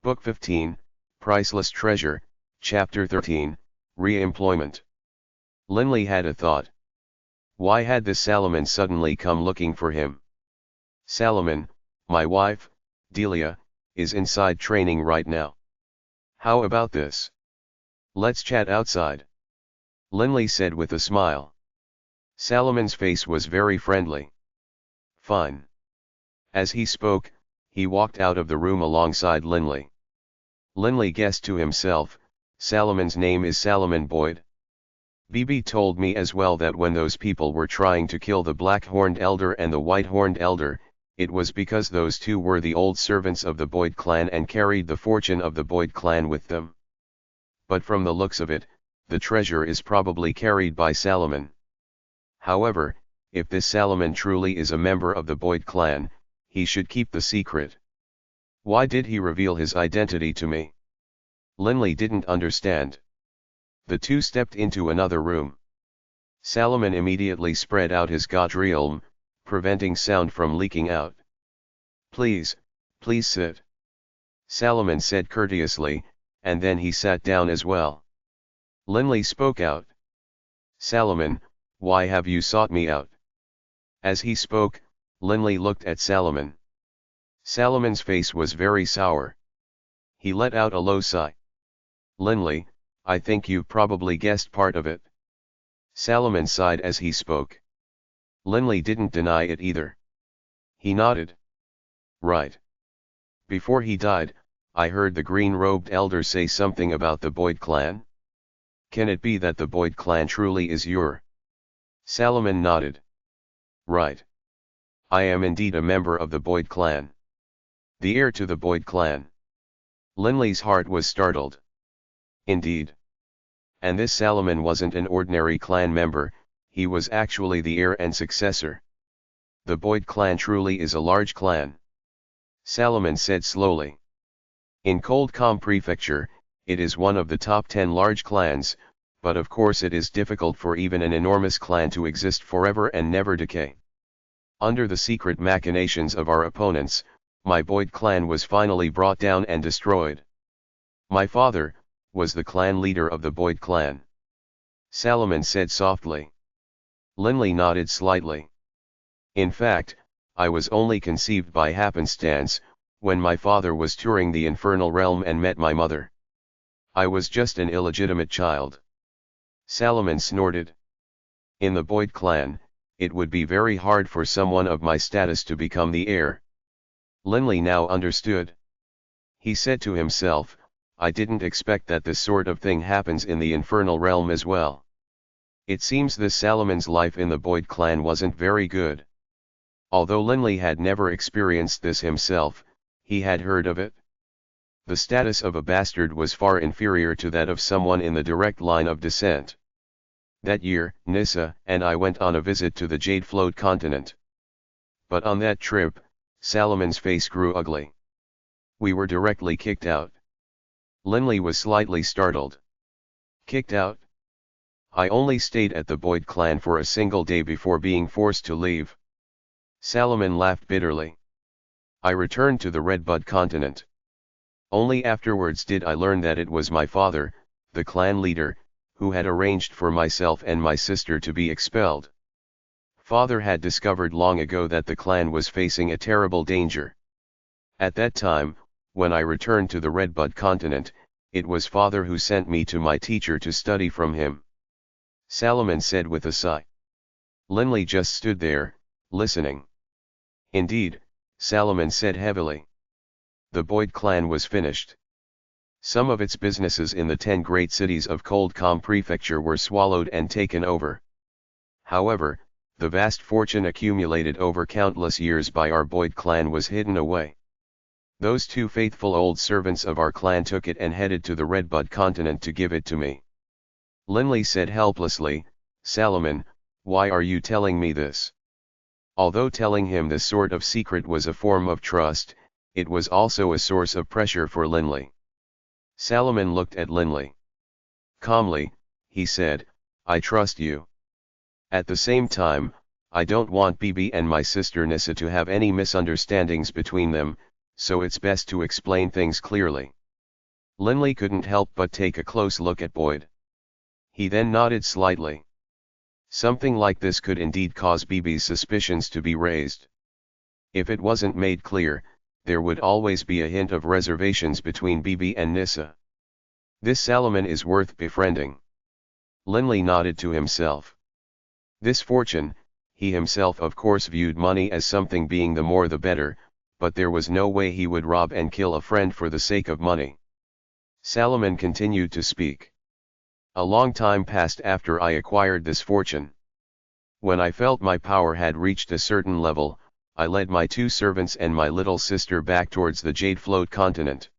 Book 15, Priceless Treasure, Chapter 13, Re-employment. Linley had a thought. Why had this Salomon suddenly come looking for him? Salomon, my wife, Delia, is inside training right now. How about this? Let's chat outside. Linley said with a smile. Salomon's face was very friendly. Fine. As he spoke, he walked out of the room alongside Linley. Linley guessed to himself, Salomon's name is Salomon Boyd. Bibi told me as well that when those people were trying to kill the black-horned elder and the white-horned elder, it was because those two were the old servants of the Boyd clan and carried the fortune of the Boyd clan with them. But from the looks of it, the treasure is probably carried by Salomon. However, if this Salomon truly is a member of the Boyd clan, he should keep the secret. Why did he reveal his identity to me? Linley didn't understand. The two stepped into another room. Salomon immediately spread out his godrealm, preventing sound from leaking out. Please sit. Salomon said courteously, and then he sat down as well. Linley spoke out. Salomon, why have you sought me out? As he spoke, Linley looked at Salomon. Salomon's face was very sour. He let out a low sigh. Linley, I think you've probably guessed part of it. Salomon sighed as he spoke. Linley didn't deny it either. He nodded. Right. Before he died, I heard the green-robed elder say something about the Boyd clan. Can it be that the Boyd clan truly is your? Salomon nodded. Right. I am indeed a member of the Boyd clan. The heir to the Boyd clan. Linley's heart was startled. Indeed. And this Salomon wasn't an ordinary clan member, he was actually the heir and successor. The Boyd clan truly is a large clan. Salomon said slowly. In Coldcom Prefecture, it is one of the top 10 large clans, but of course it is difficult for even an enormous clan to exist forever and never decay. Under the secret machinations of our opponents, my Boyd clan was finally brought down and destroyed. My father was the clan leader of the Boyd clan. Salomon said softly. Linley nodded slightly. In fact, I was only conceived by happenstance, when my father was touring the infernal realm and met my mother. I was just an illegitimate child. Salomon snorted. In the Boyd clan, it would be very hard for someone of my status to become the heir. Linley now understood. He said to himself, I didn't expect that this sort of thing happens in the infernal realm as well. It seems this Salomon's life in the Boyd clan wasn't very good. Although Linley had never experienced this himself, he had heard of it. The status of a bastard was far inferior to that of someone in the direct line of descent. That year, Nissa and I went on a visit to the Jade-Float continent. But on that trip, Salomon's face grew ugly. We were directly kicked out. Linley was slightly startled. Kicked out? I only stayed at the Boyd clan for a single day before being forced to leave. Salomon laughed bitterly. I returned to the Redbud continent. Only afterwards did I learn that it was my father, the clan leader, who had arranged for myself and my sister to be expelled. Father had discovered long ago that the clan was facing a terrible danger. At that time, when I returned to the Redbud continent, it was father who sent me to my teacher to study from him. Salomon said with a sigh. Linley just stood there, listening. Indeed, Salomon said heavily. The Boyd clan was finished. Some of its businesses in the 10 great cities of Coldcom Prefecture were swallowed and taken over. However, the vast fortune accumulated over countless years by our Boyd clan was hidden away. Those two faithful old servants of our clan took it and headed to the Redbud continent to give it to me. Linley said helplessly, Salomon, why are you telling me this? Although telling him this sort of secret was a form of trust, it was also a source of pressure for Linley. Salomon looked at Linley. Calmly, he said, I trust you. At the same time, I don't want Bibi and my sister Nissa to have any misunderstandings between them, so it's best to explain things clearly. Linley couldn't help but take a close look at Boyd. He then nodded slightly. Something like this could indeed cause BB's suspicions to be raised. If it wasn't made clear, there would always be a hint of reservations between BB and Nissa. This Salomon is worth befriending. Linley nodded to himself. This fortune, he himself of course viewed money as something being the more the better, but there was no way he would rob and kill a friend for the sake of money. Salomon continued to speak. A long time passed after I acquired this fortune. When I felt my power had reached a certain level, I led my 2 servants and my little sister back towards the Jade Float continent.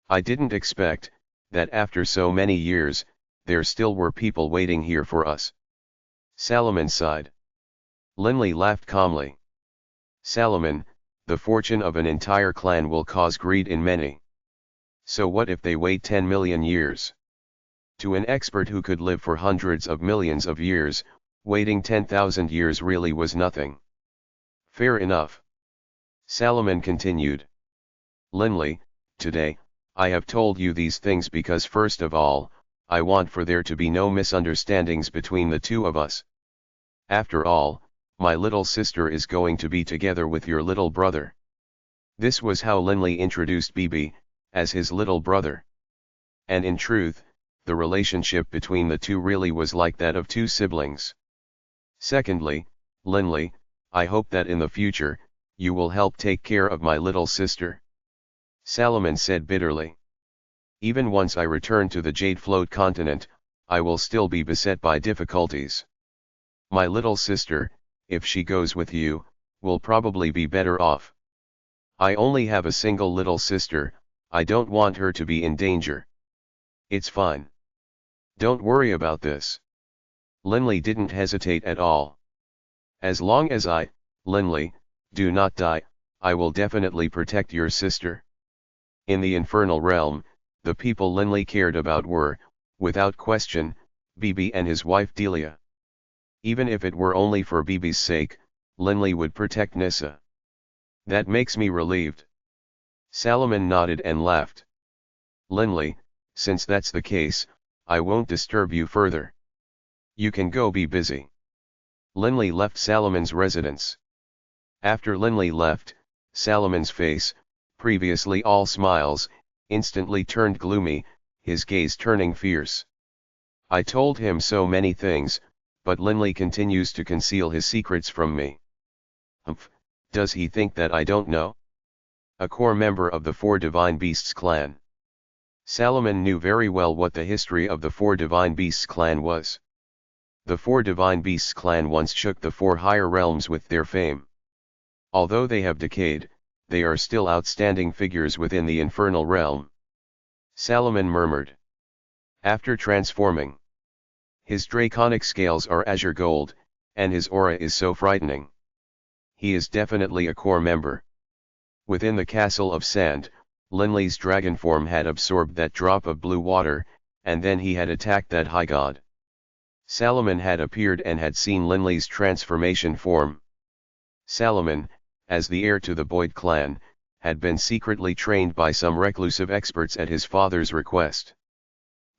I didn't expect, that after so many years, there still were people waiting here for us. Salomon sighed. Linley laughed calmly. Salomon, the fortune of an entire clan will cause greed in many. So what if they wait 10 million years? To an expert who could live for hundreds of millions of years, waiting 10,000 years really was nothing. Fair enough. Salomon continued. Linley, today, I have told you these things because first of all, I want for there to be no misunderstandings between the two of us. After all, my little sister is going to be together with your little brother. This was how Linley introduced BB, as his little brother. And in truth, the relationship between the two really was like that of 2 siblings. Secondly, Linley, I hope that in the future, you will help take care of my little sister. Salomon said bitterly. Even once I return to the Jade Float continent, I will still be beset by difficulties. My little sister, if she goes with you, will probably be better off. I only have a single little sister, I don't want her to be in danger. It's fine. Don't worry about this. Linley didn't hesitate at all. As long as I, Linley, do not die, I will definitely protect your sister. In the infernal realm, the people Linley cared about were, without question, BB and his wife Delia. Even if it were only for BB's sake, Linley would protect Nissa. That makes me relieved. Salomon nodded and laughed. Linley, since that's the case, I won't disturb you further. You can go be busy. Linley left Salomon's residence. After Linley left, Salomon's face, previously all smiles, instantly turned gloomy, his gaze turning fierce. I told him so many things, but Linley continues to conceal his secrets from me. Humph, does he think that I don't know? A core member of the 4 Divine Beasts clan. Salomon knew very well what the history of the 4 Divine Beasts clan was. The 4 Divine Beasts clan once shook the 4 higher realms with their fame. Although they have decayed, they are still outstanding figures within the infernal realm. Salomon murmured. After transforming, his draconic scales are azure gold, and his aura is so frightening. He is definitely a core member. Within the castle of sand, Linley's dragon form had absorbed that drop of blue water, and then he had attacked that high god. Salomon had appeared and had seen Linley's transformation form. Salomon, as the heir to the Boyd clan, had been secretly trained by some reclusive experts at his father's request.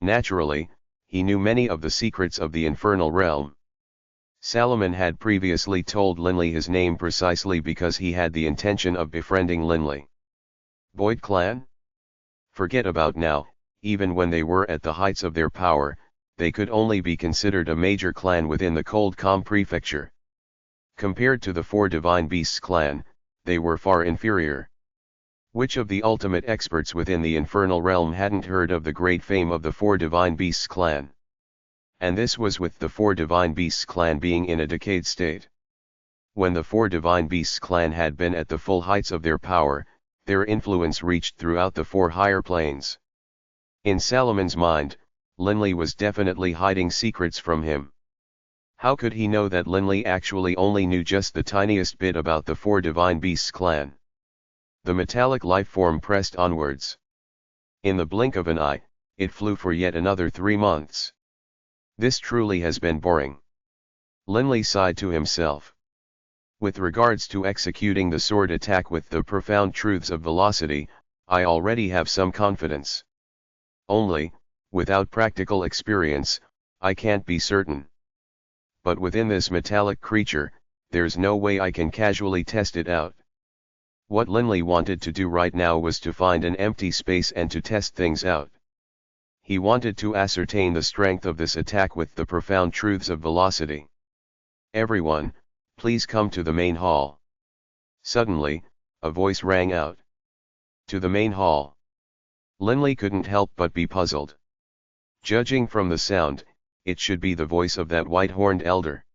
Naturally, he knew many of the secrets of the infernal realm. Salomon had previously told Linley his name precisely because he had the intention of befriending Linley. Boyd clan? Forget about now, even when they were at the heights of their power, they could only be considered a major clan within the Cold-Com prefecture. Compared to the 4 Divine Beasts clan, they were far inferior. Which of the ultimate experts within the infernal realm hadn't heard of the great fame of the 4 Divine Beasts clan? And this was with the 4 Divine Beasts clan being in a decayed state. When the 4 Divine Beasts clan had been at the full heights of their power, their influence reached throughout the 4 higher planes. In Salomon's mind, Linley was definitely hiding secrets from him. How could he know that Linley actually only knew just the tiniest bit about the 4 Divine Beasts clan? The metallic life form pressed onwards. In the blink of an eye, it flew for yet another 3 months. This truly has been boring. Linley sighed to himself. With regards to executing the sword attack with the profound truths of velocity, I already have some confidence. Only, without practical experience, I can't be certain. But within this metallic creature, there's no way I can casually test it out. What Linley wanted to do right now was to find an empty space and to test things out. He wanted to ascertain the strength of this attack with the profound truths of velocity. "Everyone, please come to the main hall." Suddenly, a voice rang out. To the main hall. Linley couldn't help but be puzzled. Judging from the sound, it should be the voice of that white-horned elder.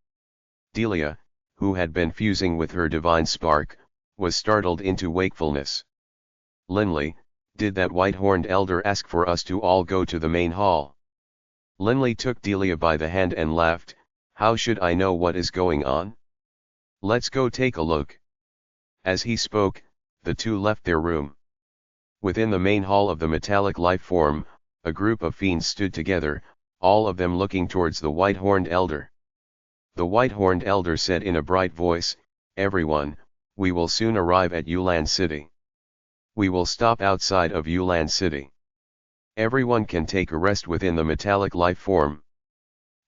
Delia, who had been fusing with her divine spark, was startled into wakefulness. "Linley, did that white-horned elder ask for us to all go to the main hall?" Linley took Delia by the hand and laughed. "How should I know what is going on? Let's go take a look." As he spoke, the two left their room. Within the main hall of the metallic life form, a group of fiends stood together, all of them looking towards the white-horned elder. The white-horned elder said in a bright voice, "Everyone, we will soon arrive at Yulan City. We will stop outside of Yulan City. Everyone can take a rest within the metallic life form.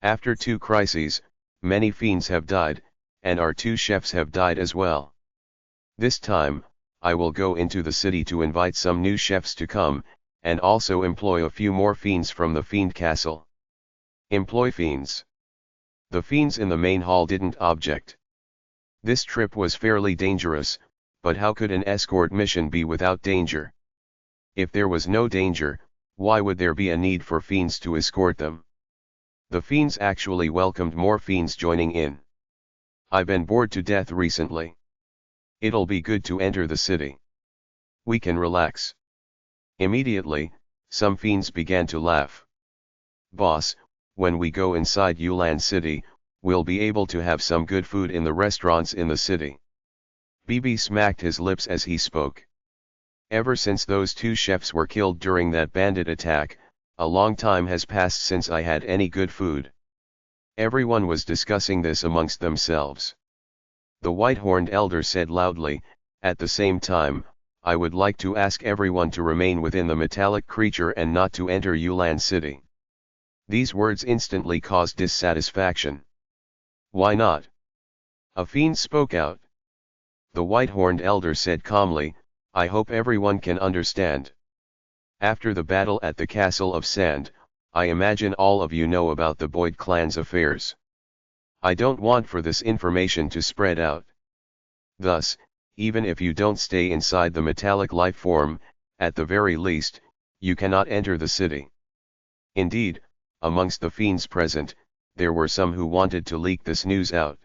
After 2 crises, many fiends have died, and our 2 chefs have died as well. This time, I will go into the city to invite some new chefs to come, and also employ a few more fiends from the fiend castle." Employ fiends. The fiends in the main hall didn't object. This trip was fairly dangerous, but how could an escort mission be without danger? If there was no danger, why would there be a need for fiends to escort them? The fiends actually welcomed more fiends joining in. "I've been bored to death recently. It'll be good to enter the city. We can relax." Immediately, some fiends began to laugh. "Boss, when we go inside Yulan City, we'll be able to have some good food in the restaurants in the city." BB smacked his lips as he spoke. "Ever since those 2 chefs were killed during that bandit attack, a long time has passed since I had any good food." Everyone was discussing this amongst themselves. The white-horned elder said loudly, "At the same time, I would like to ask everyone to remain within the metallic creature and not to enter Yulan City." These words instantly caused dissatisfaction. "Why not?" A fiend spoke out. The white-horned elder said calmly, "I hope everyone can understand. After the battle at the Castle of Sand, I imagine all of you know about the Boyd clan's affairs. I don't want for this information to spread out. Thus, even if you don't stay inside the metallic life form, at the very least, you cannot enter the city." Indeed, amongst the fiends present, there were some who wanted to leak this news out.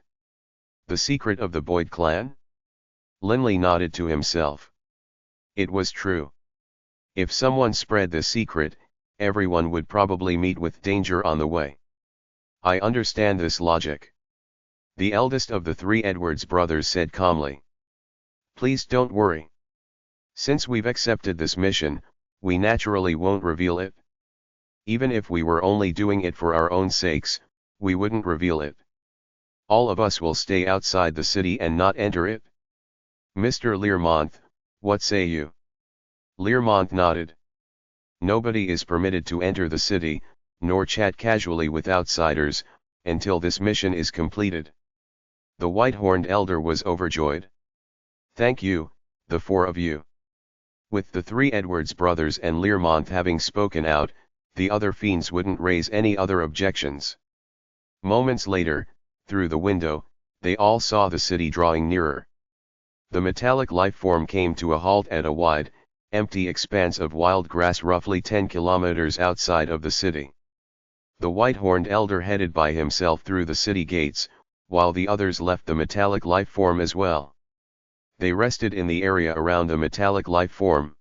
The secret of the Boyd clan? Linley nodded to himself. It was true. If someone spread this secret, everyone would probably meet with danger on the way. I understand this logic. The eldest of the 3 Edwards brothers said calmly. "Please don't worry. Since we've accepted this mission, we naturally won't reveal it. Even if we were only doing it for our own sakes, we wouldn't reveal it. All of us will stay outside the city and not enter it. Mr. Learmonth, what say you?" Learmonth nodded. "Nobody is permitted to enter the city, nor chat casually with outsiders, until this mission is completed." The white-horned elder was overjoyed. "Thank you, the 4 of you." With the 3 Edwards brothers and Learmonth having spoken out, the other fiends wouldn't raise any other objections. Moments later, through the window, they all saw the city drawing nearer. The metallic life form came to a halt at a wide, empty expanse of wild grass roughly 10 kilometers outside of the city. The white-horned elder headed by himself through the city gates, while the others left the metallic life form as well. They rested in the area around the metallic life form.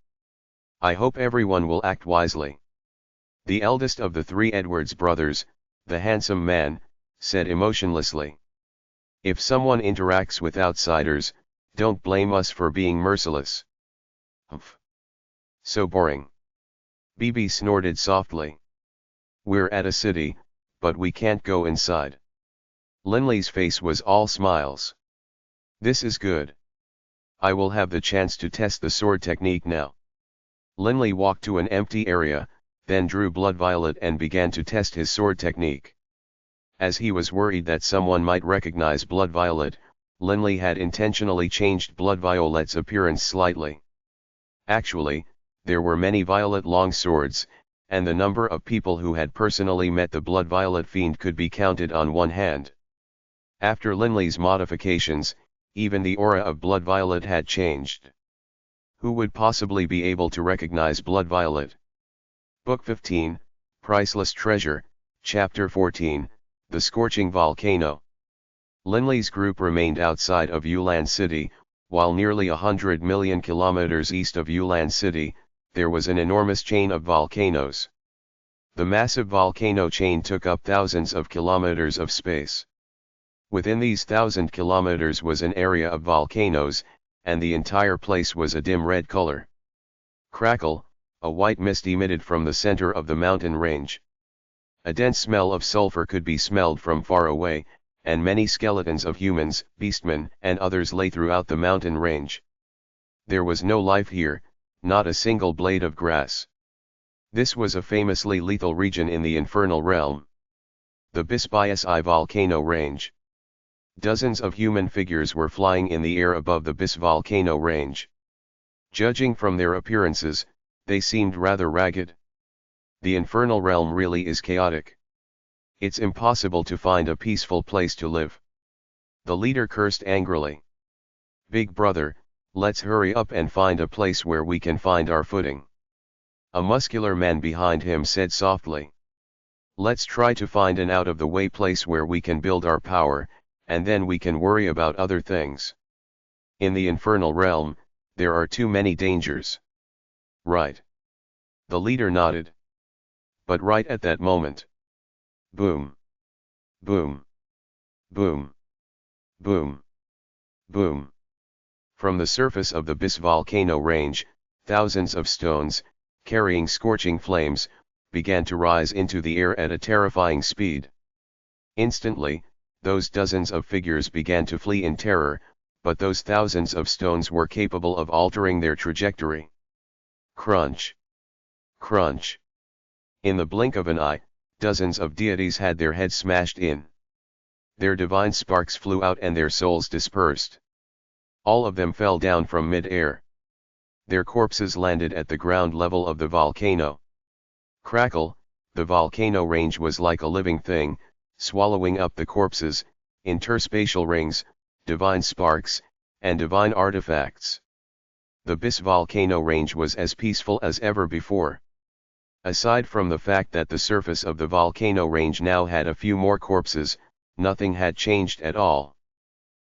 "I hope everyone will act wisely." The eldest of the 3 Edwards brothers, the handsome man, said emotionlessly. "If someone interacts with outsiders, don't blame us for being merciless." "Humph. So boring." BB snorted softly. "We're at a city, but we can't go inside." Linley's face was all smiles. This is good. I will have the chance to test the sword technique now. Linley walked to an empty area, then drew blood violet and began to test his sword technique. As he was worried that someone might recognize blood violet, Linley had intentionally changed blood violet's appearance slightly. Actually, there were many violet long swords, and the number of people who had personally met the blood violet fiend could be counted on one hand. After Linley's modifications, even the aura of blood violet had changed. Who would possibly be able to recognize blood violet? Book 15, Priceless Treasure, Chapter 14, The Scorching Volcano. Linley's group remained outside of Yulan City, while nearly 100 million kilometers east of Yulan City, there was an enormous chain of volcanoes. The massive volcano chain took up thousands of kilometers of space. Within these 1,000 kilometers was an area of volcanoes, and the entire place was a dim red color. Crackle, a white mist emitted from the center of the mountain range. A dense smell of sulfur could be smelled from far away, and many skeletons of humans, beastmen, and others lay throughout the mountain range. There was no life here, not a single blade of grass. This was a famously lethal region in the infernal realm. The Bispayasi volcano range. Dozens of human figures were flying in the air above the Bis volcano range. Judging from their appearances, they seemed rather ragged. The infernal realm really is chaotic. It's impossible to find a peaceful place to live. The leader cursed angrily. Big brother, let's hurry up and find a place where we can find our footing. A muscular man behind him said softly. Let's try to find an out-of-the-way place where we can build our power, and then we can worry about other things. In the infernal realm, there are too many dangers. Right. The leader nodded. But right at that moment. Boom. Boom. Boom. Boom. Boom. From the surface of the Bis volcano range, thousands of stones, carrying scorching flames, began to rise into the air at a terrifying speed. Instantly, those dozens of figures began to flee in terror, but those thousands of stones were capable of altering their trajectory. Crunch. Crunch. In the blink of an eye, dozens of deities had their heads smashed in. Their divine sparks flew out and their souls dispersed. All of them fell down from mid-air. Their corpses landed at the ground level of the volcano. Crackle, the volcano range was like a living thing, swallowing up the corpses, interspatial rings, divine sparks, and divine artifacts. The Bis volcano range was as peaceful as ever before. Aside from the fact that the surface of the volcano range now had a few more corpses, nothing had changed at all.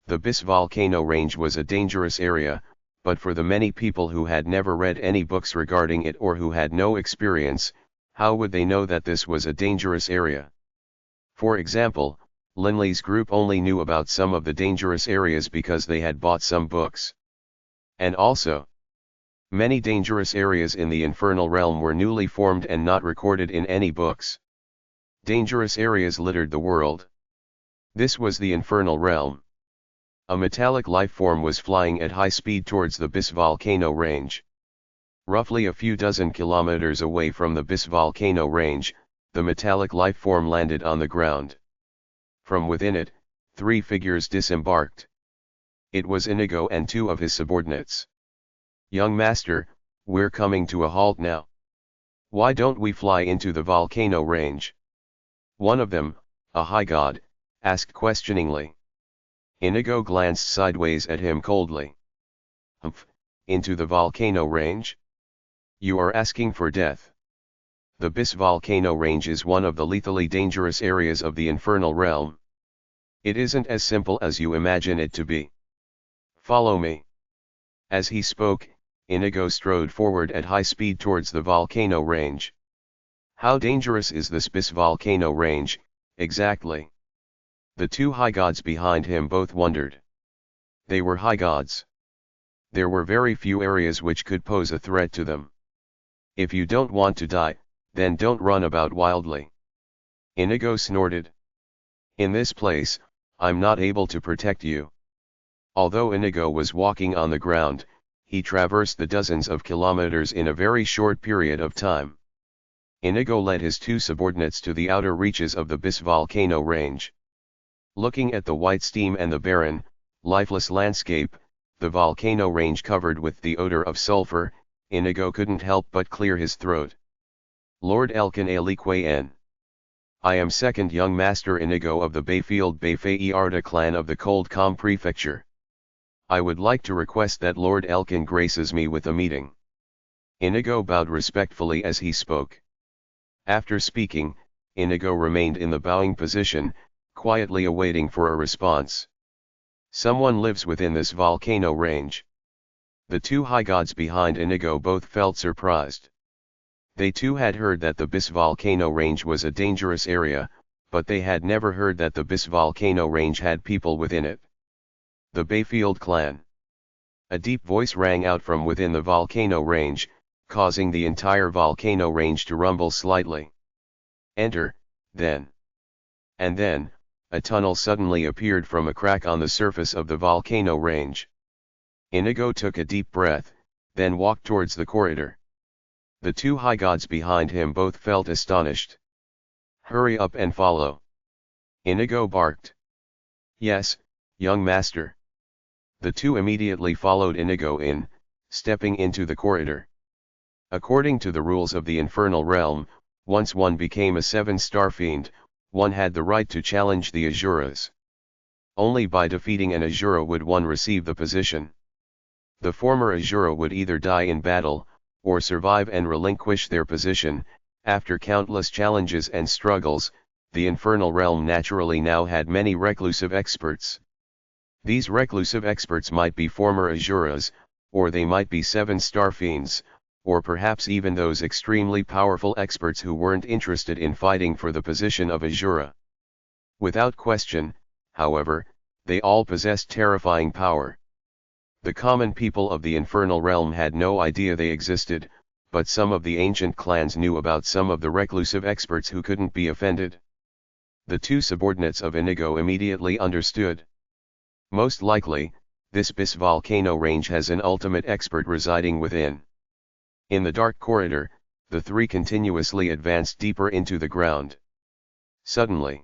The Bis volcano range was a dangerous area, but for the many people who had never read any books regarding it or who had no experience, how would they know that this was a dangerous area? For example, Linley's group only knew about some of the dangerous areas because they had bought some books. And also, many dangerous areas in the infernal realm were newly formed and not recorded in any books. Dangerous areas littered the world. This was the infernal realm. A metallic life form was flying at high speed towards the Bis volcano range. Roughly a few dozen kilometers away from the Bis volcano range, the metallic life form landed on the ground. From within it, 3 figures disembarked. It was Inigo and 2 of his subordinates. Young master, we're coming to a halt now. Why don't we fly into the volcano range? One of them, a high god, asked questioningly. Inigo glanced sideways at him coldly. Humph, into the volcano range? You are asking for death. The Bis volcano range is one of the lethally dangerous areas of the infernal realm. It isn't as simple as you imagine it to be. Follow me. As he spoke, Inigo strode forward at high speed towards the volcano range. How dangerous is this Bis volcano range, exactly? The 2 high gods behind him both wondered. They were high gods. There were very few areas which could pose a threat to them. If you don't want to die, then don't run about wildly. Inigo snorted. In this place, I'm not able to protect you. Although Inigo was walking on the ground, he traversed the dozens of kilometers in a very short period of time. Inigo led his two subordinates to the outer reaches of the Bis volcano range. Looking at the white steam and the barren, lifeless landscape, the volcano range covered with the odor of sulfur, Inigo couldn't help but clear his throat. Lord Elkin Aliquayen. I am second young master Inigo of the Bayfield Bayfayarda clan of the Cold Calm Prefecture. I would like to request that Lord Elkin graces me with a meeting. Inigo bowed respectfully as he spoke. After speaking, Inigo remained in the bowing position, quietly awaiting for a response. Someone lives within this volcano range. The two high gods behind Inigo both felt surprised. They too had heard that the Bis volcano range was a dangerous area, but they had never heard that the Bis volcano range had people within it. The Bayfield clan. A deep voice rang out from within the volcano range, causing the entire volcano range to rumble slightly. Enter, then. And then, a tunnel suddenly appeared from a crack on the surface of the volcano range. Inigo took a deep breath, then walked towards the corridor. The two high gods behind him both felt astonished. Hurry up and follow. Inigo barked. Yes, young master. The two immediately followed Inigo in, stepping into the corridor. According to the rules of the infernal realm, once one became a 7-star fiend, one had the right to challenge the Asuras. Only by defeating an Asura would one receive the position. The former Asura would either die in battle, or survive and relinquish their position. After countless challenges and struggles, the infernal realm naturally now had many reclusive experts. These reclusive experts might be former Asuras, or they might be 7-star fiends, or perhaps even those extremely powerful experts who weren't interested in fighting for the position of Asura. Without question, however, they all possessed terrifying power. The common people of the infernal realm had no idea they existed, but some of the ancient clans knew about some of the reclusive experts who couldn't be offended. The two subordinates of Inigo immediately understood. Most likely, this Bis volcano range has an ultimate expert residing within. In the dark corridor, the three continuously advanced deeper into the ground. Suddenly,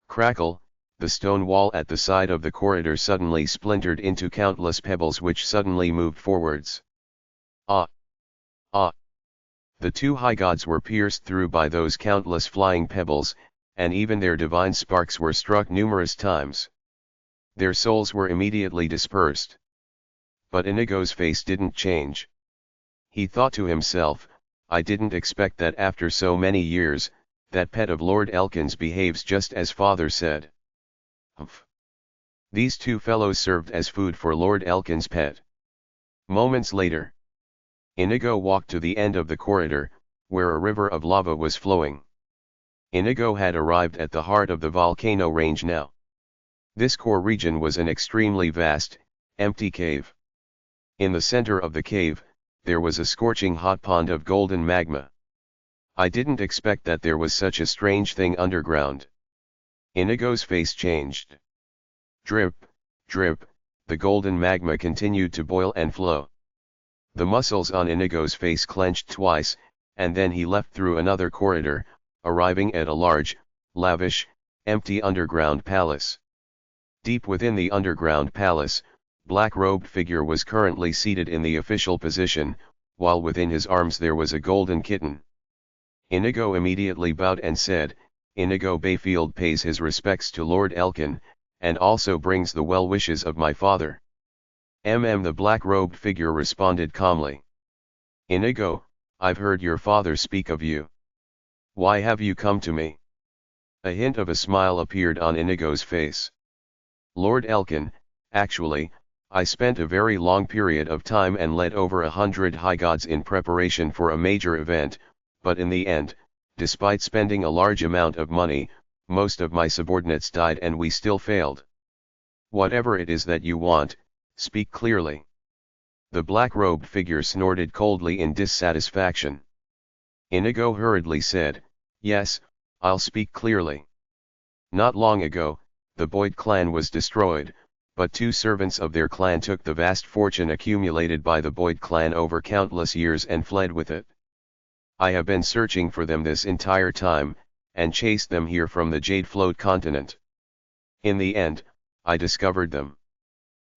crackle, the stone wall at the side of the corridor suddenly splintered into countless pebbles which suddenly moved forwards. Ah! Ah! The two high gods were pierced through by those countless flying pebbles, and even their divine sparks were struck numerous times. Their souls were immediately dispersed. But Inigo's face didn't change. He thought to himself, I didn't expect that after so many years, that pet of Lord Elkin's behaves just as father said. Humph. These two fellows served as food for Lord Elkin's pet. Moments later, Inigo walked to the end of the corridor, where a river of lava was flowing. Inigo had arrived at the heart of the volcano range now. This core region was an extremely vast, empty cave. In the center of the cave, there was a scorching hot pond of golden magma. I didn't expect that there was such a strange thing underground. Inigo's face changed. Drip, drip, the golden magma continued to boil and flow. The muscles on Inigo's face clenched twice, and then he left through another corridor, arriving at a large, lavish, empty underground palace. Deep within the underground palace, black-robed figure was currently seated in the official position, while within his arms there was a golden kitten. Inigo immediately bowed and said, Inigo Bayfield pays his respects to Lord Elkin, and also brings the well wishes of my father. The black-robed figure responded calmly. Inigo, I've heard your father speak of you. Why have you come to me? A hint of a smile appeared on Inigo's face. Lord Elkin, actually, I spent a very long period of time and led over 100 high gods in preparation for a major event, but in the end, despite spending a large amount of money, most of my subordinates died and we still failed. Whatever it is that you want, speak clearly. The black-robed figure snorted coldly in dissatisfaction. Inigo hurriedly said, yes, I'll speak clearly. Not long ago, the Boyd clan was destroyed, but two servants of their clan took the vast fortune accumulated by the Boyd clan over countless years and fled with it. I have been searching for them this entire time, and chased them here from the Jade Float continent. In the end, I discovered them.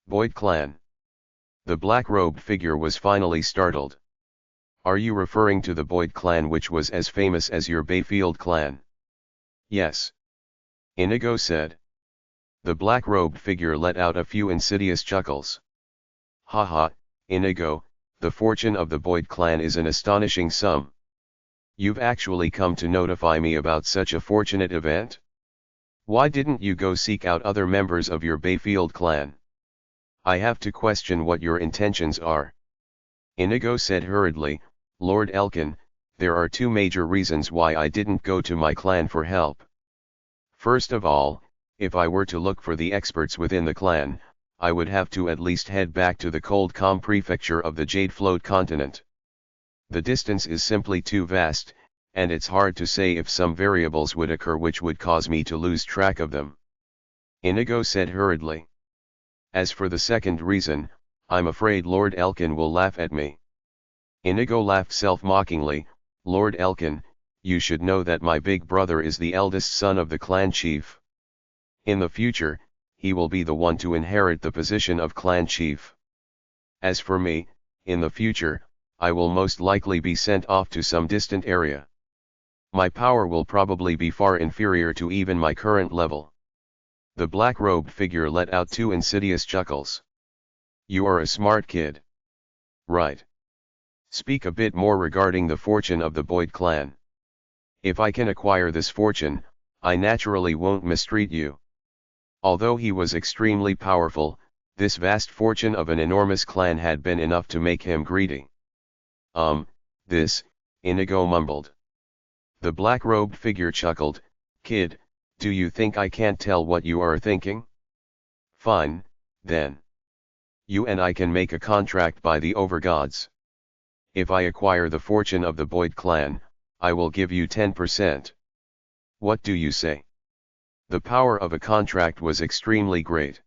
Boyd clan. The black-robed figure was finally startled. Are you referring to the Boyd clan, which was as famous as your Bayfield clan? Yes. Inigo said. The black-robed figure let out a few insidious chuckles. Ha, Inigo, the fortune of the Boyd clan is an astonishing sum. You've actually come to notify me about such a fortunate event? Why didn't you go seek out other members of your Bayfield clan? I have to question what your intentions are. Inigo said hurriedly, Lord Elkin, there are two major reasons why I didn't go to my clan for help. First of all, if I were to look for the experts within the clan, I would have to at least head back to the Coldcom prefecture of the Jade Float continent. The distance is simply too vast, and it's hard to say if some variables would occur which would cause me to lose track of them. Inigo said hurriedly. As for the second reason, I'm afraid Lord Elkin will laugh at me. Inigo laughed self-mockingly. Lord Elkin, you should know that my big brother is the eldest son of the clan chief. In the future, he will be the one to inherit the position of clan chief. As for me, in the future, I will most likely be sent off to some distant area. My power will probably be far inferior to even my current level. The black-robed figure let out two insidious chuckles. You are a smart kid. Right. Speak a bit more regarding the fortune of the Boyd clan. If I can acquire this fortune, I naturally won't mistreat you. Although he was extremely powerful, this vast fortune of an enormous clan had been enough to make him greedy. This, Inigo mumbled. The black-robed figure chuckled. Kid, do you think I can't tell what you are thinking? Fine, then. You and I can make a contract by the overgods. If I acquire the fortune of the Boyd clan, I will give you 10%. What do you say? The power of a contract was extremely great.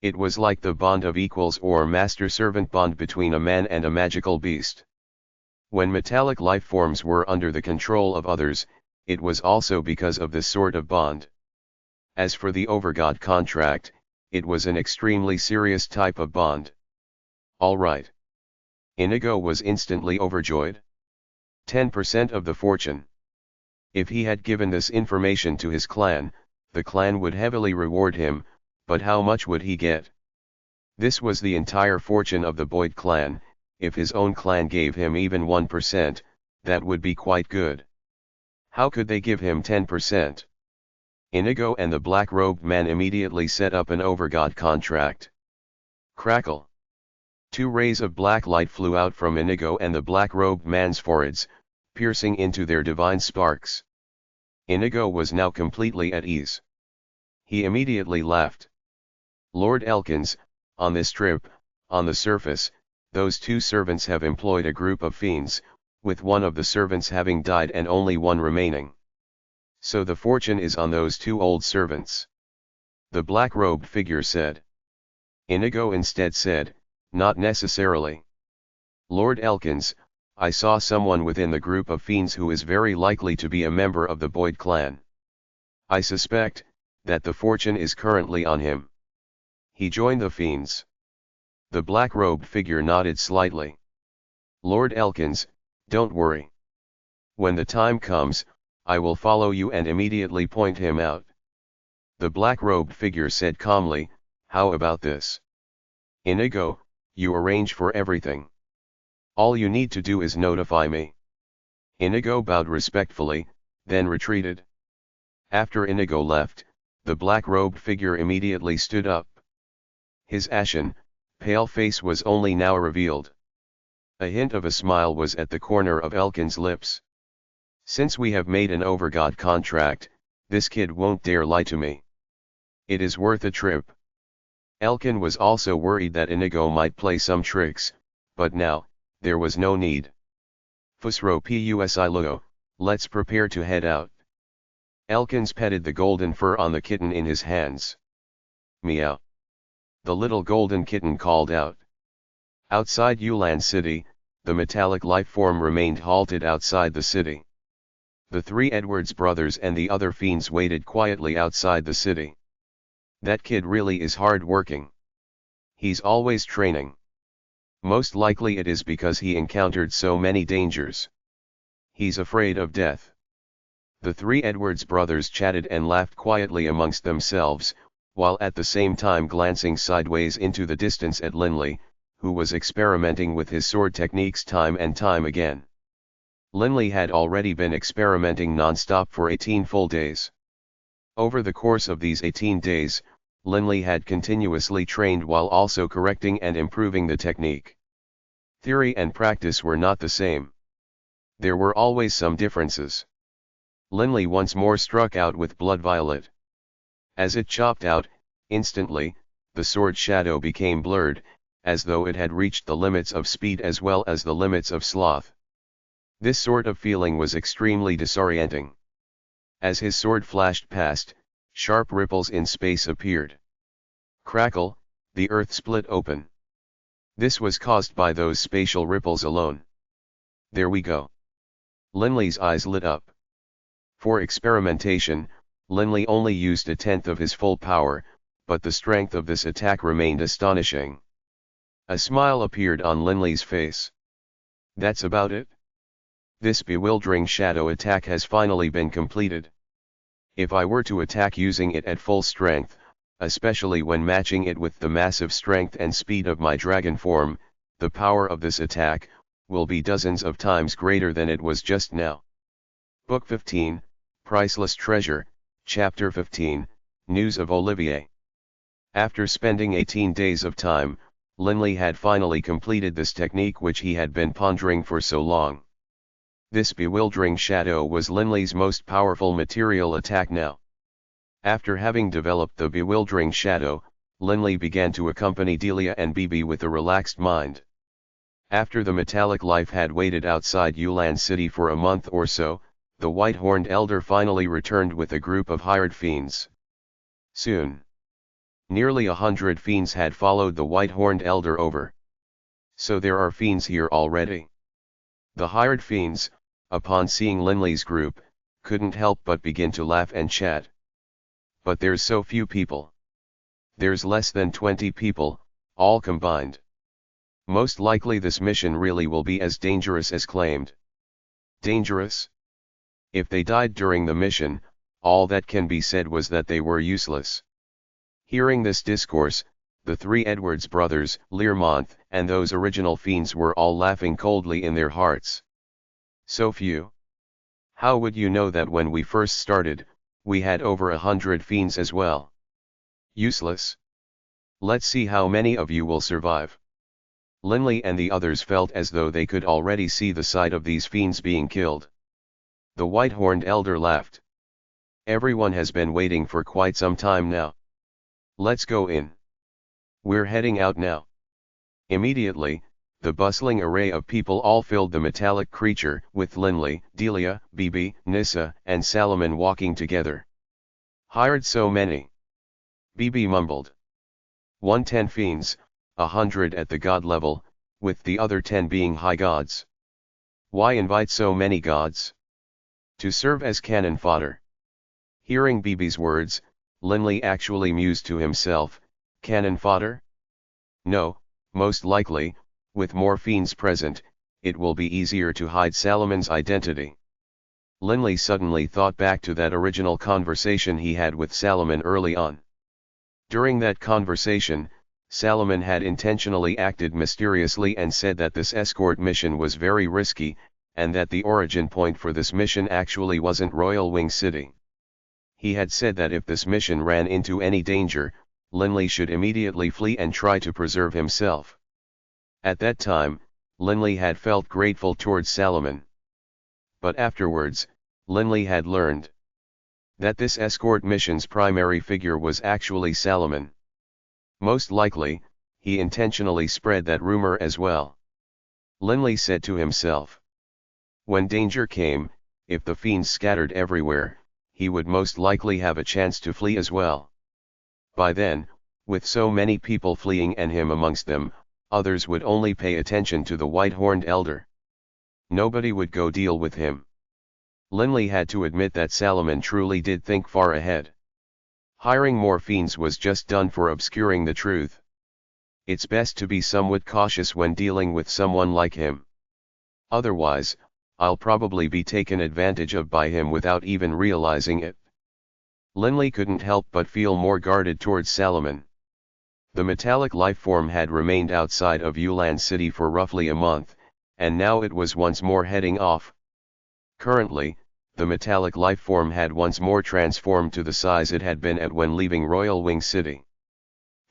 It was like the bond of equals or master-servant bond between a man and a magical beast. When metallic lifeforms were under the control of others, it was also because of this sort of bond. As for the overgod contract, it was an extremely serious type of bond. All right. Inigo was instantly overjoyed. 10% of the fortune. If he had given this information to his clan, the clan would heavily reward him, but how much would he get? This was the entire fortune of the Boyd clan. If his own clan gave him even 1%, that would be quite good. How could they give him 10%? Inigo and the black-robed man immediately set up an overgod contract. Crackle. Two rays of black light flew out from Inigo and the black-robed man's foreheads, piercing into their divine sparks. Inigo was now completely at ease. He immediately laughed. Lord Elkins, on this trip, on the surface, those two servants have employed a group of fiends, with one of the servants having died and only one remaining. So the fortune is on those two old servants. The black-robed figure said. Inigo instead said, not necessarily. Lord Elkins, I saw someone within the group of fiends who is very likely to be a member of the Boyd clan. I suspect that the fortune is currently on him. He joined the fiends. The black-robed figure nodded slightly. Lord Elkins, don't worry. When the time comes, I will follow you and immediately point him out. The black-robed figure said calmly, how about this? Inigo, you arrange for everything. All you need to do is notify me. Inigo bowed respectfully, then retreated. After Inigo left, the black-robed figure immediately stood up. His ashen, pale face was only now revealed. A hint of a smile was at the corner of Elkin's lips. Since we have made an overgod contract, this kid won't dare lie to me. It is worth a trip. Elkin was also worried that Inigo might play some tricks, but now, there was no need. Fusro Pusiluo, let's prepare to head out. Elkins petted the golden fur on the kitten in his hands. Meow. The little golden kitten called out. Outside Yulan City, the metallic lifeform remained halted outside the city. The three Edwards brothers and the other fiends waited quietly outside the city. That kid really is hard working. He's always training. Most likely it is because he encountered so many dangers. He's afraid of death. The three Edwards brothers chatted and laughed quietly amongst themselves, while at the same time glancing sideways into the distance at Linley, who was experimenting with his sword techniques time and time again. Linley had already been experimenting non-stop for 18 full days. Over the course of these 18 days, Linley had continuously trained while also correcting and improving the technique. Theory and practice were not the same. There were always some differences. Linley once more struck out with Blood Violet. As it chopped out, instantly, the sword shadow became blurred, as though it had reached the limits of speed as well as the limits of sloth. This sort of feeling was extremely disorienting. As his sword flashed past, sharp ripples in space appeared. Crackle, the earth split open. This was caused by those spatial ripples alone. There we go. Linley's eyes lit up. For experimentation, Linley only used 1/10 of his full power, but the strength of this attack remained astonishing. A smile appeared on Linley's face. That's about it? This bewildering shadow attack has finally been completed. If I were to attack using it at full strength, especially when matching it with the massive strength and speed of my dragon form, the power of this attack will be dozens of times greater than it was just now. Book 15, Priceless Treasure, Chapter 15, News of Olivier. After spending 18 days of time, Linley had finally completed this technique which he had been pondering for so long. This bewildering shadow was Linley's most powerful material attack now. After having developed the bewildering shadow, Linley began to accompany Delia and Bibi with a relaxed mind. After the metallic life had waited outside Yulan City for a month or so, the white-horned elder finally returned with a group of hired fiends. Soon, nearly 100 fiends had followed the white-horned elder over. So there are fiends here already. The hired fiends, upon seeing Linley's group, couldn't help but begin to laugh and chat. But there's so few people. There's less than 20 people, all combined. Most likely this mission really will be as dangerous as claimed. Dangerous? If they died during the mission, all that can be said was that they were useless. Hearing this discourse, the three Edwards brothers, Learmonth, and those original fiends were all laughing coldly in their hearts. So few. How would you know that when we first started, we had over 100 fiends as well? Useless? Let's see how many of you will survive. Linley and the others felt as though they could already see the sight of these fiends being killed. The white-horned elder laughed. Everyone has been waiting for quite some time now. Let's go in. We're heading out now. Immediately, the bustling array of people all filled the metallic creature, with Linley, Delia, Bibi, Nissa, and Salomon walking together. Hired so many. Bibi mumbled. 110 fiends, 100 at the god level, with the other 10 being high gods. Why invite so many gods? To serve as cannon fodder. Hearing Bibi's words, Linley actually mused to himself, cannon fodder? No, most likely, with more fiends present, it will be easier to hide Salomon's identity. Linley suddenly thought back to that original conversation he had with Salomon early on. During that conversation, Salomon had intentionally acted mysteriously and said that this escort mission was very risky, and that the origin point for this mission actually wasn't Royal Wing City. He had said that if this mission ran into any danger, Linley should immediately flee and try to preserve himself. At that time, Linley had felt grateful towards Salomon. But afterwards, Linley had learned that this escort mission's primary figure was actually Salomon. Most likely, he intentionally spread that rumor as well. Linley said to himself. When danger came, if the fiends scattered everywhere, he would most likely have a chance to flee as well. By then, With so many people fleeing and him amongst them, others would only pay attention to the white-horned elder. Nobody would go deal with him. Linley had to admit that Salomon truly did think far ahead. Hiring more fiends was just done for obscuring the truth. It's best to be somewhat cautious when dealing with someone like him. Otherwise, I'll probably be taken advantage of by him without even realizing it. Linley couldn't help but feel more guarded towards Salomon. The metallic lifeform had remained outside of Yulan City for roughly a month, and now it was once more heading off. Currently, the metallic lifeform had once more transformed to the size it had been at when leaving Royal Wing City.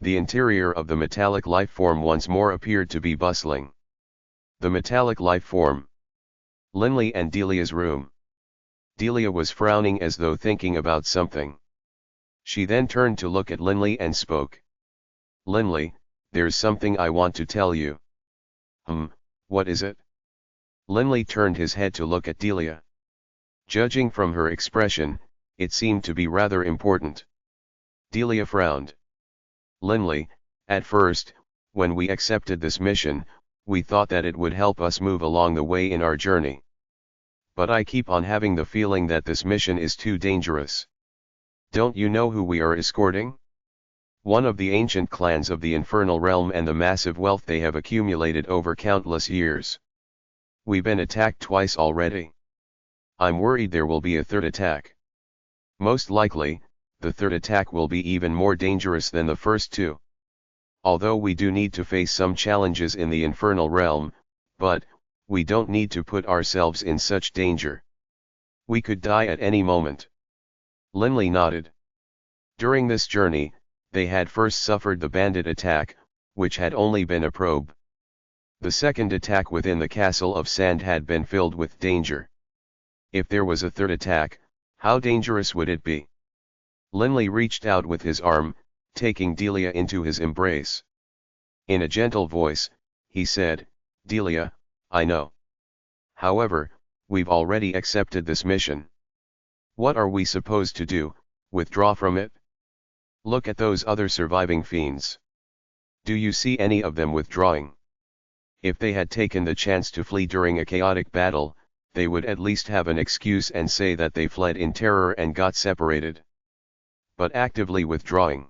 The interior of the metallic lifeform once more appeared to be bustling. The metallic lifeform. Linley and Delia's room. Delia was frowning as though thinking about something. She then turned to look at Linley and spoke. "Linley, there's something I want to tell you." What is it?" Linley turned his head to look at Delia. Judging from her expression, it seemed to be rather important. Delia frowned. "Linley, at first, when we accepted this mission, we thought that it would help us move along the way in our journey. But I keep on having the feeling that this mission is too dangerous. Don't you know who we are escorting? One of the ancient clans of the infernal realm and the massive wealth they have accumulated over countless years. We've been attacked twice already. I'm worried there will be a third attack. Most likely, the third attack will be even more dangerous than the first two. Although we do need to face some challenges in the infernal realm, but we don't need to put ourselves in such danger. We could die at any moment." Linley nodded. During this journey, they had first suffered the bandit attack, which had only been a probe. The second attack within the Castle of Sand had been filled with danger. If there was a third attack, how dangerous would it be? Linley reached out with his arm, taking Delia into his embrace. In a gentle voice, he said, "Delia, I know. However, we've already accepted this mission. What are we supposed to do, withdraw from it? Look at those other surviving fiends. Do you see any of them withdrawing? If they had taken the chance to flee during a chaotic battle, they would at least have an excuse and say that they fled in terror and got separated. But actively withdrawing.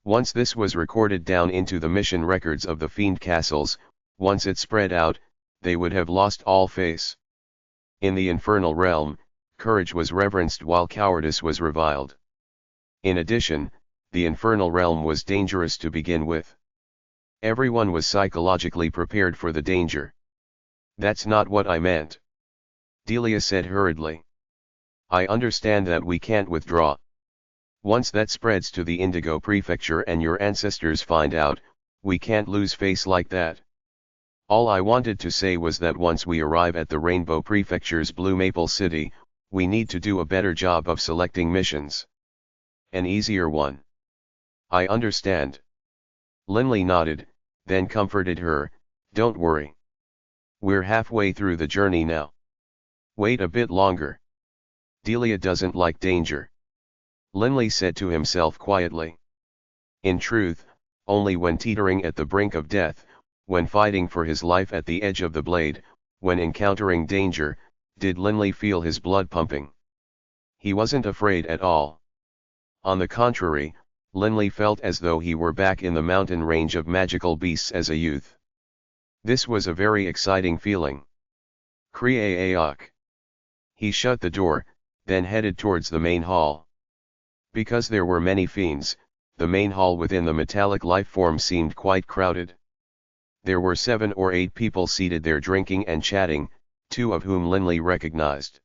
Once this was recorded down into the mission records of the fiend castles, once it spread out, they would have lost all face. In the infernal realm, courage was reverenced while cowardice was reviled. In addition, the infernal realm was dangerous to begin with. Everyone was psychologically prepared for the danger. That's not what I meant," Delia said hurriedly. "I understand that we can't withdraw. Once that spreads to the Indigo Prefecture and your ancestors find out, we can't lose face like that. All I wanted to say was that once we arrive at the Rainbow Prefecture's Blue Maple City, we need to do a better job of selecting missions. An easier one." "I understand." Linley nodded, then comforted her, "Don't worry. We're halfway through the journey now. Wait a bit longer. Delia doesn't like danger," Linley said to himself quietly. In truth, only when teetering at the brink of death, when fighting for his life at the edge of the blade, when encountering danger, did Linley feel his blood pumping. He wasn't afraid at all. On the contrary, Linley felt as though he were back in the mountain range of magical beasts as a youth. This was a very exciting feeling. Kree-aok. He shut the door, then headed towards the main hall. Because there were many fiends, the main hall within the metallic lifeform seemed quite crowded. There were 7 or 8 people seated there drinking and chatting, 2 of whom Linley recognized.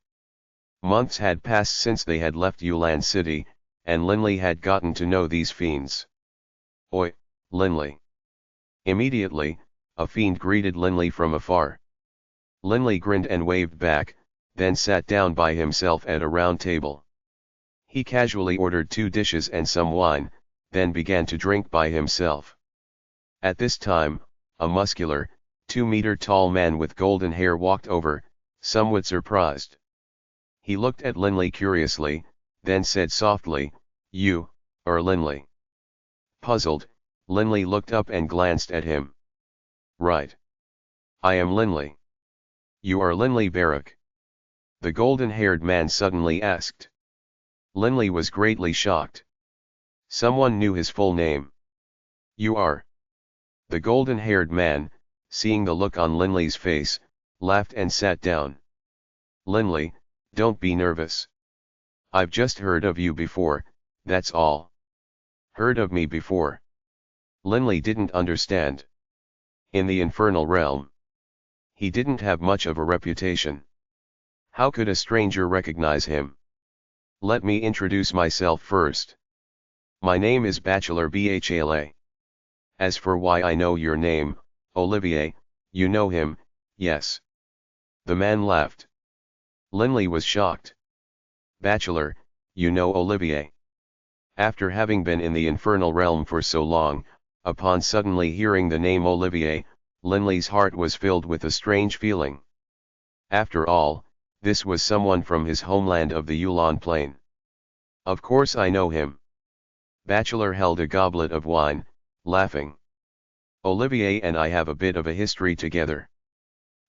Months had passed since they had left Yulan City, and Linley had gotten to know these fiends. "Oi, Linley." Immediately, a fiend greeted Linley from afar. Linley grinned and waved back, then sat down by himself at a round table. He casually ordered 2 dishes and some wine, then began to drink by himself. At this time, a muscular, 2-meter-tall man with golden hair walked over, somewhat surprised. He looked at Linley curiously, then said softly, "You, are Linley." Puzzled, Linley looked up and glanced at him. Right. I am Linley. You are Linley Barrack? The golden-haired man suddenly asked. Linley was greatly shocked. Someone knew his full name. You are. The golden-haired man, seeing the look on Linley's face, laughed and sat down. Linley, don't be nervous. I've just heard of you before, that's all. Heard of me before? Linley didn't understand. In the infernal realm, he didn't have much of a reputation. How could a stranger recognize him? Let me introduce myself first. My name is Bachelor Bhla. As for why I know your name, Olivier, you know him, yes. The man laughed. Linley was shocked. Bachelor, you know Olivier. After having been in the infernal realm for so long, upon suddenly hearing the name Olivier, Linley's heart was filled with a strange feeling. After all, this was someone from his homeland of the Yulon Plain. Of course I know him. Bachelor held a goblet of wine, laughing. Olivier and I have a bit of a history together.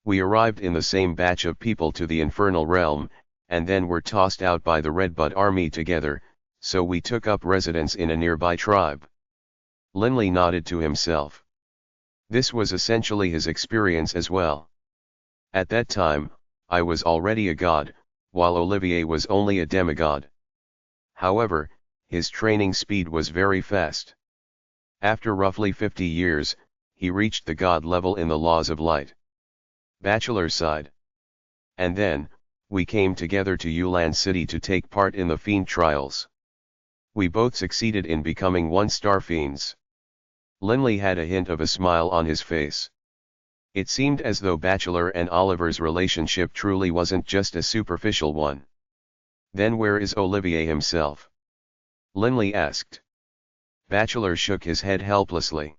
We arrived in the same batch of people to the infernal realm, and then were tossed out by the Redbud army together, so we took up residence in a nearby tribe. Linley nodded to himself. This was essentially his experience as well. At that time, I was already a god, while Olivier was only a demigod. However, his training speed was very fast. After roughly 50 years, he reached the god level in the laws of light. Bachelor sighed. And then, we came together to Yulan City to take part in the fiend trials. We both succeeded in becoming one-star fiends. Linley had a hint of a smile on his face. It seemed as though Bachelor and Oliver's relationship truly wasn't just a superficial one. Then where is Olivier himself? Linley asked. Bachelor shook his head helplessly.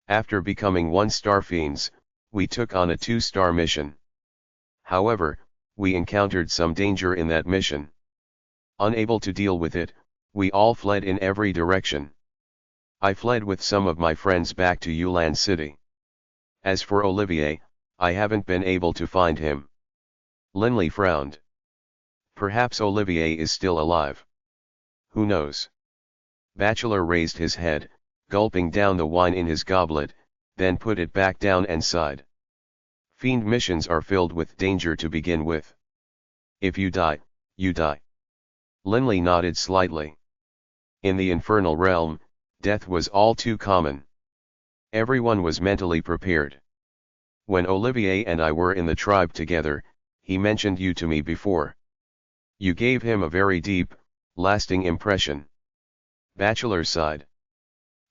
After becoming one-star fiends, we took on a 2-star mission. However, we encountered some danger in that mission. Unable to deal with it, we all fled in every direction. I fled with some of my friends back to Yulan City. As for Olivier, I haven't been able to find him. Linley frowned. Perhaps Olivier is still alive. Who knows? Bachelor raised his head, gulping down the wine in his goblet, then put it back down and sighed. Fiend missions are filled with danger to begin with. If you die, you die. Linley nodded slightly. In the infernal realm, death was all too common. Everyone was mentally prepared. When Olivier and I were in the tribe together, he mentioned you to me before. You gave him a very deep, lasting impression. Bachelor sighed.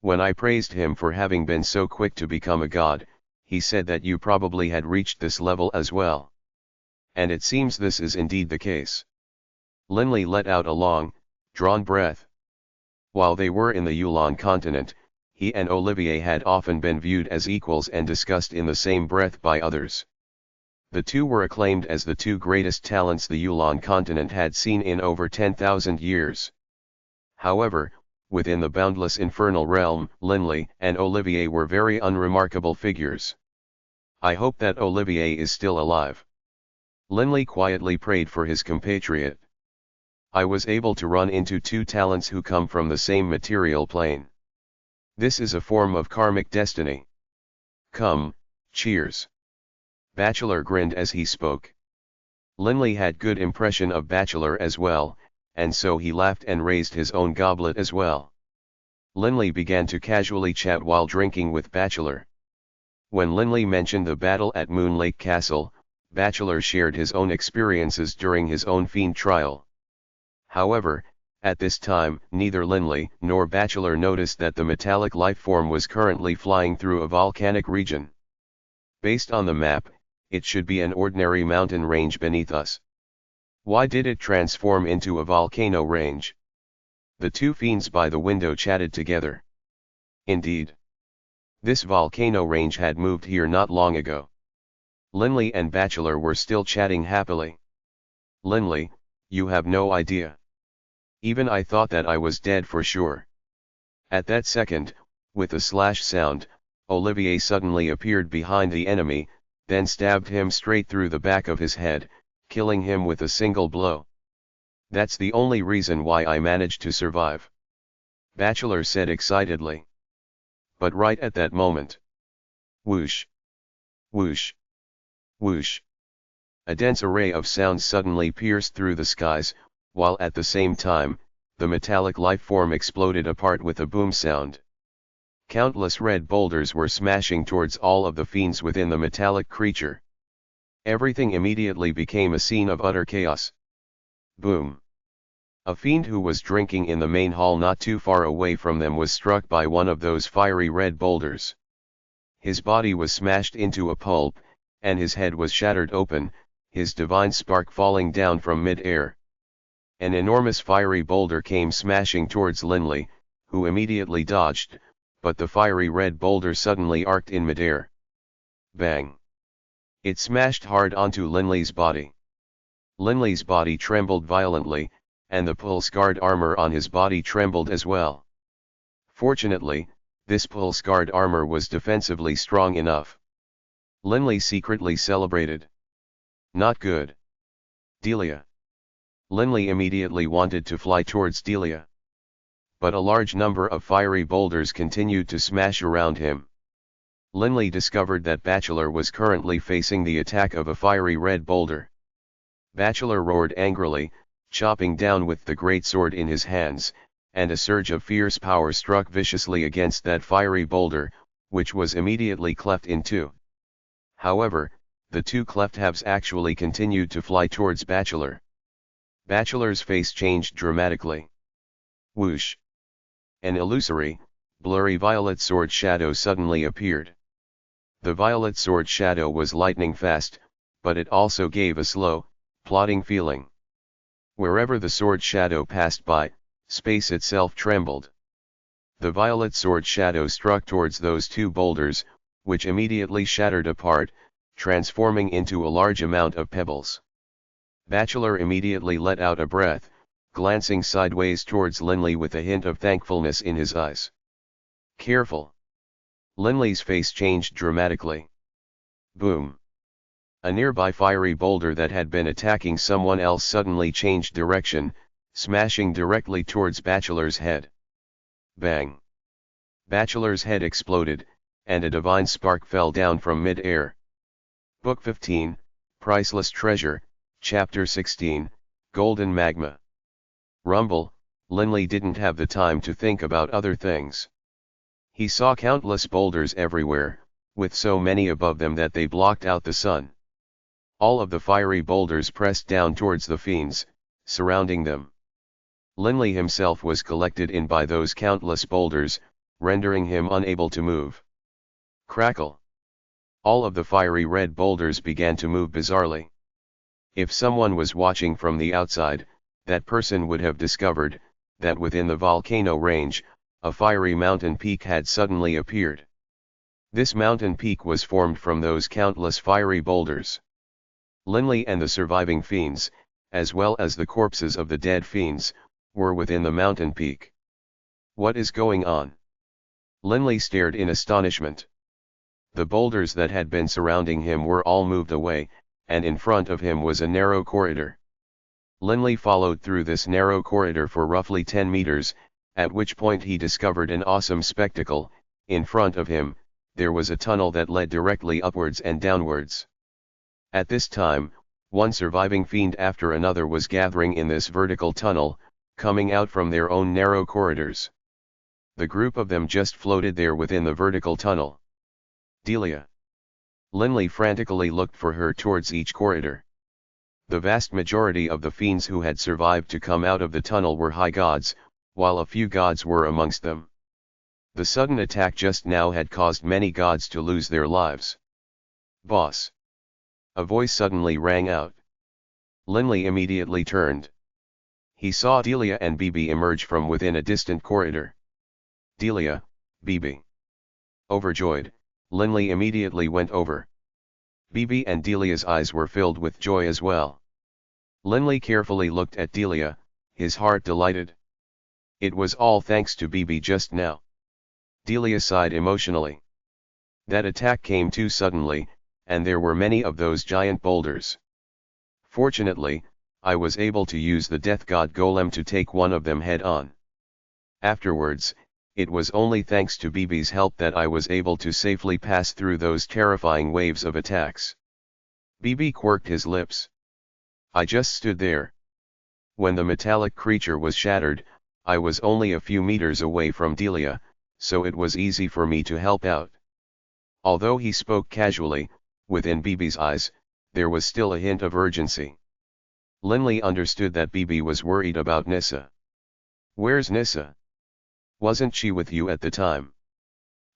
When I praised him for having been so quick to become a god, he said that you probably had reached this level as well. And it seems this is indeed the case. Linley let out a long, drawn breath. While they were in the Yulon continent, he and Olivier had often been viewed as equals and discussed in the same breath by others. The two were acclaimed as the two greatest talents the Yulon continent had seen in over 10,000 years. However, within the boundless infernal realm, Linley and Olivier were very unremarkable figures. I hope that Olivier is still alive. Linley quietly prayed for his compatriot. I was able to run into two talents who come from the same material plane. This is a form of karmic destiny. Come, cheers. Bachelor grinned as he spoke. Linley had good impression of Bachelor as well, and so he laughed and raised his own goblet as well. Linley began to casually chat while drinking with Bachelor. When Linley mentioned the battle at Moon Lake Castle, Bachelor shared his own experiences during his own fiend trial. However, at this time, neither Linley nor Bachelor noticed that the metallic lifeform was currently flying through a volcanic region. Based on the map, it should be an ordinary mountain range beneath us. Why did it transform into a volcano range? The two fiends by the window chatted together. Indeed. This volcano range had moved here not long ago. Linley and Bachelor were still chatting happily. Linley, you have no idea. Even I thought that I was dead for sure. At that second, with a slash sound, Olivier suddenly appeared behind the enemy, then stabbed him straight through the back of his head, killing him with a single blow. "That's the only reason why I managed to survive," Bachelor said excitedly. But right at that moment, whoosh, whoosh, whoosh, a dense array of sounds suddenly pierced through the skies, while at the same time, the metallic life-form exploded apart with a boom sound. Countless red boulders were smashing towards all of the fiends within the metallic creature. Everything immediately became a scene of utter chaos. Boom! A fiend who was drinking in the main hall not too far away from them was struck by one of those fiery red boulders. His body was smashed into a pulp, and his head was shattered open, his divine spark falling down from mid-air. An enormous fiery boulder came smashing towards Linley, who immediately dodged, but the fiery red boulder suddenly arced in mid-air. Bang! It smashed hard onto Linley's body. Linley's body trembled violently, and the pulse-guard armor on his body trembled as well. Fortunately, this pulse-guard armor was defensively strong enough. Linley secretly celebrated. Not good. Delia. Linley immediately wanted to fly towards Delia. But a large number of fiery boulders continued to smash around him. Linley discovered that Bachelor was currently facing the attack of a fiery red boulder. Bachelor roared angrily, chopping down with the great sword in his hands, and a surge of fierce power struck viciously against that fiery boulder, which was immediately cleft in two. However, the two cleft halves actually continued to fly towards Bachelor. Bachelor's face changed dramatically. Whoosh! An illusory, blurry violet sword shadow suddenly appeared. The violet sword shadow was lightning fast, but it also gave a slow, plodding feeling. Wherever the sword shadow passed by, space itself trembled. The violet sword shadow struck towards those two boulders, which immediately shattered apart, transforming into a large amount of pebbles. Bachelor immediately let out a breath, glancing sideways towards Linley with a hint of thankfulness in his eyes. Careful! Linley's face changed dramatically. Boom! A nearby fiery boulder that had been attacking someone else suddenly changed direction, smashing directly towards Bachelor's head. Bang! Bachelor's head exploded, and a divine spark fell down from mid-air. Book 15, Priceless Treasure, Chapter 16, Golden Magma. Rumble, Linley didn't have the time to think about other things. He saw countless boulders everywhere, with so many above them that they blocked out the sun. All of the fiery boulders pressed down towards the fiends, surrounding them. Linley himself was collected in by those countless boulders, rendering him unable to move. Crackle! All of the fiery red boulders began to move bizarrely. If someone was watching from the outside, that person would have discovered that within the volcano range, a fiery mountain peak had suddenly appeared. This mountain peak was formed from those countless fiery boulders. Linley and the surviving fiends, as well as the corpses of the dead fiends, were within the mountain peak. What is going on? Linley stared in astonishment. The boulders that had been surrounding him were all moved away, and in front of him was a narrow corridor. Linley followed through this narrow corridor for roughly 10 meters, at which point he discovered an awesome spectacle. In front of him, there was a tunnel that led directly upwards and downwards. At this time, one surviving fiend after another was gathering in this vertical tunnel, coming out from their own narrow corridors. The group of them just floated there within the vertical tunnel. Delia. Linley frantically looked for her towards each corridor. The vast majority of the fiends who had survived to come out of the tunnel were high gods, while a few gods were amongst them. The sudden attack just now had caused many gods to lose their lives. Boss! A voice suddenly rang out. Linley immediately turned. He saw Delia and Bibi emerge from within a distant corridor. Delia, Bibi. Overjoyed, Linley immediately went over. Bibi and Delia's eyes were filled with joy as well. Linley carefully looked at Delia, his heart delighted. It was all thanks to Bibi just now. Delia sighed emotionally. That attack came too suddenly, and there were many of those giant boulders. Fortunately, I was able to use the Death God Golem to take one of them head on. Afterwards, it was only thanks to Bibi's help that I was able to safely pass through those terrifying waves of attacks. Bibi quirked his lips. I just stood there. When the metallic creature was shattered, I was only a few meters away from Delia, so it was easy for me to help out. Although he spoke casually, within Bibi's eyes, there was still a hint of urgency. Linley understood that Bibi was worried about Nissa. Where's Nissa? Wasn't she with you at the time?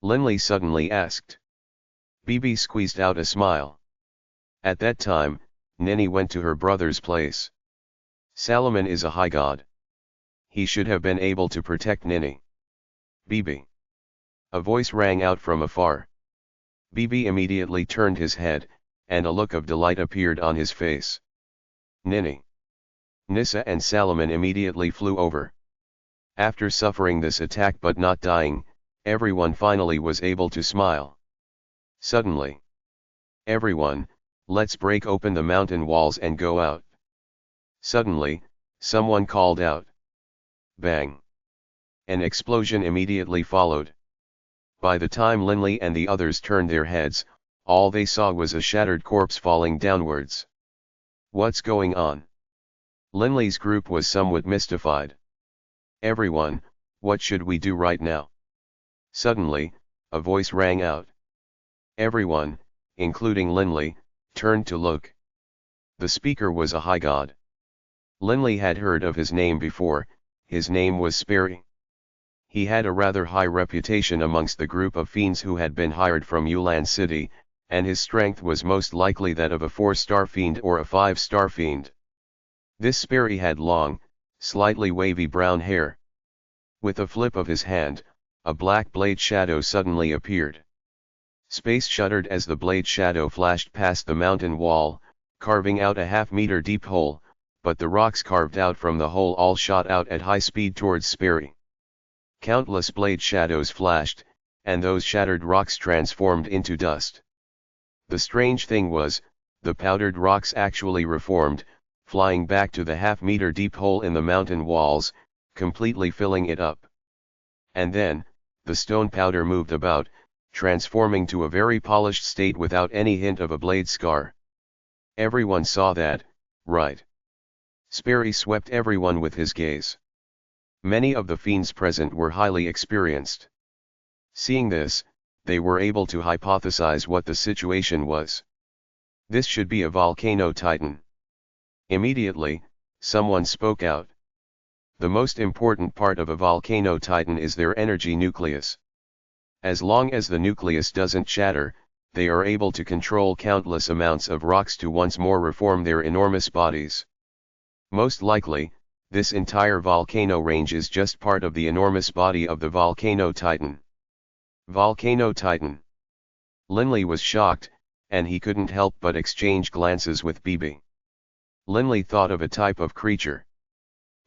Linley suddenly asked. Bibi squeezed out a smile. At that time, Nini went to her brother's place. Salomon is a high god. He should have been able to protect Nini. Bibi. A voice rang out from afar. Bibi immediately turned his head, and a look of delight appeared on his face. Nini. Nissa and Salomon immediately flew over. After suffering this attack but not dying, everyone finally was able to smile. Suddenly. Everyone, let's break open the mountain walls and go out. Suddenly, someone called out. Bang. An explosion immediately followed. By the time Linley and the others turned their heads, all they saw was a shattered corpse falling downwards. What's going on? Linley's group was somewhat mystified. Everyone, what should we do right now? Suddenly, a voice rang out. Everyone, including Linley, turned to look. The speaker was a high god. Linley had heard of his name before. His name was Sperry. He had a rather high reputation amongst the group of fiends who had been hired from Yulan City, and his strength was most likely that of a 4-star fiend or a 5-star fiend. This Sperry had long, slightly wavy brown hair. With a flip of his hand, a black blade shadow suddenly appeared. Space shuddered as the blade shadow flashed past the mountain wall, carving out a half-meter deep hole, but the rocks carved out from the hole all shot out at high speed towards Sperry. Countless blade shadows flashed, and those shattered rocks transformed into dust. The strange thing was, the powdered rocks actually reformed, flying back to the half-meter deep hole in the mountain walls, completely filling it up. And then, the stone powder moved about, transforming to a very polished state without any hint of a blade scar. Everyone saw that, right? Sperry swept everyone with his gaze. Many of the fiends present were highly experienced. Seeing this, they were able to hypothesize what the situation was. This should be a volcano titan. Immediately, someone spoke out. The most important part of a volcano titan is their energy nucleus. As long as the nucleus doesn't shatter, they are able to control countless amounts of rocks to once more reform their enormous bodies. Most likely, this entire volcano range is just part of the enormous body of the volcano titan. Volcano titan. Linley was shocked, and he couldn't help but exchange glances with Bibi. Linley thought of a type of creature.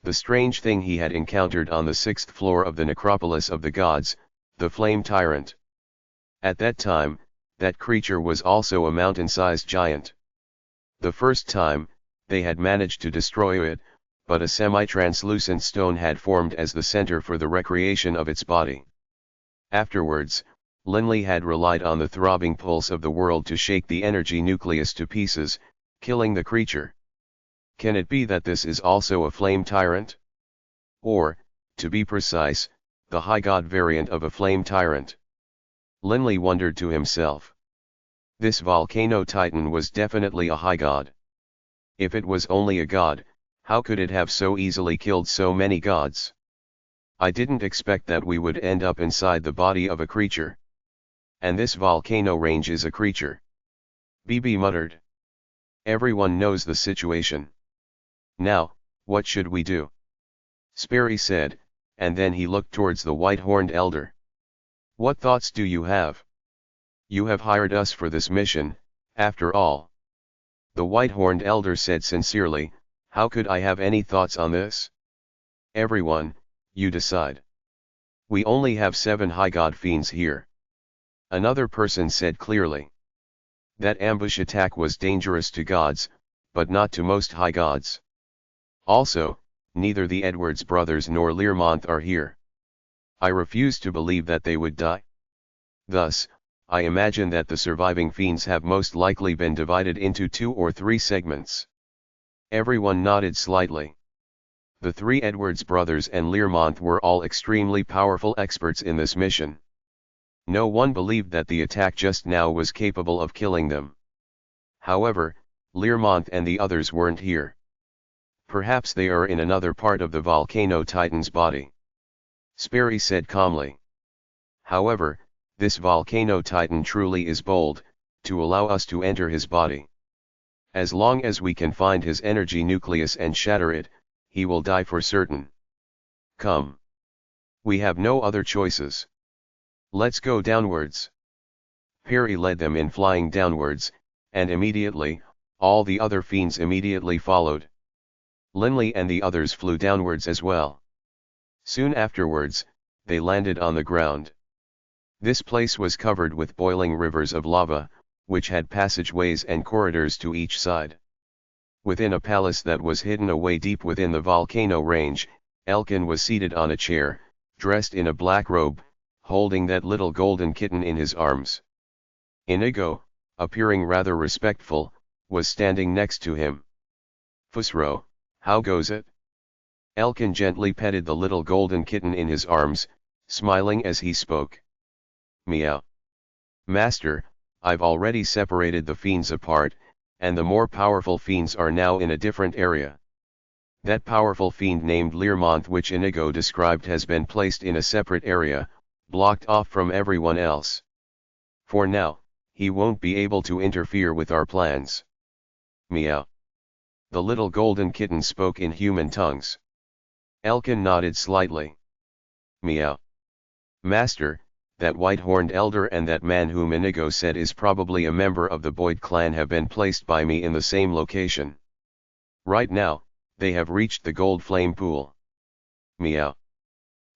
The strange thing he had encountered on the 6th floor of the necropolis of the gods, the flame tyrant. At that time, that creature was also a mountain-sized giant. The first time, they had managed to destroy it, but a semi-translucent stone had formed as the center for the recreation of its body. Afterwards, Linley had relied on the throbbing pulse of the world to shake the energy nucleus to pieces, killing the creature. Can it be that this is also a flame tyrant? Or, to be precise, the high god variant of a flame tyrant? Linley wondered to himself. This volcano titan was definitely a high god. If it was only a god, how could it have so easily killed so many gods? I didn't expect that we would end up inside the body of a creature. And this volcano range is a creature. Bibi muttered. Everyone knows the situation. Now, what should we do? Sperry said, and then he looked towards the white-horned elder. What thoughts do you have? You have hired us for this mission, after all. The white-horned elder said sincerely, how could I have any thoughts on this? Everyone, you decide. We only have 7 high god fiends here. Another person said clearly. That ambush attack was dangerous to gods, but not to most high gods. Also, neither the Edwards brothers nor Learmonth are here. I refuse to believe that they would die. Thus, I imagine that the surviving fiends have most likely been divided into 2 or 3 segments. Everyone nodded slightly. The 3 Edwards brothers and Learmonth were all extremely powerful experts in this mission. No one believed that the attack just now was capable of killing them. However, Learmonth and the others weren't here. Perhaps they are in another part of the volcano titan's body. Sperry said calmly. However, this volcano titan truly is bold, to allow us to enter his body. As long as we can find his energy nucleus and shatter it, he will die for certain. Come. We have no other choices. Let's go downwards. Perry led them in flying downwards, and immediately, all the other fiends immediately followed. Linley and the others flew downwards as well. Soon afterwards, they landed on the ground. This place was covered with boiling rivers of lava, which had passageways and corridors to each side. Within a palace that was hidden away deep within the volcano range, Elkin was seated on a chair, dressed in a black robe, holding that little golden kitten in his arms. Inigo, appearing rather respectful, was standing next to him. Fusro, how goes it? Elkin gently petted the little golden kitten in his arms, smiling as he spoke. Meow. Master, I've already separated the fiends apart, and the more powerful fiends are now in a different area. That powerful fiend named Learmonth, which Inigo described, has been placed in a separate area, blocked off from everyone else. For now, he won't be able to interfere with our plans. Meow. The little golden kitten spoke in human tongues. Elkin nodded slightly. Meow. Master, that white-horned elder and that man whom Inigo said is probably a member of the Boyd clan have been placed by me in the same location. Right now, they have reached the gold flame pool. Meow.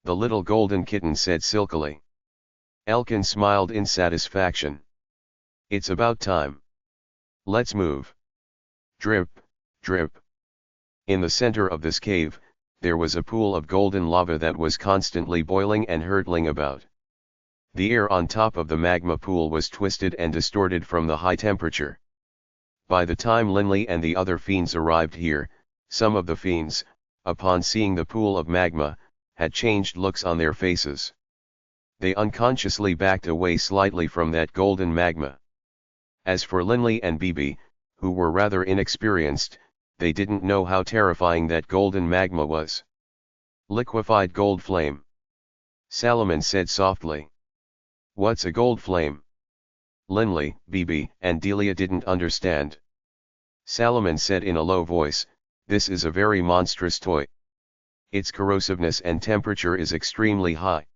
The little golden kitten said silkily. Elkin smiled in satisfaction. It's about time. Let's move. Drip, drip. In the center of this cave, there was a pool of golden lava that was constantly boiling and hurtling about. The air on top of the magma pool was twisted and distorted from the high temperature. By the time Linley and the other fiends arrived here, some of the fiends, upon seeing the pool of magma, had changed looks on their faces. They unconsciously backed away slightly from that golden magma. As for Linley and Bibi, who were rather inexperienced, they didn't know how terrifying that golden magma was. Liquefied gold flame. Salomon said softly. What's a gold flame? Linley, Bibi, and Delia didn't understand. Salomon said in a low voice, this is a very monstrous toy. Its corrosiveness and temperature is extremely high.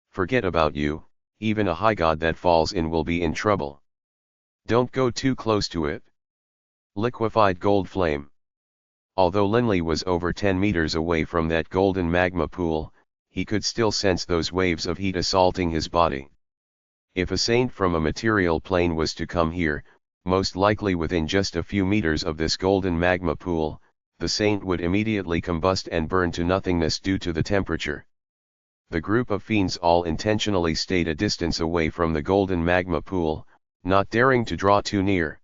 Forget about you, even a high god that falls in will be in trouble. Don't go too close to it. Liquefied gold flame. Although Linley was over 10 meters away from that golden magma pool, he could still sense those waves of heat assaulting his body. If a saint from a material plane was to come here, most likely within just a few meters of this golden magma pool, the saint would immediately combust and burn to nothingness due to the temperature. The group of fiends all intentionally stayed a distance away from the golden magma pool, not daring to draw too near.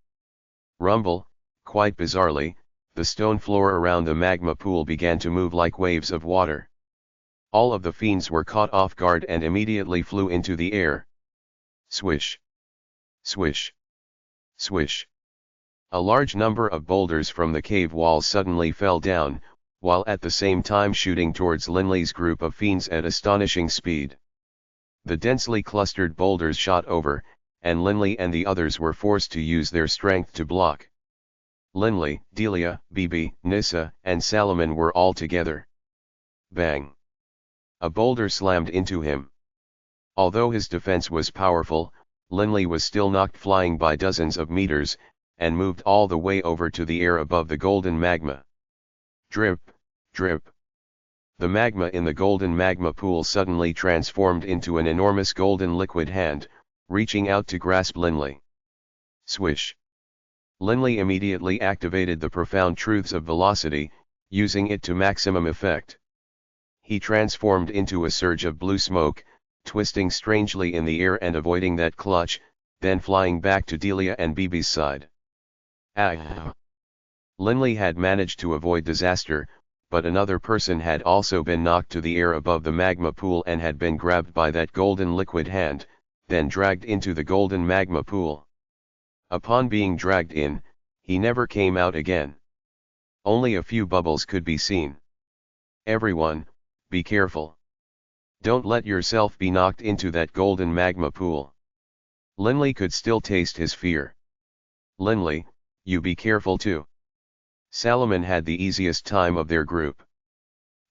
Rumble, quite bizarrely, the stone floor around the magma pool began to move like waves of water. All of the fiends were caught off guard and immediately flew into the air. Swish. Swish. Swish. A large number of boulders from the cave wall suddenly fell down, while at the same time shooting towards Linley's group of fiends at astonishing speed. The densely clustered boulders shot over, and Linley and the others were forced to use their strength to block. Linley, Delia, Bibi, Nissa, and Salomon were all together. Bang! A boulder slammed into him. Although his defense was powerful, Linley was still knocked flying by dozens of meters, and moved all the way over to the air above the golden magma. Drip, drip. The magma in the golden magma pool suddenly transformed into an enormous golden liquid hand, reaching out to grasp Linley. Swish! Linley immediately activated the profound truths of velocity, using it to maximum effect. He transformed into a surge of blue smoke, twisting strangely in the air and avoiding that clutch, then flying back to Delia and Bibi's side. Ah! Linley had managed to avoid disaster, but another person had also been knocked to the air above the magma pool and had been grabbed by that golden liquid hand, then dragged into the golden magma pool. Upon being dragged in, he never came out again. Only a few bubbles could be seen. Everyone, be careful. Don't let yourself be knocked into that golden magma pool. Linley could still taste his fear. Linley, you be careful too. Salomon had the easiest time of their group.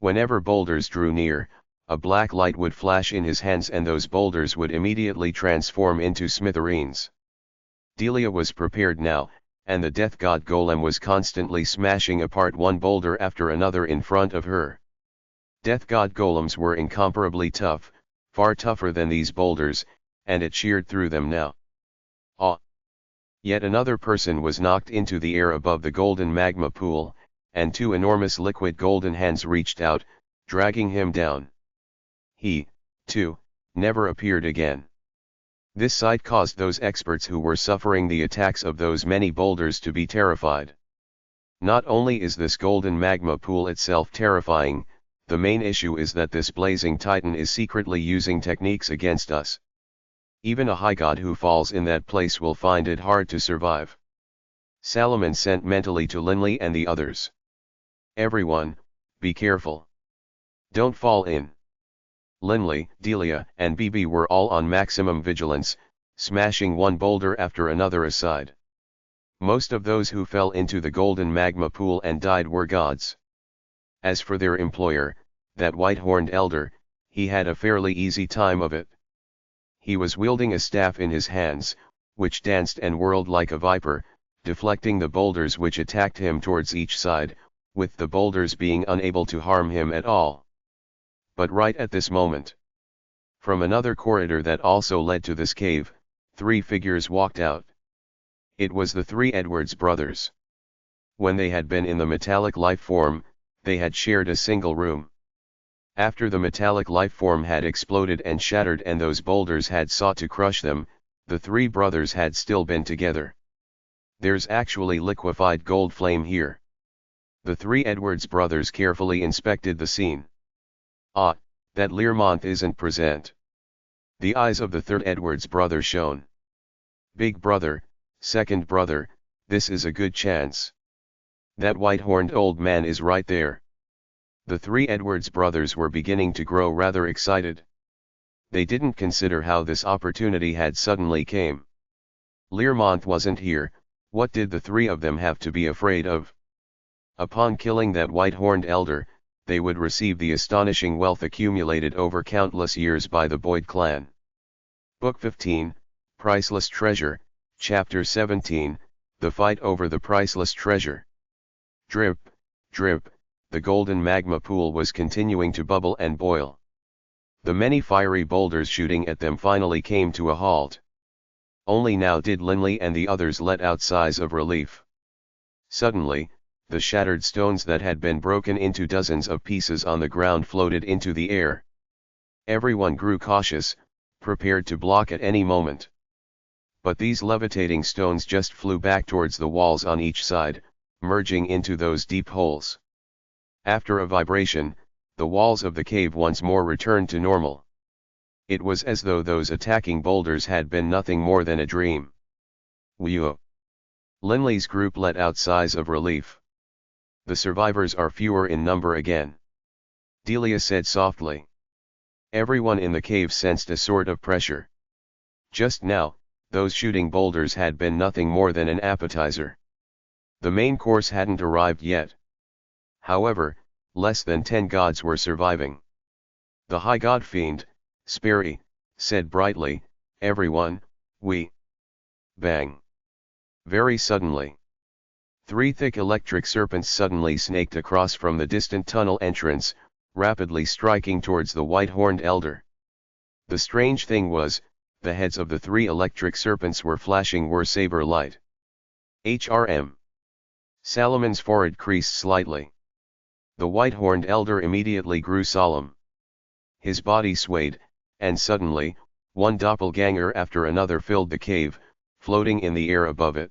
Whenever boulders drew near, a black light would flash in his hands and those boulders would immediately transform into smithereens. Delia was prepared now, and the death god golem was constantly smashing apart one boulder after another in front of her. Death god golems were incomparably tough, far tougher than these boulders, and it sheared through them now. Ah! Yet another person was knocked into the air above the golden magma pool, and two enormous liquid golden hands reached out, dragging him down. He, too, never appeared again. This sight caused those experts who were suffering the attacks of those many boulders to be terrified. Not only is this golden magma pool itself terrifying, the main issue is that this blazing titan is secretly using techniques against us. Even a high god who falls in that place will find it hard to survive. Salomon sent mentally to Linley and the others. Everyone, be careful. Don't fall in. Linley, Delia, and Bibi were all on maximum vigilance, smashing one boulder after another aside. Most of those who fell into the golden magma pool and died were gods. As for their employer, that white-horned elder, he had a fairly easy time of it. He was wielding a staff in his hands, which danced and whirled like a viper, deflecting the boulders which attacked him towards each side, with the boulders being unable to harm him at all. But right at this moment, from another corridor that also led to this cave, three figures walked out. It was the three Edwards brothers. When they had been in the metallic life form, they had shared a single room. After the metallic life form had exploded and shattered and those boulders had sought to crush them, the three brothers had still been together. There's actually liquefied gold flame here. The three Edwards brothers carefully inspected the scene. Ah, that Learmonth isn't present. The eyes of the third Edwards brother shone. Big brother, second brother, this is a good chance. That white-horned old man is right there. The three Edwards brothers were beginning to grow rather excited. They didn't consider how this opportunity had suddenly came. Learmonth wasn't here, what did the three of them have to be afraid of? Upon killing that white-horned elder, they would receive the astonishing wealth accumulated over countless years by the Boyd clan. Book 15, Priceless Treasure, Chapter 17, The Fight Over the Priceless Treasure. Drip, drip, the golden magma pool was continuing to bubble and boil. The many fiery boulders shooting at them finally came to a halt. Only now did Linley and the others let out sighs of relief. Suddenly, the shattered stones that had been broken into dozens of pieces on the ground floated into the air. Everyone grew cautious, prepared to block at any moment. But these levitating stones just flew back towards the walls on each side, merging into those deep holes. After a vibration, the walls of the cave once more returned to normal. It was as though those attacking boulders had been nothing more than a dream. Whew! Linley's group let out sighs of relief. The survivors are fewer in number again. Delia said softly. Everyone in the cave sensed a sort of pressure. Just now, those shooting boulders had been nothing more than an appetizer. The main course hadn't arrived yet. However, less than 10 gods were surviving. The high god fiend, Sperry, said brightly, everyone, we. Bang. Very suddenly. 3 thick electric serpents suddenly snaked across from the distant tunnel entrance, rapidly striking towards the white-horned elder. The strange thing was, the heads of the 3 electric serpents were flashing saber light. HRM. Salomon's forehead creased slightly. The white-horned elder immediately grew solemn. His body swayed, and suddenly, one doppelganger after another filled the cave, floating in the air above it.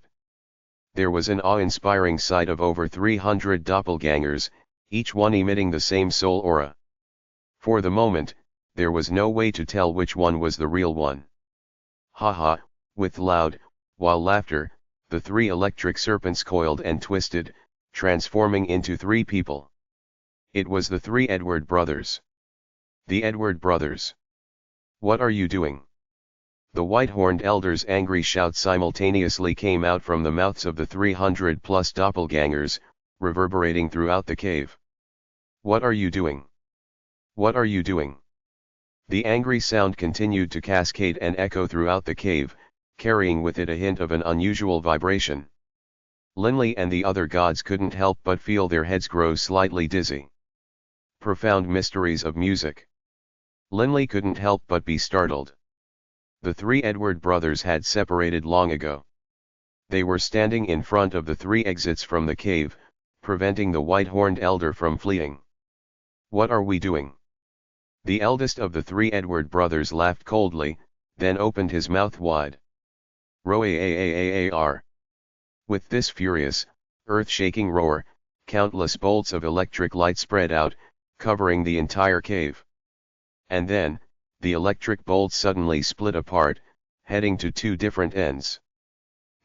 There was an awe-inspiring sight of over 300 doppelgangers, each one emitting the same soul aura. For the moment, there was no way to tell which one was the real one. Ha ha, with loud, wild laughter, the 3 electric serpents coiled and twisted, transforming into 3 people. It was the 3 Edward brothers. The Edward brothers. What are you doing? The white-horned elder's angry shout simultaneously came out from the mouths of the 300-plus doppelgangers, reverberating throughout the cave. What are you doing? What are you doing? The angry sound continued to cascade and echo throughout the cave, carrying with it a hint of an unusual vibration. Linley and the other gods couldn't help but feel their heads grow slightly dizzy. Profound mysteries of music. Linley couldn't help but be startled. The 3 Edward brothers had separated long ago. They were standing in front of the 3 exits from the cave, preventing the white-horned elder from fleeing. What are we doing? The eldest of the 3 Edward brothers laughed coldly, then opened his mouth wide. Roar! With this furious, earth-shaking roar, countless bolts of electric light spread out, covering the entire cave. And then, the electric bolts suddenly split apart, heading to 2 different ends.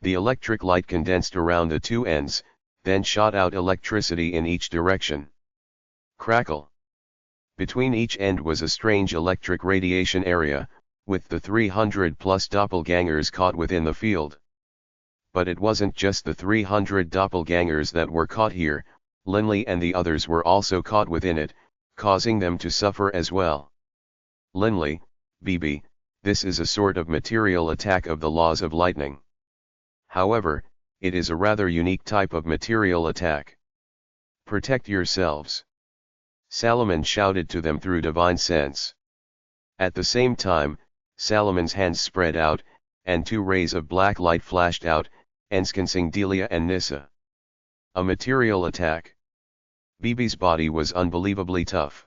The electric light condensed around the 2 ends, then shot out electricity in each direction. Crackle! Between each end was a strange electric radiation area, with the 300-plus doppelgangers caught within the field. But it wasn't just the 300 doppelgangers that were caught here, Linley and the others were also caught within it, causing them to suffer as well. Linley, BB, this is a sort of material attack of the laws of lightning. However, it is a rather unique type of material attack. Protect yourselves. Salomon shouted to them through divine sense. At the same time, Salomon's hands spread out, and 2 rays of black light flashed out, ensconcing Delia and Nissa. A material attack. BB's body was unbelievably tough.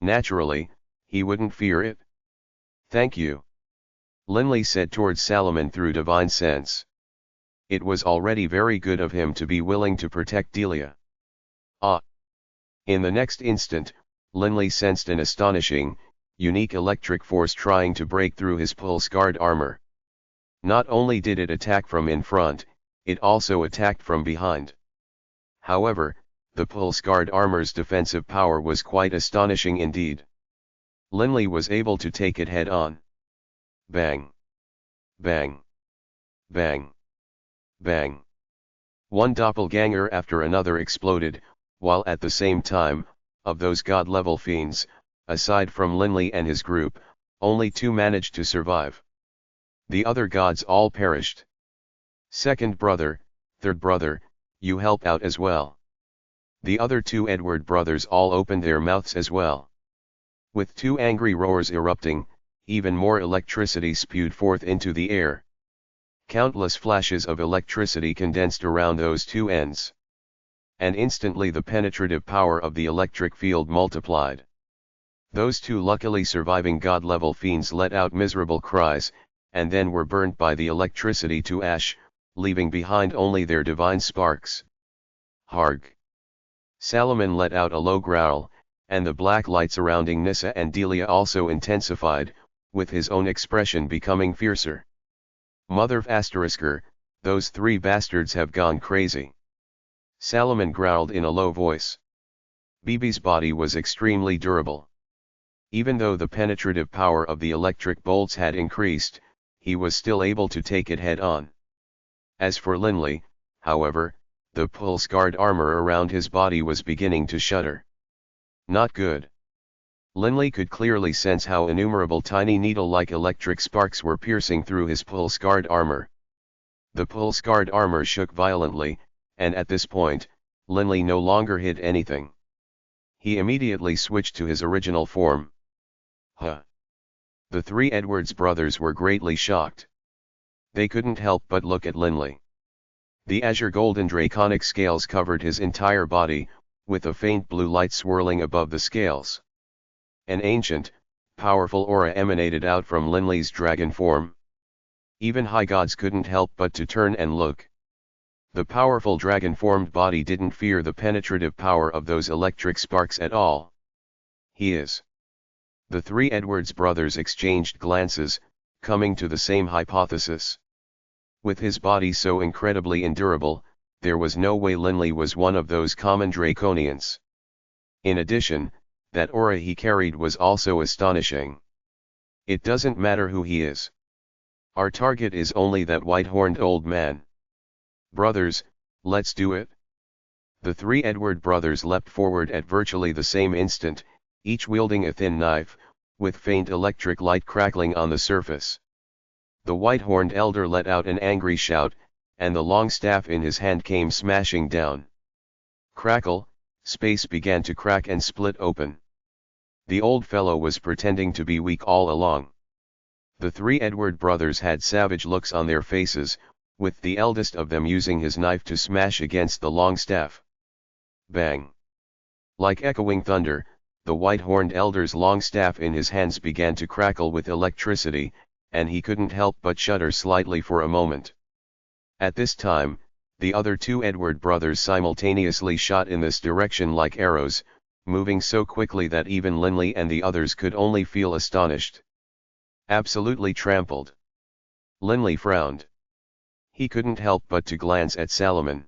Naturally, he wouldn't fear it. Thank you. Linley said towards Salomon through divine sense. It was already very good of him to be willing to protect Delia. Ah! In the next instant, Linley sensed an astonishing, unique electric force trying to break through his pulse-guard armor. Not only did it attack from in front, it also attacked from behind. However, the pulse-guard armor's defensive power was quite astonishing indeed. Linley was able to take it head-on. Bang! Bang! Bang! Bang! One doppelganger after another exploded, while at the same time, of those god-level fiends, aside from Linley and his group, only 2 managed to survive. The other gods all perished. Second brother, third brother, you help out as well. The other 2 Edward brothers all opened their mouths as well. With 2 angry roars erupting, even more electricity spewed forth into the air. Countless flashes of electricity condensed around those 2 ends. And instantly the penetrative power of the electric field multiplied. Those 2 luckily surviving god-level fiends let out miserable cries, and then were burnt by the electricity to ash, leaving behind only their divine sparks. Harg! Salomon let out a low growl, and the black light surrounding Nissa and Delia also intensified, with his own expression becoming fiercer. Mother of Asterisker, those 3 bastards have gone crazy. Salomon growled in a low voice. BB's body was extremely durable. Even though the penetrative power of the electric bolts had increased, he was still able to take it head-on. As for Linley, however, the pulse-guard armor around his body was beginning to shudder. Not good. Linley could clearly sense how innumerable tiny needle-like electric sparks were piercing through his pulse-guard armor. The pulse-guard armor shook violently, and at this point, Linley no longer hid anything. He immediately switched to his original form. Huh! The three Edwards brothers were greatly shocked. They couldn't help but look at Linley. The azure golden draconic scales covered his entire body, with a faint blue light swirling above the scales. An ancient, powerful aura emanated out from Linley's dragon form. Even high gods couldn't help but to turn and look. The powerful dragon-formed body didn't fear the penetrative power of those electric sparks at all. He is. The three Edwards brothers exchanged glances, coming to the same hypothesis. With his body so incredibly endurable, there was no way Linley was one of those common draconians. In addition, that aura he carried was also astonishing. It doesn't matter who he is. Our target is only that white-horned old man. Brothers, let's do it. The three Edward brothers leapt forward at virtually the same instant, each wielding a thin knife, with faint electric light crackling on the surface. The white-horned elder let out an angry shout, and the long staff in his hand came smashing down. Crackle, space began to crack and split open. The old fellow was pretending to be weak all along. The three Edward brothers had savage looks on their faces, with the eldest of them using his knife to smash against the long staff. Bang! Like echoing thunder, the white-horned elder's long staff in his hands began to crackle with electricity, and he couldn't help but shudder slightly for a moment. At this time, the other two Edward brothers simultaneously shot in this direction like arrows, moving so quickly that even Linley and the others could only feel astonished. Absolutely trampled. Linley frowned. He couldn't help but to glance at Salomon.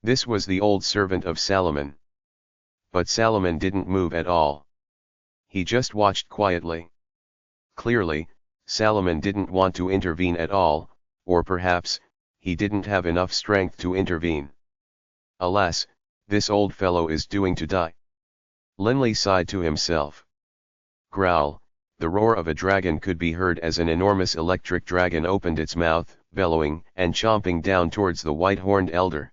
This was the old servant of Salomon. But Salomon didn't move at all. He just watched quietly. Clearly, Salomon didn't want to intervene at all, or perhaps, he didn't have enough strength to intervene. Alas, this old fellow is doomed to die. Linley sighed to himself. Growl, the roar of a dragon could be heard as an enormous electric dragon opened its mouth, bellowing and chomping down towards the white-horned elder.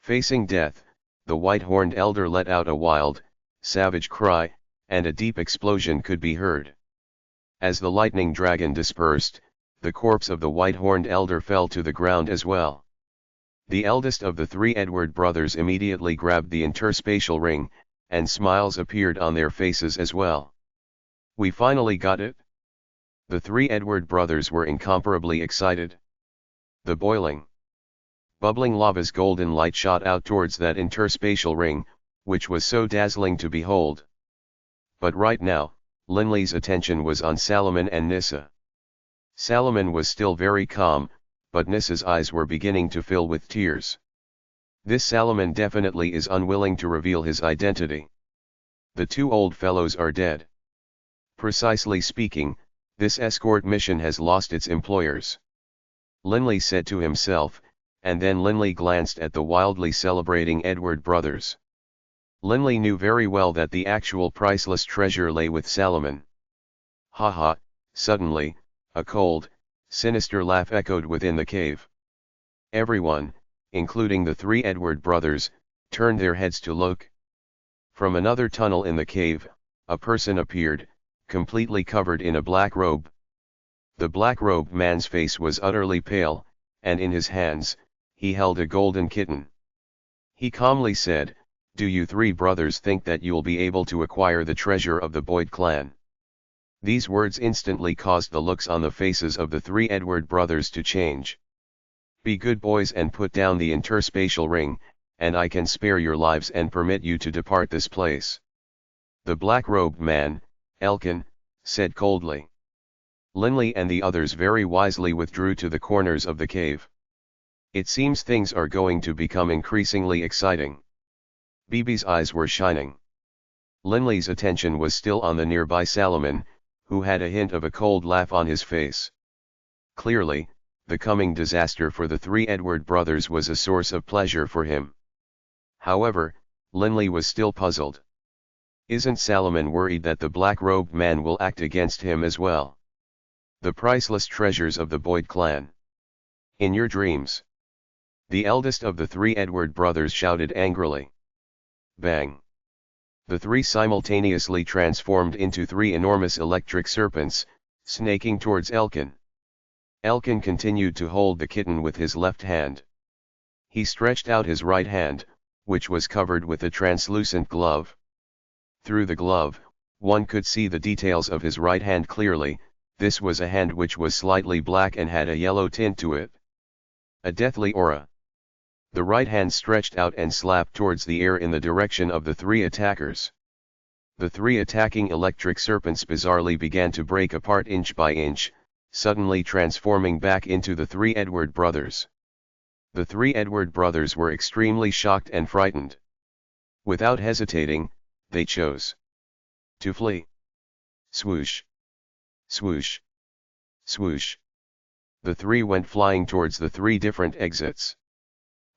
Facing death, the white-horned elder let out a wild, savage cry, and a deep explosion could be heard. As the lightning dragon dispersed, the corpse of the white-horned elder fell to the ground as well. The eldest of the three Edward brothers immediately grabbed the interspatial ring, and smiles appeared on their faces as well. We finally got it. The three Edward brothers were incomparably excited. The bubbling lava's golden light shot out towards that interspatial ring, which was so dazzling to behold. But right now, Linley's attention was on Salomon and Nissa. Salomon was still very calm, but Nissa's eyes were beginning to fill with tears. This Salomon definitely is unwilling to reveal his identity. The two old fellows are dead. Precisely speaking, this escort mission has lost its employers. Linley said to himself, and then Linley glanced at the wildly celebrating Edward brothers. Linley knew very well that the actual priceless treasure lay with Salomon. Ha ha! Suddenly, a cold, sinister laugh echoed within the cave. Everyone, including the three Edward brothers, turned their heads to look. From another tunnel in the cave, a person appeared, completely covered in a black robe. The black-robed man's face was utterly pale, and in his hands, he held a golden kitten. He calmly said, "Do you three brothers think that you'll be able to acquire the treasure of the Boyd clan?" These words instantly caused the looks on the faces of the three Edward brothers to change. "Be good boys and put down the interspatial ring, and I can spare your lives and permit you to depart this place." The black-robed man, Elkin, said coldly. Linley and the others very wisely withdrew to the corners of the cave. It seems things are going to become increasingly exciting. Bibi's eyes were shining. Linley's attention was still on the nearby Salomon, who had a hint of a cold laugh on his face. Clearly, the coming disaster for the three Edward brothers was a source of pleasure for him. However, Linley was still puzzled. Isn't Salomon worried that the black-robed man will act against him as well? The priceless treasures of the Boyd clan. In your dreams. The eldest of the three Edward brothers shouted angrily. Bang! The three simultaneously transformed into three enormous electric serpents, snaking towards Elkin. Elkin continued to hold the kitten with his left hand. He stretched out his right hand, which was covered with a translucent glove. Through the glove, one could see the details of his right hand clearly. This was a hand which was slightly black and had a yellow tint to it. A deathly aura. The right hand stretched out and slapped towards the air in the direction of the three attackers. The three attacking electric serpents bizarrely began to break apart inch by inch, suddenly transforming back into the three Edward brothers. The three Edward brothers were extremely shocked and frightened. Without hesitating, they chose to flee. Swoosh! Swoosh! Swoosh! The three went flying towards the three different exits.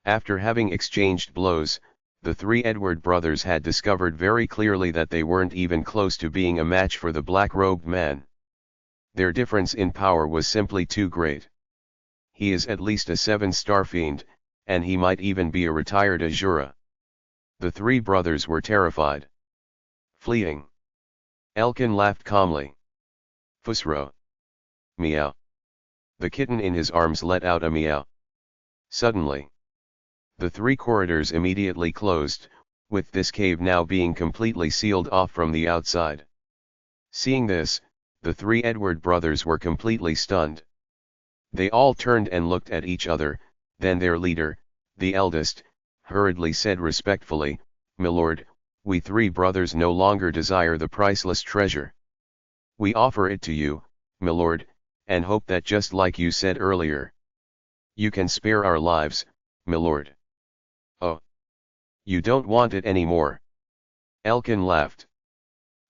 After having exchanged blows, the three Edward brothers had discovered very clearly that they weren't even close to being a match for the black-robed man. Their difference in power was simply too great. He is at least a 7-star fiend, and he might even be a retired Azura. The three brothers were terrified. Fleeing. Elkin laughed calmly. Fusro. Meow. The kitten in his arms let out a meow. Suddenly, the three corridors immediately closed, with this cave now being completely sealed off from the outside. Seeing this, the three Edward brothers were completely stunned. They all turned and looked at each other, then their leader, the eldest, hurriedly said respectfully, "Milord, we three brothers no longer desire the priceless treasure. We offer it to you, milord, and hope that just like you said earlier, you can spare our lives, milord." "Oh. You don't want it anymore?" Elkin laughed.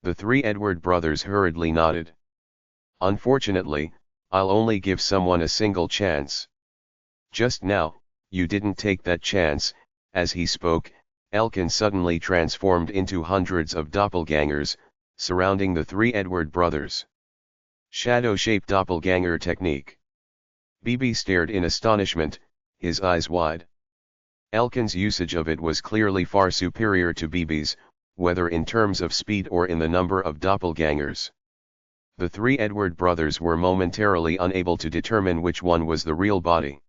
The three Edward brothers hurriedly nodded. "Unfortunately, I'll only give someone a single chance. Just now, you didn't take that chance." As he spoke, Elkin suddenly transformed into hundreds of doppelgangers, surrounding the three Edward brothers. Shadow-shaped doppelganger technique. Bibi stared in astonishment, his eyes wide. Elkin's usage of it was clearly far superior to Bibi's, whether in terms of speed or in the number of doppelgangers. The three Edward brothers were momentarily unable to determine which one was the real body.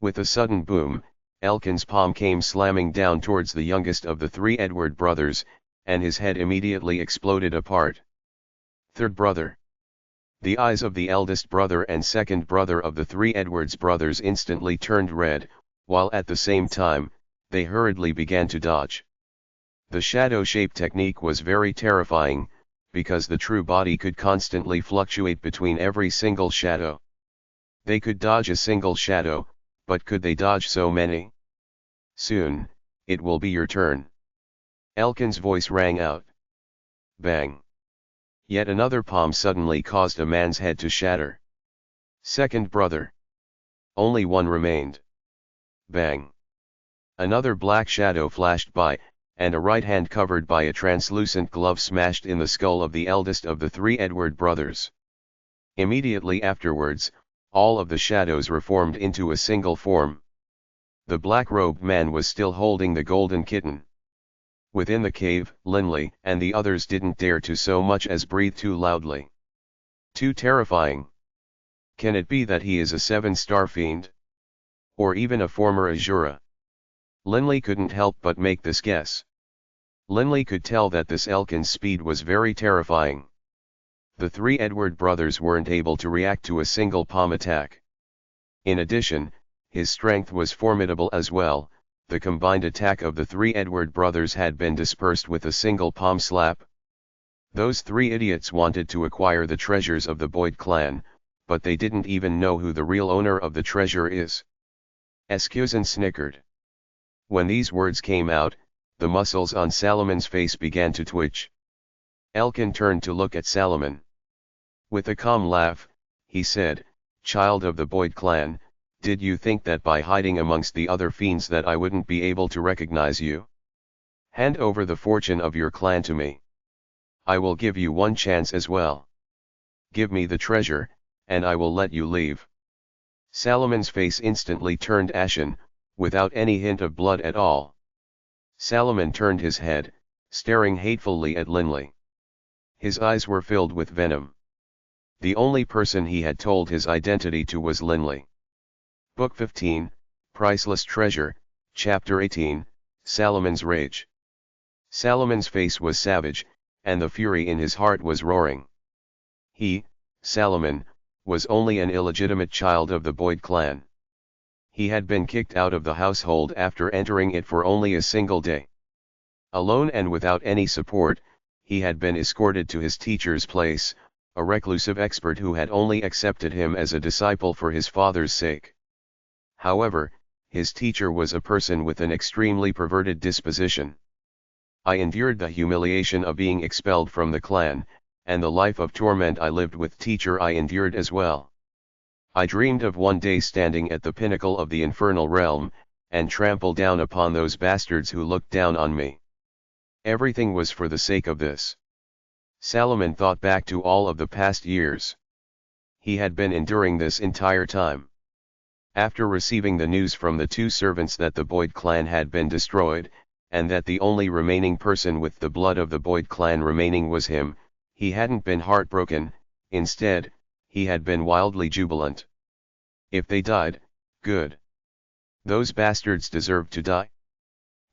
With a sudden boom, Elkin's palm came slamming down towards the youngest of the three Edward brothers, and his head immediately exploded apart. Third brother. The eyes of the eldest brother and second brother of the three Edwards brothers instantly turned red, while at the same time, they hurriedly began to dodge. The shadow-shape technique was very terrifying, because the true body could constantly fluctuate between every single shadow. They could dodge a single shadow, but could they dodge so many? "Soon, it will be your turn." Elkin's voice rang out. Bang! Yet another palm suddenly caused a man's head to shatter. Second brother. Only one remained. Bang! Another black shadow flashed by, and a right hand covered by a translucent glove smashed in the skull of the eldest of the three Edward brothers. Immediately afterwards, all of the shadows reformed into a single form. The black-robed man was still holding the golden kitten. Within the cave, Linley and the others didn't dare to so much as breathe too loudly. Too terrifying. Can it be that he is a 7-star fiend? Or even a former Azura? Linley couldn't help but make this guess. Linley could tell that this Elkin's speed was very terrifying. The three Edward brothers weren't able to react to a single palm attack. In addition, his strength was formidable as well. The combined attack of the three Edward brothers had been dispersed with a single palm slap. Those three idiots wanted to acquire the treasures of the Boyd clan, but they didn't even know who the real owner of the treasure is. Escusen snickered. When these words came out, the muscles on Salamon's face began to twitch. Elkin turned to look at Salamon. With a calm laugh, he said, "Child of the Boyd clan, did you think that by hiding amongst the other fiends that I wouldn't be able to recognize you? Hand over the fortune of your clan to me. I will give you one chance as well. Give me the treasure, and I will let you leave." Salamon's face instantly turned ashen, without any hint of blood at all. Salamon turned his head, staring hatefully at Linley. His eyes were filled with venom. The only person he had told his identity to was Linley. Book 15, Priceless Treasure, Chapter 18, Salomon's Rage. Salomon's face was savage, and the fury in his heart was roaring. He, Salomon, was only an illegitimate child of the Boyd clan. He had been kicked out of the household after entering it for only a single day. Alone and without any support, he had been escorted to his teacher's place, a reclusive expert who had only accepted him as a disciple for his father's sake. However, his teacher was a person with an extremely perverted disposition. I endured the humiliation of being expelled from the clan, and the life of torment I lived with teacher I endured as well. I dreamed of one day standing at the pinnacle of the infernal realm, and trample down upon those bastards who looked down on me. Everything was for the sake of this. Salomon thought back to all of the past years. He had been enduring this entire time. After receiving the news from the two servants that the Boyd clan had been destroyed, and that the only remaining person with the blood of the Boyd clan remaining was him, he hadn't been heartbroken. Instead, he had been wildly jubilant. If they died, good. Those bastards deserved to die.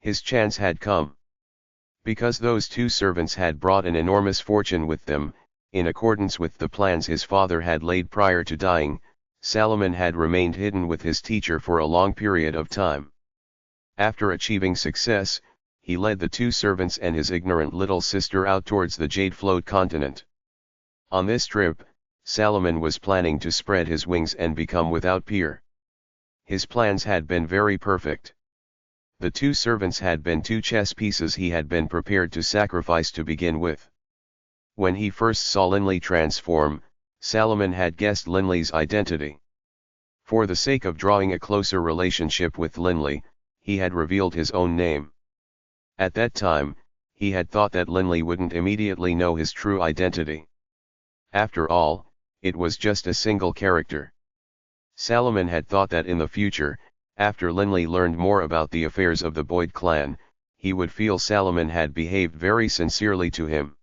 His chance had come. Because those two servants had brought an enormous fortune with them, in accordance with the plans his father had laid prior to dying, Salomon had remained hidden with his teacher for a long period of time. After achieving success, he led the two servants and his ignorant little sister out towards the jade-flowed continent. On this trip, Salomon was planning to spread his wings and become without peer. His plans had been very perfect. The two servants had been two chess pieces he had been prepared to sacrifice to begin with. When he first saw Linley transform, Salomon had guessed Linley's identity. For the sake of drawing a closer relationship with Linley, he had revealed his own name. At that time, he had thought that Linley wouldn't immediately know his true identity. After all, it was just a single character. Salomon had thought that in the future, after Linley learned more about the affairs of the Boyd clan, he would feel Salomon had behaved very sincerely to him.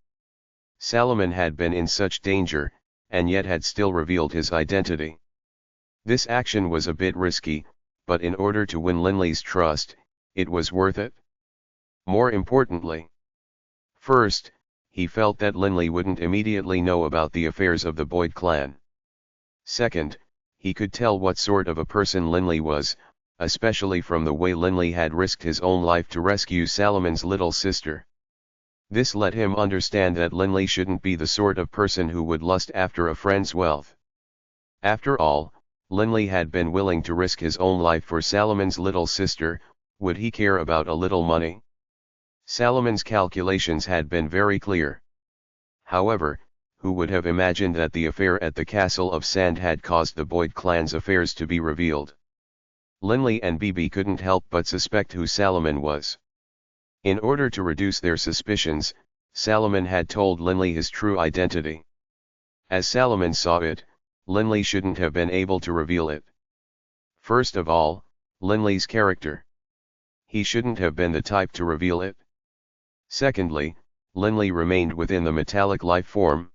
Salomon had been in such danger, and yet had still revealed his identity. This action was a bit risky, but in order to win Linley's trust, it was worth it. More importantly, first, he felt that Linley wouldn't immediately know about the affairs of the Boyd clan. Second, he could tell what sort of a person Linley was, especially from the way Linley had risked his own life to rescue Salomon's little sister. This let him understand that Linley shouldn't be the sort of person who would lust after a friend's wealth. After all, Linley had been willing to risk his own life for Salomon's little sister. Would he care about a little money? Salomon's calculations had been very clear. However, who would have imagined that the affair at the Castle of Sand had caused the Boyd clan's affairs to be revealed? Linley and Bibi couldn't help but suspect who Salomon was. In order to reduce their suspicions, Salomon had told Linley his true identity. As Salomon saw it, Linley shouldn't have been able to reveal it. First of all, Linley's character. He shouldn't have been the type to reveal it. Secondly, Linley remained within the metallic life form.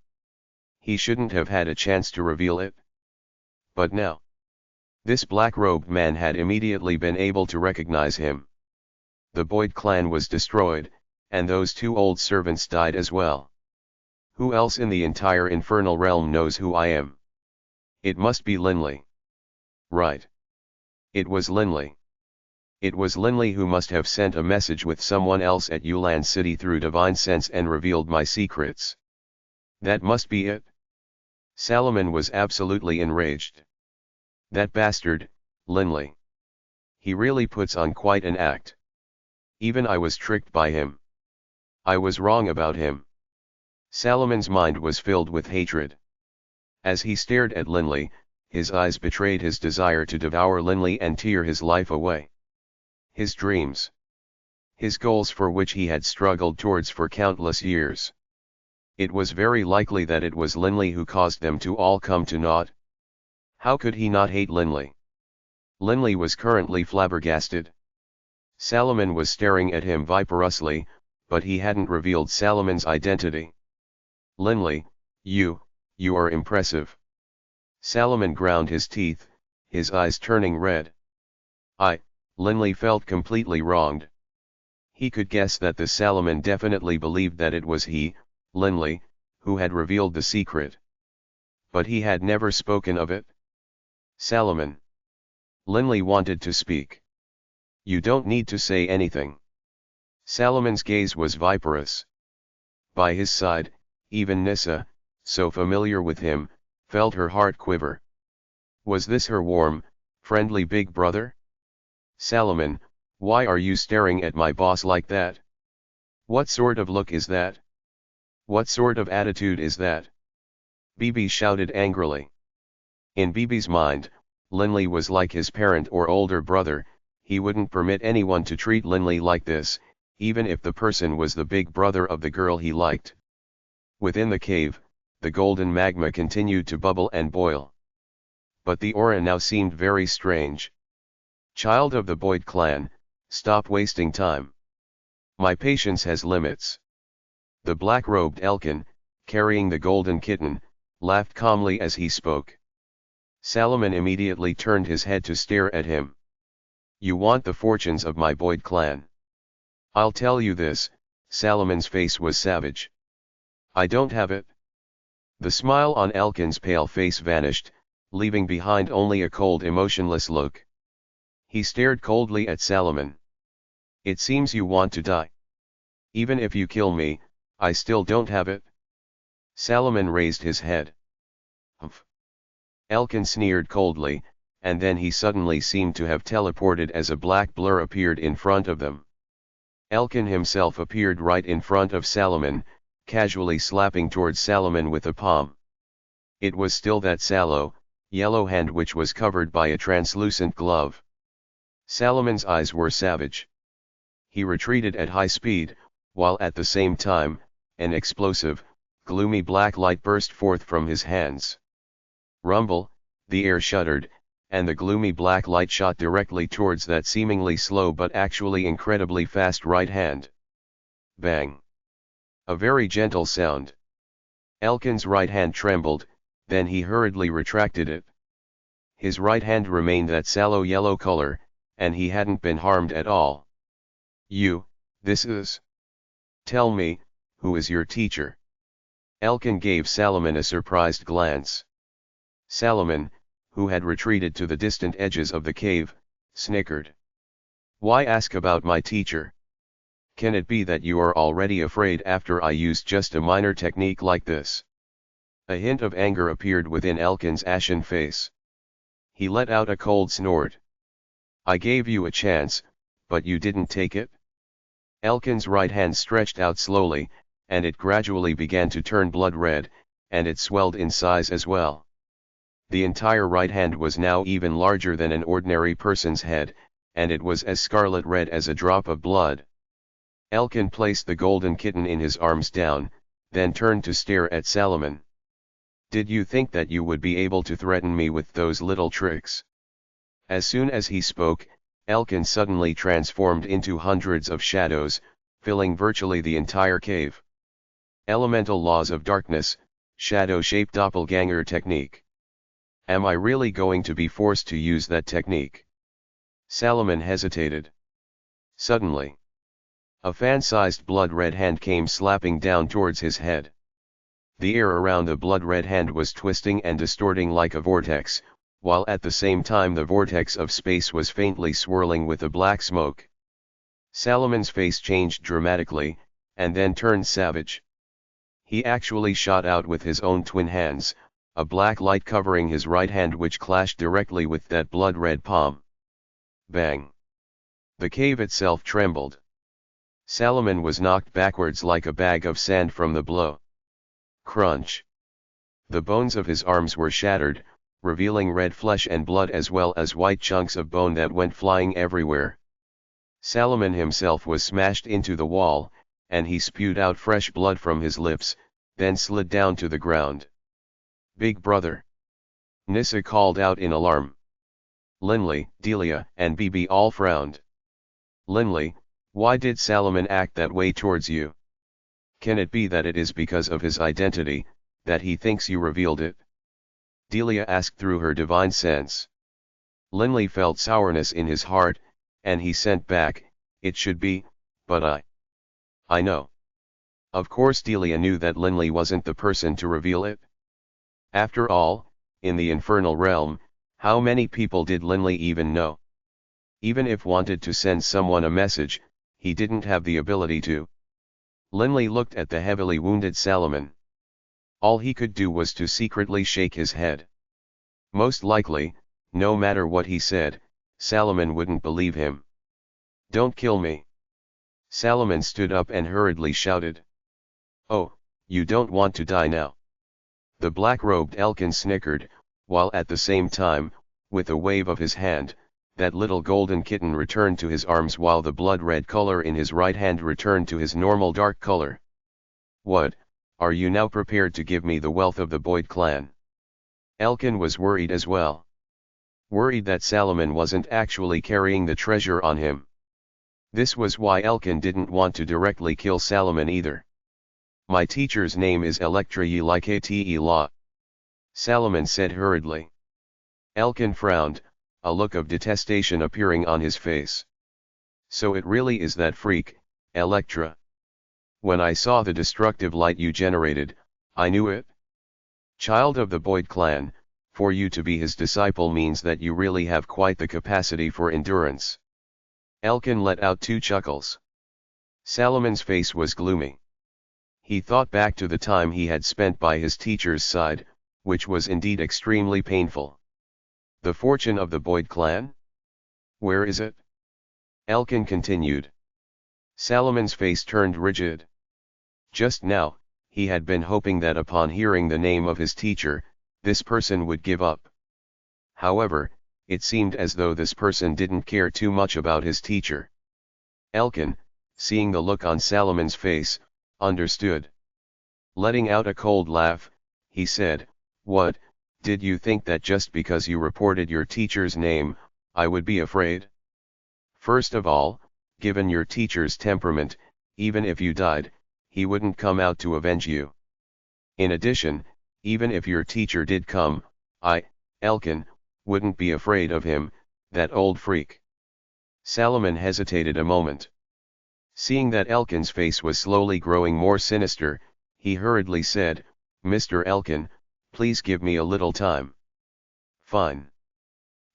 He shouldn't have had a chance to reveal it. But now, this black-robed man had immediately been able to recognize him. The Boyd clan was destroyed, and those two old servants died as well. Who else in the entire infernal realm knows who I am? It must be Linley. Right. It was Linley. It was Linley who must have sent a message with someone else at Ulan City through divine sense and revealed my secrets. That must be it. Salomon was absolutely enraged. That bastard, Linley. He really puts on quite an act. Even I was tricked by him. I was wrong about him. Salomon's mind was filled with hatred. As he stared at Linley, his eyes betrayed his desire to devour Linley and tear his life away. His dreams. His goals for which he had struggled towards for countless years. It was very likely that it was Linley who caused them to all come to naught. How could he not hate Linley? Linley was currently flabbergasted. Salomon was staring at him viperously, but he hadn't revealed Salomon's identity. "Linley, you are impressive." Salomon ground his teeth, his eyes turning red. Linley felt completely wronged. He could guess that the Salomon definitely believed that it was he, Linley, who had revealed the secret. But he had never spoken of it. "Salomon." Linley wanted to speak. "You don't need to say anything." Salomon's gaze was viperous. By his side, even Nissa, so familiar with him, felt her heart quiver. Was this her warm, friendly big brother? "Salomon, why are you staring at my boss like that? What sort of look is that? What sort of attitude is that?" Bibi shouted angrily. In Bibi's mind, Linley was like his parent or older brother. He wouldn't permit anyone to treat Linley like this, even if the person was the big brother of the girl he liked. Within the cave, the golden magma continued to bubble and boil. But the aura now seemed very strange. "Child of the Boyd clan, stop wasting time. My patience has limits." The black-robed Elkin, carrying the golden kitten, laughed calmly as he spoke. Salomon immediately turned his head to stare at him. "You want the fortunes of my Boyd clan? I'll tell you this." Salomon's face was savage. "I don't have it." The smile on Elkin's pale face vanished, leaving behind only a cold, emotionless look. He stared coldly at Salomon. "It seems you want to die. Even if you kill me, I still don't have it." Salomon raised his head. "Humph." Elkin sneered coldly, and then he suddenly seemed to have teleported as a black blur appeared in front of them. Elkin himself appeared right in front of Salomon, casually slapping towards Salomon with a palm. It was still that sallow, yellow hand which was covered by a translucent glove. Salomon's eyes were savage. He retreated at high speed, while at the same time, an explosive, gloomy black light burst forth from his hands. Rumble, the air shuddered, and the gloomy black light shot directly towards that seemingly slow but actually incredibly fast right hand. Bang! A very gentle sound. Elkin's right hand trembled, then he hurriedly retracted it. His right hand remained that sallow yellow color, and he hadn't been harmed at all. This is... Tell me, who is your teacher?" Elkin gave Salomon a surprised glance. Salomon, who had retreated to the distant edges of the cave, snickered. "Why ask about my teacher? Can it be that you are already afraid after I used just a minor technique like this?" A hint of anger appeared within Elkin's ashen face. He let out a cold snort. "I gave you a chance, but you didn't take it?" Elkin's right hand stretched out slowly, and it gradually began to turn blood red, and it swelled in size as well. The entire right hand was now even larger than an ordinary person's head, and it was as scarlet red as a drop of blood. Elkin placed the golden kitten in his arms down, then turned to stare at Salomon. "Did you think that you would be able to threaten me with those little tricks?" As soon as he spoke, Elkin suddenly transformed into hundreds of shadows, filling virtually the entire cave. Elemental laws of darkness, shadow-shaped doppelganger technique. Am I really going to be forced to use that technique? Salomon hesitated. Suddenly, a fan-sized blood-red hand came slapping down towards his head. The air around the blood-red hand was twisting and distorting like a vortex, while at the same time the vortex of space was faintly swirling with a black smoke. Salomon's face changed dramatically, and then turned savage. He actually shot out with his own twin hands, a black light covering his right hand which clashed directly with that blood-red palm. Bang! The cave itself trembled. Salomon was knocked backwards like a bag of sand from the blow. Crunch! The bones of his arms were shattered, revealing red flesh and blood as well as white chunks of bone that went flying everywhere. Salomon himself was smashed into the wall, and he spewed out fresh blood from his lips, then slid down to the ground. "Big brother!" Nissa called out in alarm. Linley, Delia, and Bibi all frowned. Linley, Why did Salomon act that way towards you? Can it be that it is because of his identity, that he thinks you revealed it? Delia asked through her divine sense. Linley felt sourness in his heart, and he sent back, "It should be, but I know." Of course Delia knew that Linley wasn't the person to reveal it. After all, in the infernal realm, how many people did Linley even know? Even if wanted to send someone a message, he didn't have the ability to. Linley looked at the heavily wounded Salomon. All he could do was to secretly shake his head. Most likely, no matter what he said, Salomon wouldn't believe him. "Don't kill me." Salomon stood up and hurriedly shouted. "Oh, you don't want to die now?" The black-robed Elkin snickered, while at the same time, with a wave of his hand, that little golden kitten returned to his arms while the blood-red color in his right hand returned to his normal dark color. "What, are you now prepared to give me the wealth of the Boyd clan?" Elkin was worried as well. Worried that Salomon wasn't actually carrying the treasure on him. This was why Elkin didn't want to directly kill Salomon either. "My teacher's name is Electra ye like ate law," Salomon said hurriedly. Elkin frowned, a look of detestation appearing on his face. "So it really is that freak, Electra. When I saw the destructive light you generated, I knew it. Child of the Boyd clan, for you to be his disciple means that you really have quite the capacity for endurance." Elkin let out two chuckles. Salomon's face was gloomy. He thought back to the time he had spent by his teacher's side, which was indeed extremely painful. "The fortune of the Boyd clan? Where is it?" Elkin continued. Salomon's face turned rigid. Just now, he had been hoping that upon hearing the name of his teacher, this person would give up. However, it seemed as though this person didn't care too much about his teacher. Elkin, seeing the look on Salomon's face, understood. Letting out a cold laugh, he said, "What, did you think that just because you reported your teacher's name, I would be afraid? First of all, given your teacher's temperament, even if you died, he wouldn't come out to avenge you. In addition, even if your teacher did come, I, Elkin, wouldn't be afraid of him, that old freak." Salomon hesitated a moment. Seeing that Elkin's face was slowly growing more sinister, he hurriedly said, "Mr. Elkin, please give me a little time." "Fine."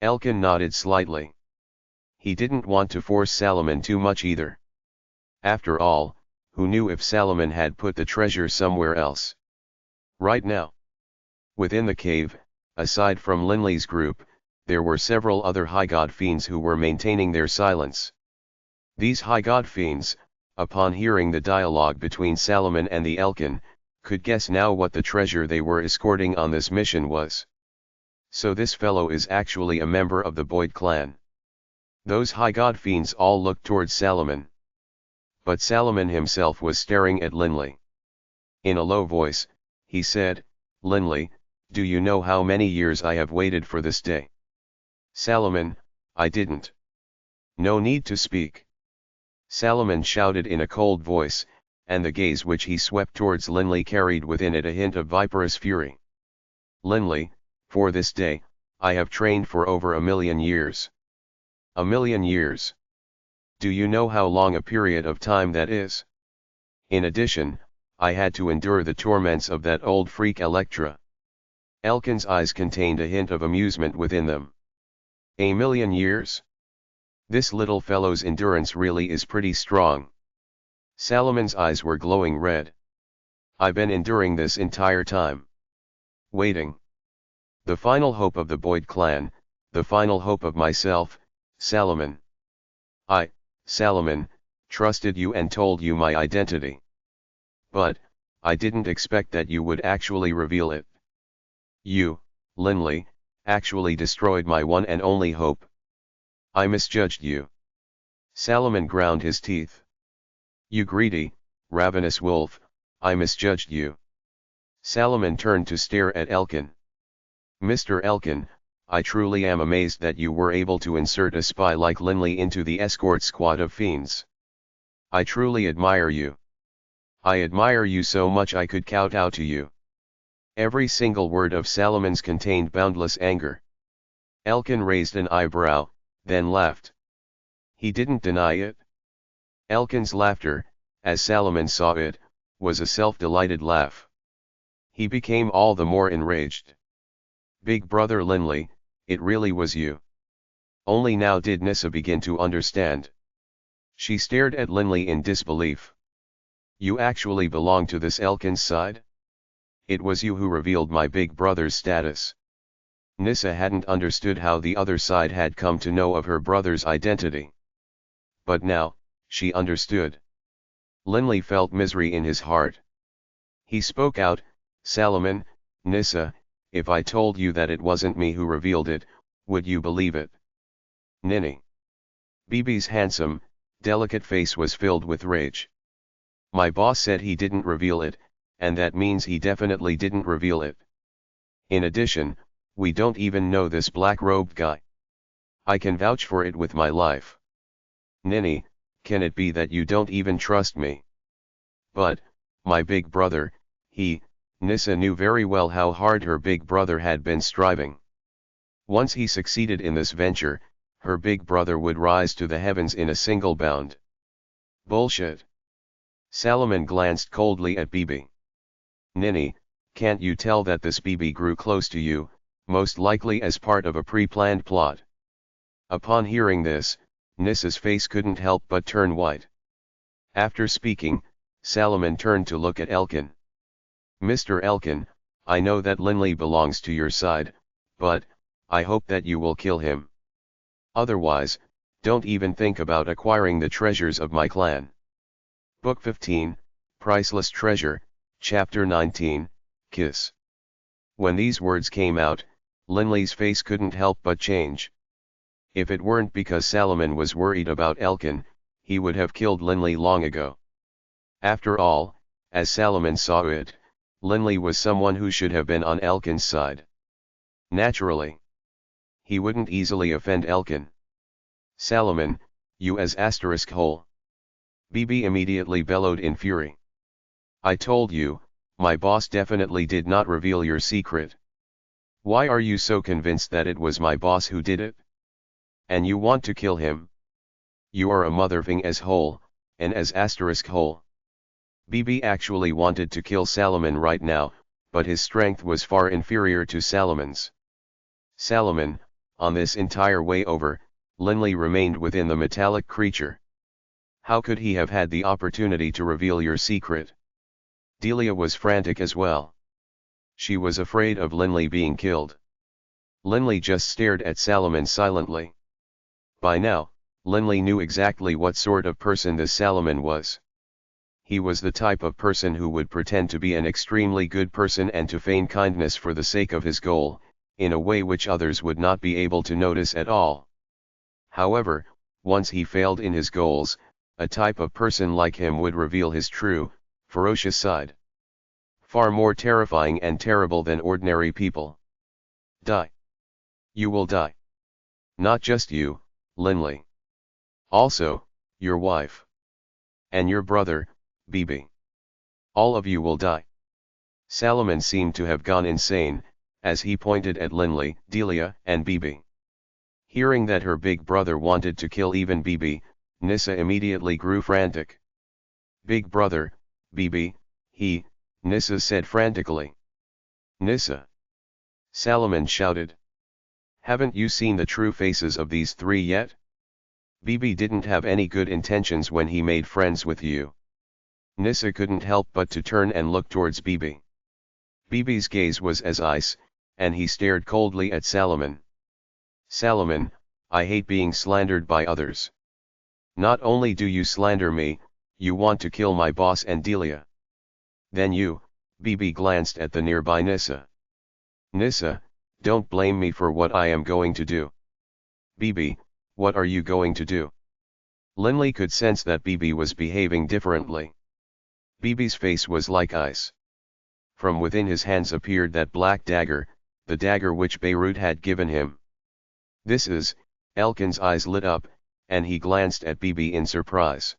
Elkin nodded slightly. He didn't want to force Salomon too much either. After all, who knew if Salomon had put the treasure somewhere else? Right now. Within the cave, aside from Linley's group, there were several other High God fiends who were maintaining their silence. These High God fiends, upon hearing the dialogue between Salomon and the Elkin, could guess now what the treasure they were escorting on this mission was. "So this fellow is actually a member of the Boyd clan." Those High God fiends all looked towards Salomon. But Salomon himself was staring at Linley. In a low voice, he said, "Linley, do you know how many years I have waited for this day?" "Salomon, I didn't." "No need to speak." Salomon shouted in a cold voice, and the gaze which he swept towards Linley carried within it a hint of viperous fury. "Linley, for this day, I have trained for over 1,000,000 years. 1,000,000 years. Do you know how long a period of time that is? In addition, I had to endure the torments of that old freak Electra." Elkin's eyes contained a hint of amusement within them. "A million years? This little fellow's endurance really is pretty strong." Salomon's eyes were glowing red. "I've been enduring this entire time. Waiting. The final hope of the Boyd clan, the final hope of myself, Salomon. I, Salomon, trusted you and told you my identity. But, I didn't expect that you would actually reveal it. You, Linley, actually destroyed my one and only hope. I misjudged you." Salomon ground his teeth. "You greedy, ravenous wolf, I misjudged you." Salomon turned to stare at Elkin. "Mr. Elkin, I truly am amazed that you were able to insert a spy like Linley into the escort squad of fiends. I truly admire you. I admire you so much I could kowtow to you. Every single word of Salomon's contained boundless anger. Elkin raised an eyebrow, then laughed. He didn't deny it. Elkin's laughter, as Salomon saw it, was a self-delighted laugh. He became all the more enraged. Big brother Linley, it really was you. Only now did Nissa begin to understand. She stared at Linley in disbelief. You actually belong to this Elkin's side? It was you who revealed my big brother's status. Nissa hadn't understood how the other side had come to know of her brother's identity. But now, she understood. Linley felt misery in his heart. He spoke out, Salomon, Nissa, if I told you that it wasn't me who revealed it, would you believe it? Ninny. Bibi's handsome, delicate face was filled with rage. My boss said he didn't reveal it, and that means he definitely didn't reveal it. In addition, we don't even know this black-robed guy. I can vouch for it with my life. Ninny, can it be that you don't even trust me? But, my big brother, Nissa knew very well how hard her big brother had been striving. Once he succeeded in this venture, her big brother would rise to the heavens in a single bound. Bullshit. Salomon glanced coldly at Bibi. Ninny, can't you tell that this Bibi grew close to you, most likely as part of a pre-planned plot? Upon hearing this, Nissa's face couldn't help but turn white. After speaking, Salomon turned to look at Elkin. Mr. Elkin, I know that Linley belongs to your side, but, I hope that you will kill him. Otherwise, don't even think about acquiring the treasures of my clan. Book 15, Priceless Treasure, Chapter 19, Kiss. When these words came out, Linley's face couldn't help but change. If it weren't because Salomon was worried about Elkin, he would have killed Linley long ago. After all, as Salomon saw it, Linley was someone who should have been on Elkin's side. Naturally, he wouldn't easily offend Elkin. Salomon, you as asterisk hole. Bibi immediately bellowed in fury. I told you, my boss definitely did not reveal your secret. Why are you so convinced that it was my boss who did it? And you want to kill him? You are a motherfing as-hole, and as asterisk hole. Bibi actually wanted to kill Salomon right now, but his strength was far inferior to Salomon's. Salomon, on this entire way over, Linley remained within the metallic creature. How could he have had the opportunity to reveal your secret? Delia was frantic as well. She was afraid of Linley being killed. Linley just stared at Salomon silently. By now, Linley knew exactly what sort of person this Salomon was. He was the type of person who would pretend to be an extremely good person and to feign kindness for the sake of his goal, in a way which others would not be able to notice at all. However, once he failed in his goals, a type of person like him would reveal his true, ferocious side. Far more terrifying and terrible than ordinary people. Die. You will die. Not just you, Linley. Also, your wife. And your brother, Bibi. All of you will die. Salomon seemed to have gone insane, as he pointed at Linley, Delia, and Bibi. Hearing that her big brother wanted to kill even Bibi, Nissa immediately grew frantic. Big brother, Bibi, Nissa said frantically. Nissa! Salomon shouted. Haven't you seen the true faces of these three yet? Bibi didn't have any good intentions when he made friends with you. Nissa couldn't help but to turn and look towards Bibi. Bibi's gaze was as ice, and he stared coldly at Salomon. Salomon, I hate being slandered by others. Not only do you slander me, you want to kill my boss and Delia. Then you, Bibi glanced at the nearby Nissa. Nissa, don't blame me for what I am going to do. Bibi, what are you going to do? Linley could sense that Bibi was behaving differently. Bibi's face was like ice. From within his hands appeared that black dagger, the dagger which Beirut had given him. This is, Elkin's eyes lit up, and he glanced at Bibi in surprise.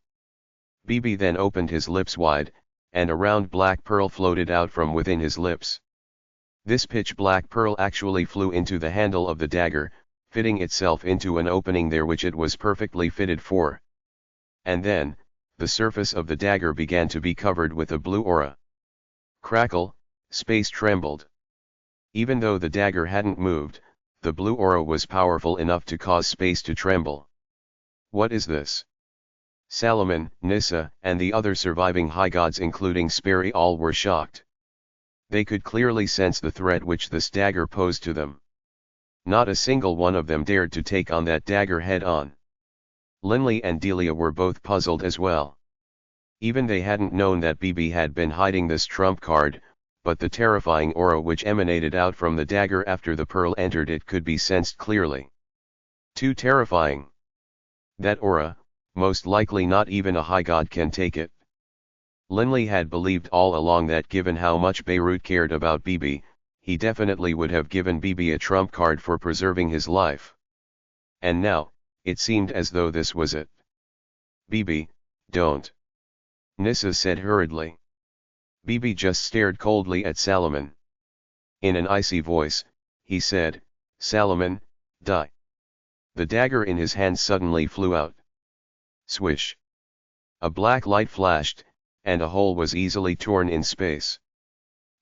Bibi then opened his lips wide, and a round black pearl floated out from within his lips. This pitch black pearl actually flew into the handle of the dagger, fitting itself into an opening there which it was perfectly fitted for. And then, the surface of the dagger began to be covered with a blue aura. Crackle, space trembled. Even though the dagger hadn't moved, the blue aura was powerful enough to cause space to tremble. What is this? Salomon, Nissa, and the other surviving high gods including Sperry all were shocked. They could clearly sense the threat which this dagger posed to them. Not a single one of them dared to take on that dagger head on. Linley and Delia were both puzzled as well. Even they hadn't known that Bibi had been hiding this trump card, but the terrifying aura which emanated out from the dagger after the pearl entered it could be sensed clearly. Too terrifying. That aura, most likely not even a high god can take it. Linley had believed all along that given how much Beirut cared about Bibi, he definitely would have given Bibi a trump card for preserving his life. And now, it seemed as though this was it. Bibi, don't. Nissa said hurriedly. Bibi just stared coldly at Salomon. In an icy voice, he said, Salomon, die. The dagger in his hand suddenly flew out. Swish. A black light flashed, and a hole was easily torn in space.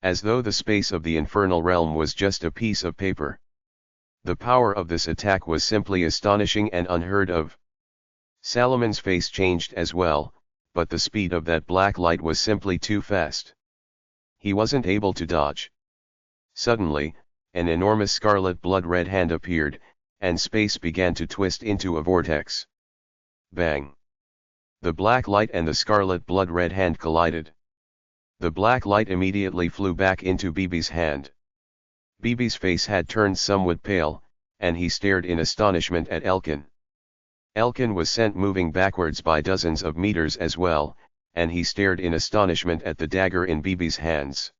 As though the space of the infernal realm was just a piece of paper. The power of this attack was simply astonishing and unheard of. Salomon's face changed as well, but the speed of that black light was simply too fast. He wasn't able to dodge. Suddenly, an enormous scarlet blood-red hand appeared, and space began to twist into a vortex. Bang! The black light and the scarlet blood-red hand collided. The black light immediately flew back into Bibi's hand. Bibi's face had turned somewhat pale, and he stared in astonishment at Elkin. Elkin was sent moving backwards by dozens of meters as well, and he stared in astonishment at the dagger in Bibi's hands.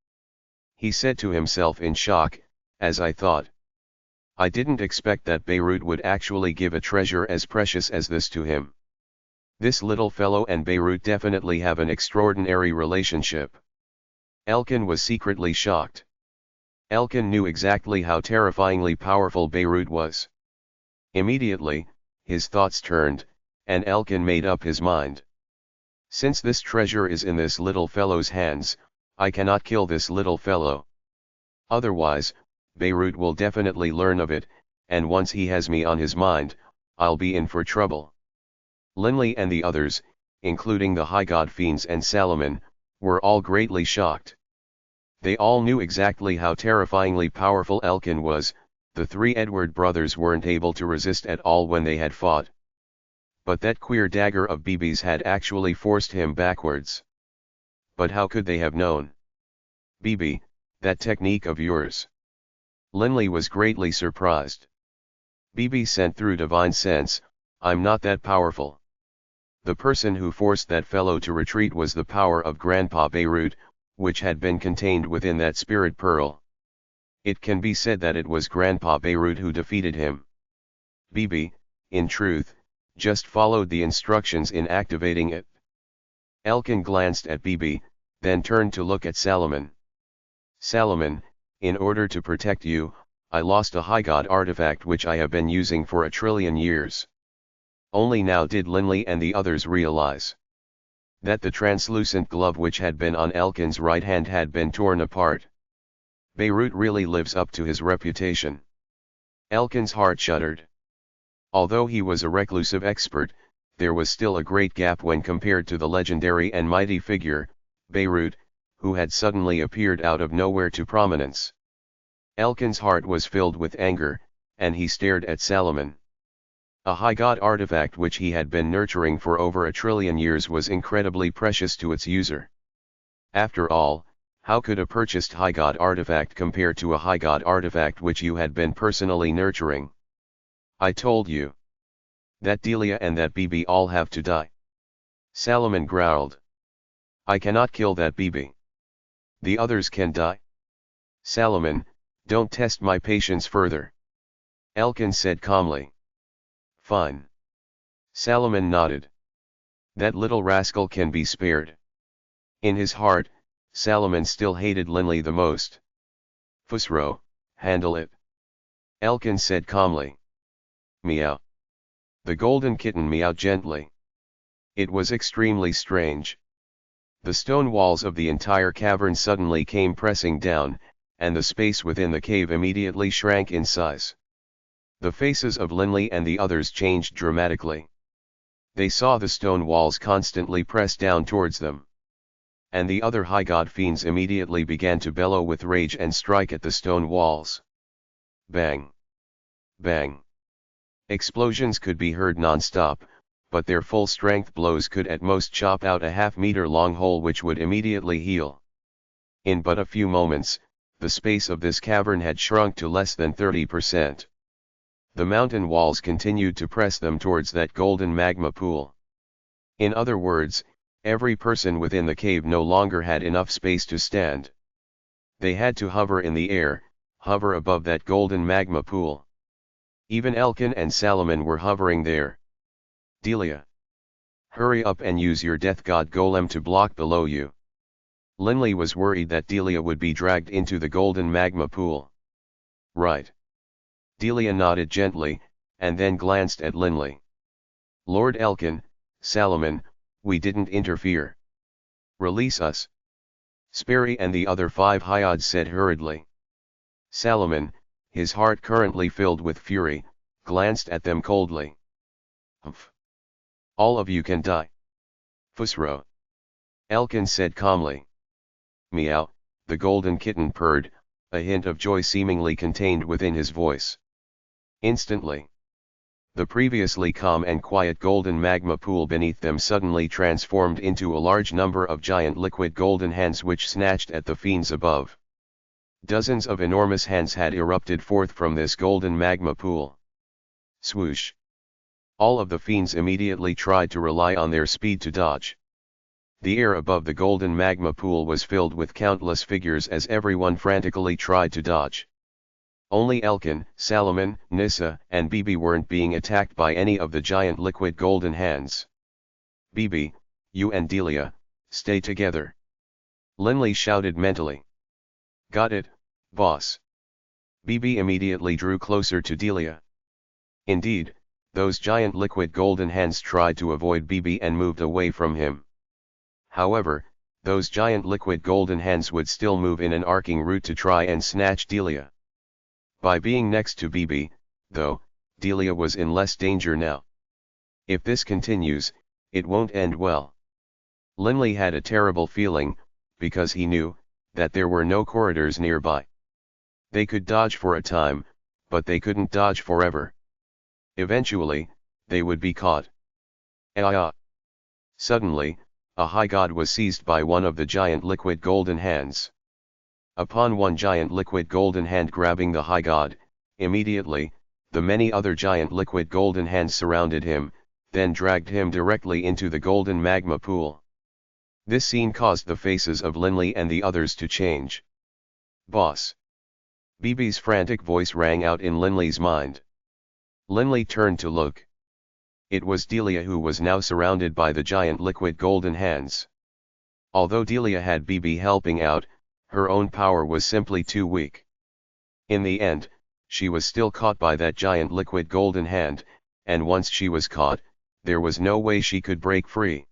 He said to himself in shock, as I thought. I didn't expect that Beirut would actually give a treasure as precious as this to him. This little fellow and Beirut definitely have an extraordinary relationship. Elkin was secretly shocked. Elkin knew exactly how terrifyingly powerful Beirut was. Immediately, his thoughts turned, and Elkin made up his mind. Since this treasure is in this little fellow's hands, I cannot kill this little fellow. Otherwise, Beirut will definitely learn of it, and once he has me on his mind, I'll be in for trouble. Linley and the others, including the high god fiends and Salomon, were all greatly shocked. They all knew exactly how terrifyingly powerful Elkin was. The three Edward brothers weren't able to resist at all when they had fought. But that queer dagger of Bibi's had actually forced him backwards. But how could they have known? Bibi, that technique of yours. Linley was greatly surprised. Bibi sent through divine sense, I'm not that powerful. The person who forced that fellow to retreat was the power of Grandpa Beirut, which had been contained within that spirit pearl. It can be said that it was Grandpa Beirut who defeated him. Bibi, in truth, just followed the instructions in activating it. Elkin glanced at Bibi, then turned to look at Salomon. Salomon, in order to protect you, I lost a high god artifact which I have been using for 1 trillion years. Only now did Linley and the others realize that the translucent glove which had been on Elkin's right hand had been torn apart. Beirut really lives up to his reputation. Elkin's heart shuddered. Although he was a reclusive expert, there was still a great gap when compared to the legendary and mighty figure, Beirut, who had suddenly appeared out of nowhere to prominence. Elkin's heart was filled with anger, and he stared at Salomon. A high god artifact which he had been nurturing for over 1 trillion years was incredibly precious to its user. After all, how could a purchased high god artifact compare to a high god artifact which you had been personally nurturing? I told you. That Delia and that Bibi all have to die. Salomon growled. I cannot kill that Bibi. The others can die. Salomon, don't test my patience further. Elkin said calmly. Fine. Salomon nodded. That little rascal can be spared. In his heart, Salomon still hated Linley the most. Fusro, handle it. Elkin said calmly. Meow. The golden kitten meowed gently. It was extremely strange. The stone walls of the entire cavern suddenly came pressing down, and the space within the cave immediately shrank in size. The faces of Linley and the others changed dramatically. They saw the stone walls constantly press down towards them. And the other high god fiends immediately began to bellow with rage and strike at the stone walls. Bang! Bang! Explosions could be heard non-stop, but their full-strength blows could at most chop out a half-meter-long hole which would immediately heal. In but a few moments, the space of this cavern had shrunk to less than 30%. The mountain walls continued to press them towards that golden magma pool. In other words, every person within the cave no longer had enough space to stand. They had to hover in the air, hover above that golden magma pool. Even Elkin and Salomon were hovering there. Delia. Hurry up and use your death god golem to block below you. Linley was worried that Delia would be dragged into the golden magma pool. Right. Delia nodded gently, and then glanced at Linley. Lord Elkin, Salomon, we didn't interfere. Release us. Sperry and the other 5 Hyads said hurriedly. Salomon, his heart currently filled with fury, glanced at them coldly. Humph. All of you can die. Fusro. Elkin said calmly. Meow, the golden kitten purred, a hint of joy seemingly contained within his voice. Instantly, the previously calm and quiet golden magma pool beneath them suddenly transformed into a large number of giant liquid golden hands which snatched at the fiends above. Dozens of enormous hands had erupted forth from this golden magma pool. Swoosh! All of the fiends immediately tried to rely on their speed to dodge. The air above the golden magma pool was filled with countless figures as everyone frantically tried to dodge. Only Elkin, Salomon, Nissa, and Bibi weren't being attacked by any of the giant liquid golden hands. Bibi, you and Delia, stay together. Linley shouted mentally. Got it, boss. Bibi immediately drew closer to Delia. Indeed, those giant liquid golden hands tried to avoid Bibi and moved away from him. However, those giant liquid golden hands would still move in an arcing route to try and snatch Delia. By being next to Bibi, though, Delia was in less danger now. If this continues, it won't end well. Linley had a terrible feeling, because he knew that there were no corridors nearby. They could dodge for a time, but they couldn't dodge forever. Eventually, they would be caught. Ah! Suddenly, a high god was seized by one of the giant liquid golden hands. Upon one giant liquid golden hand grabbing the high god, immediately, the many other giant liquid golden hands surrounded him, then dragged him directly into the golden magma pool. This scene caused the faces of Linley and the others to change. Boss! Bibi's frantic voice rang out in Linley's mind. Linley turned to look. It was Delia who was now surrounded by the giant liquid golden hands. Although Delia had Bibi helping out, her own power was simply too weak. In the end, she was still caught by that giant liquid golden hand, and once she was caught, there was no way she could break free.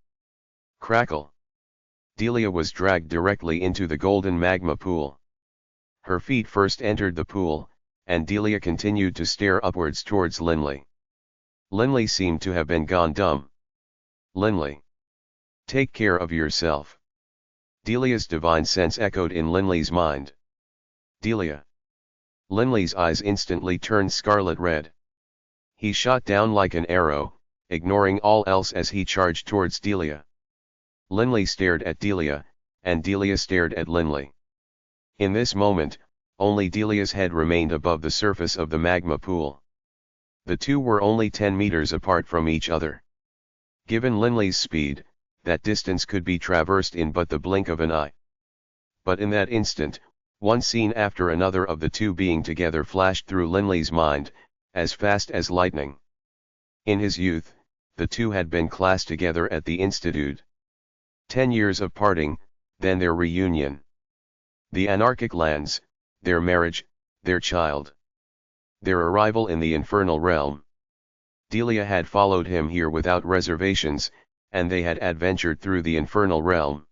Crackle! Delia was dragged directly into the golden magma pool. Her feet first entered the pool, and Delia continued to stare upwards towards Linley. Linley seemed to have been gone dumb. Linley! Take care of yourself. Delia's divine sense echoed in Linley's mind. Delia! Linley's eyes instantly turned scarlet red. He shot down like an arrow, ignoring all else as he charged towards Delia. Linley stared at Delia, and Delia stared at Linley. In this moment, only Delia's head remained above the surface of the magma pool. The two were only 10 meters apart from each other. Given Linley's speed, that distance could be traversed in but the blink of an eye. But in that instant, one scene after another of the two being together flashed through Linley's mind, as fast as lightning. In his youth, the two had been classed together at the institute. 10 years of parting, then their reunion. The anarchic lands, their marriage, their child. Their arrival in the infernal realm. Delia had followed him here without reservations, and they had adventured through the infernal realm.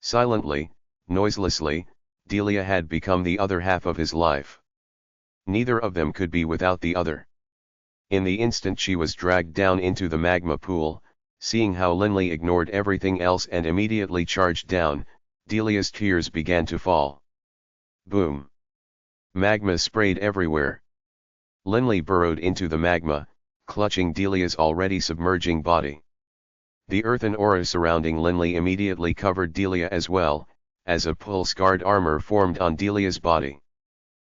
Silently, noiselessly, Delia had become the other half of his life. Neither of them could be without the other. In the instant she was dragged down into the magma pool, seeing how Linley ignored everything else and immediately charged down, Delia's tears began to fall. Boom! Magma sprayed everywhere. Linley burrowed into the magma, clutching Delia's already submerging body. The earthen aura surrounding Linley immediately covered Delia as well, as a pulse-guard armor formed on Delia's body.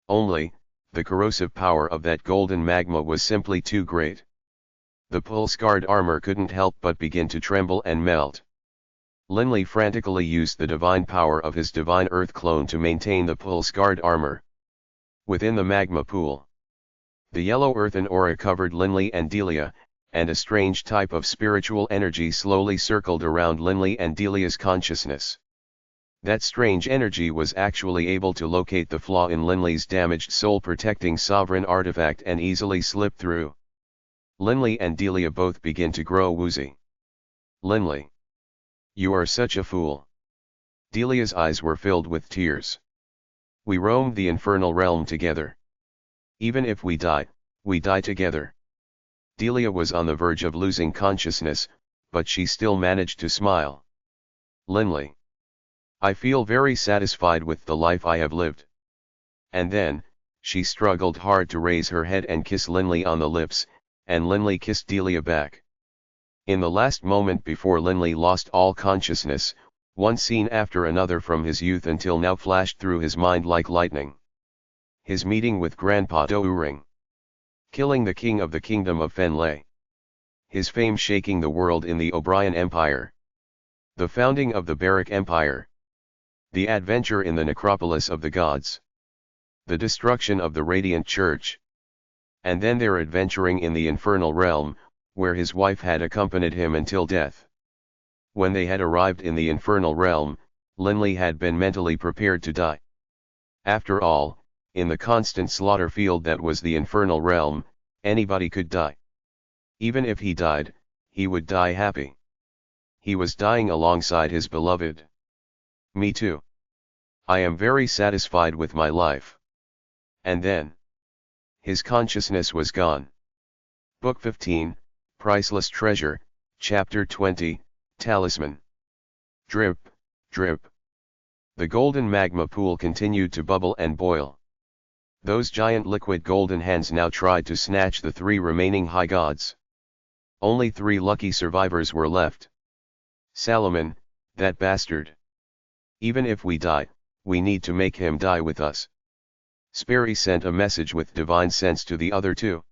Only, the corrosive power of that golden magma was simply too great. The pulse-guard armor couldn't help but begin to tremble and melt. Linley frantically used the divine power of his divine earth clone to maintain the pulse-guard armor. Within the magma pool, the yellow earthen aura covered Linley and Delia, and a strange type of spiritual energy slowly circled around Linley and Delia's consciousness. That strange energy was actually able to locate the flaw in Linley's damaged soul-protecting sovereign artifact and easily slip through. Linley and Delia both begin to grow woozy. Linley, you are such a fool. Delia's eyes were filled with tears. We roamed the infernal realm together. Even if we die together. Delia was on the verge of losing consciousness, but she still managed to smile. Linley, I feel very satisfied with the life I have lived. And then, she struggled hard to raise her head and kiss Linley on the lips, and Linley kissed Delia back. In the last moment before Linley lost all consciousness, one scene after another from his youth until now flashed through his mind like lightning. His meeting with Grandpa Doering. Killing the king of the kingdom of Fenley. His fame shaking the world in the O'Brien Empire. The founding of the Barrack Empire. The adventure in the necropolis of the gods. The destruction of the Radiant Church. And then their adventuring in the infernal realm, where his wife had accompanied him until death. When they had arrived in the infernal realm, Linley had been mentally prepared to die. After all, in the constant slaughter field that was the infernal realm, anybody could die. Even if he died, he would die happy. He was dying alongside his beloved. Me too. I am very satisfied with my life. And then, his consciousness was gone. Book 15, Priceless Treasure, Chapter 20, Talisman. Drip, drip. The golden magma pool continued to bubble and boil. Those giant liquid golden hands now tried to snatch the 3 remaining high gods. Only 3 lucky survivors were left. Salomon, that bastard. Even if we die, we need to make him die with us. Sperry sent a message with divine sense to the other 2.